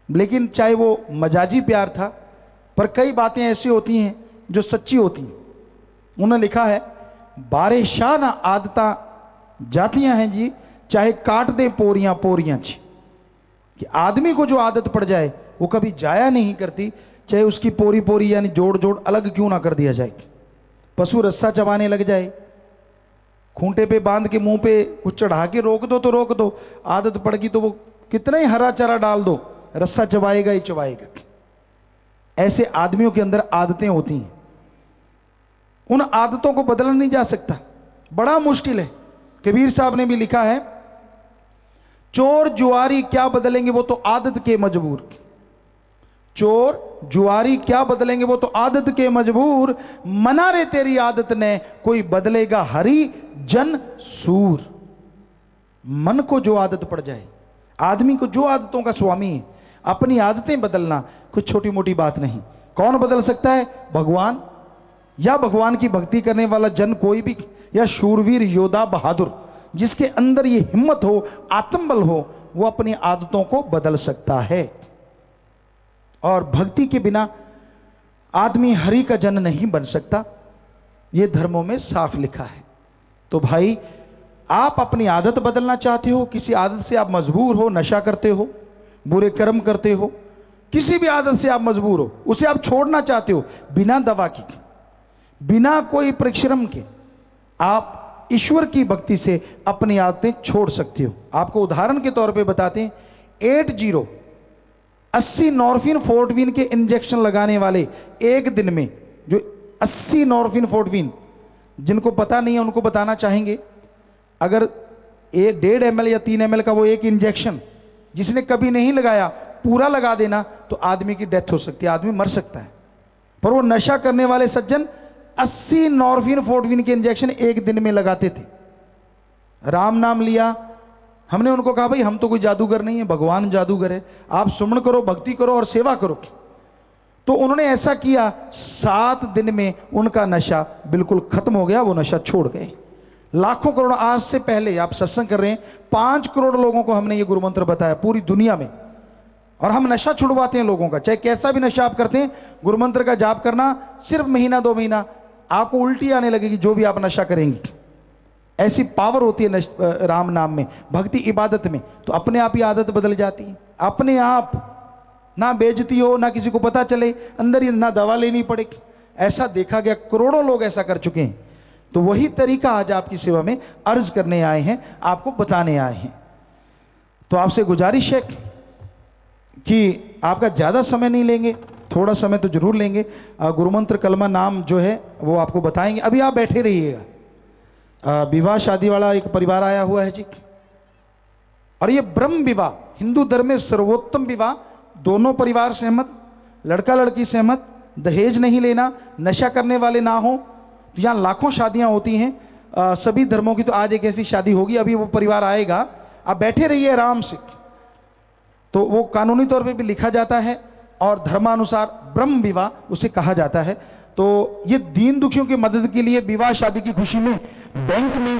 लेकिन चाहे वो मजाजी प्यार था, पर कई बातें ऐसी होती हैं जो सच्ची होती हैं। उन्होंने लिखा है, बारे शाह ना आदता जातियां हैं जी, चाहे काट दे पोरियां पोरियां छी। कि आदमी को जो आदत पड़ जाए वो कभी जाया नहीं करती, चाहे उसकी पोरी पोरी यानी जोड़ जोड़ अलग क्यों ना कर दिया जाए। पशु रस्सा चबाने लग जाए, खूंटे पे बांध के मुंह पे कुछ चढ़ा के रोक दो तो रोक दो, आदत पड़ गई तो वो कितना ही हरा चारा डाल दो, रस्सा चबाएगा ही चबाएगा। ऐसे आदमियों के अंदर आदतें होती हैं, उन आदतों को बदला नहीं जा सकता, बड़ा मुश्किल है। कबीर साहब ने भी लिखा है, चोर जुआरी क्या बदलेंगे वो तो आदत के मजबूर। चोर जुआरी क्या बदलेंगे वो तो आदत के मजबूर, मना रे तेरी आदत ने कोई बदलेगा हरि जन सूर। मन को जो आदत पड़ जाए, आदमी को जो आदतों का स्वामी है, अपनी आदतें बदलना कुछ छोटी मोटी बात नहीं। कौन बदल सकता है? भगवान, या भगवान की भक्ति करने वाला जन कोई भी, या शूरवीर योद्धा बहादुर, जिसके अंदर ये हिम्मत हो, आत्मबल हो, वो अपनी आदतों को बदल सकता है। और भक्ति के बिना आदमी हरि का जन नहीं बन सकता, ये धर्मों में साफ लिखा है। तो भाई, आप अपनी आदत बदलना चाहते हो, किसी आदत से आप मजबूर हो, नशा करते हो, बुरे कर्म करते हो, किसी भी आदत से आप मजबूर हो, उसे आप छोड़ना चाहते हो, बिना दवा की, बिना कोई परिश्रम के आप ईश्वर की भक्ति से अपनी आदतें छोड़ सकते हो। आपको उदाहरण के तौर पे बताते हैं, 80 नॉर्फिन फोर्टविन के इंजेक्शन लगाने वाले एक दिन में, जो 80 नॉर्फिन फोर्टविन, जिनको पता नहीं है उनको बताना चाहेंगे, अगर 1.5 ml या 3 ml का वो एक इंजेक्शन जिसने कभी नहीं लगाया पूरा लगा देना तो आदमी की डेथ हो सकती है, आदमी मर सकता है। पर वो नशा करने वाले सज्जन 80 नॉर्फिन फोर्टविन के इंजेक्शन एक दिन में लगाते थे। राम नाम लिया, हमने उनको कहा भाई हम तो कोई जादूगर नहीं है, भगवान जादूगर है, आप सुमन करो, भक्ति करो और सेवा करो। तो उन्होंने ऐसा किया, 7 दिन में उनका नशा बिल्कुल खत्म हो गया, वो नशा छोड़ गए। लाखों करोड़, आज से पहले आप सत्संग कर रहे हैं, 5 करोड़ लोगों को हमने ये गुरु मंत्र बताया पूरी दुनिया में, और हम नशा छुड़वाते हैं लोगों का। चाहे कैसा भी नशा आप करते हैं, गुरु मंत्र का जाप करना, सिर्फ महीना 2 महीना आपको उल्टी आने लगेगी जो भी आप नशा करेंगे। ऐसी पावर होती है राम नाम में, भक्ति इबादत में, तो अपने आप ही आदत बदल जाती है। अपने आप, ना बेइज्जती हो, ना किसी को पता चले, अंदर ही ना दवा लेनी पड़े। ऐसा देखा गया, करोड़ों लोग ऐसा कर चुके हैं। तो वही तरीका आज आपकी सेवा में अर्ज करने आए हैं, आपको बताने आए हैं। तो आपसे गुजारिश है कि आपका ज्यादा समय नहीं लेंगे, थोड़ा समय तो जरूर लेंगे। गुरुमंत्र कलमा नाम जो है वो आपको बताएंगे। अभी आप बैठे रहिएगा। विवाह शादी वाला एक परिवार आया हुआ है जी, और ये ब्रह्म विवाह, हिंदू धर्म में सर्वोत्तम विवाह, दोनों परिवार सहमत, लड़का लड़की सहमत, दहेज नहीं लेना, नशा करने वाले ना हो। तो यहाँ लाखों शादियां होती हैं सभी धर्मों की। तो आज एक ऐसी शादी होगी, अभी वो परिवार आएगा, आप बैठे रहिए आराम से। तो वो कानूनी तौर पे भी लिखा जाता है और धर्मानुसार ब्रह्म विवाह उसे कहा जाता है। तो ये दीन दुखियों की मदद के लिए विवाह शादी की खुशी में बैंक में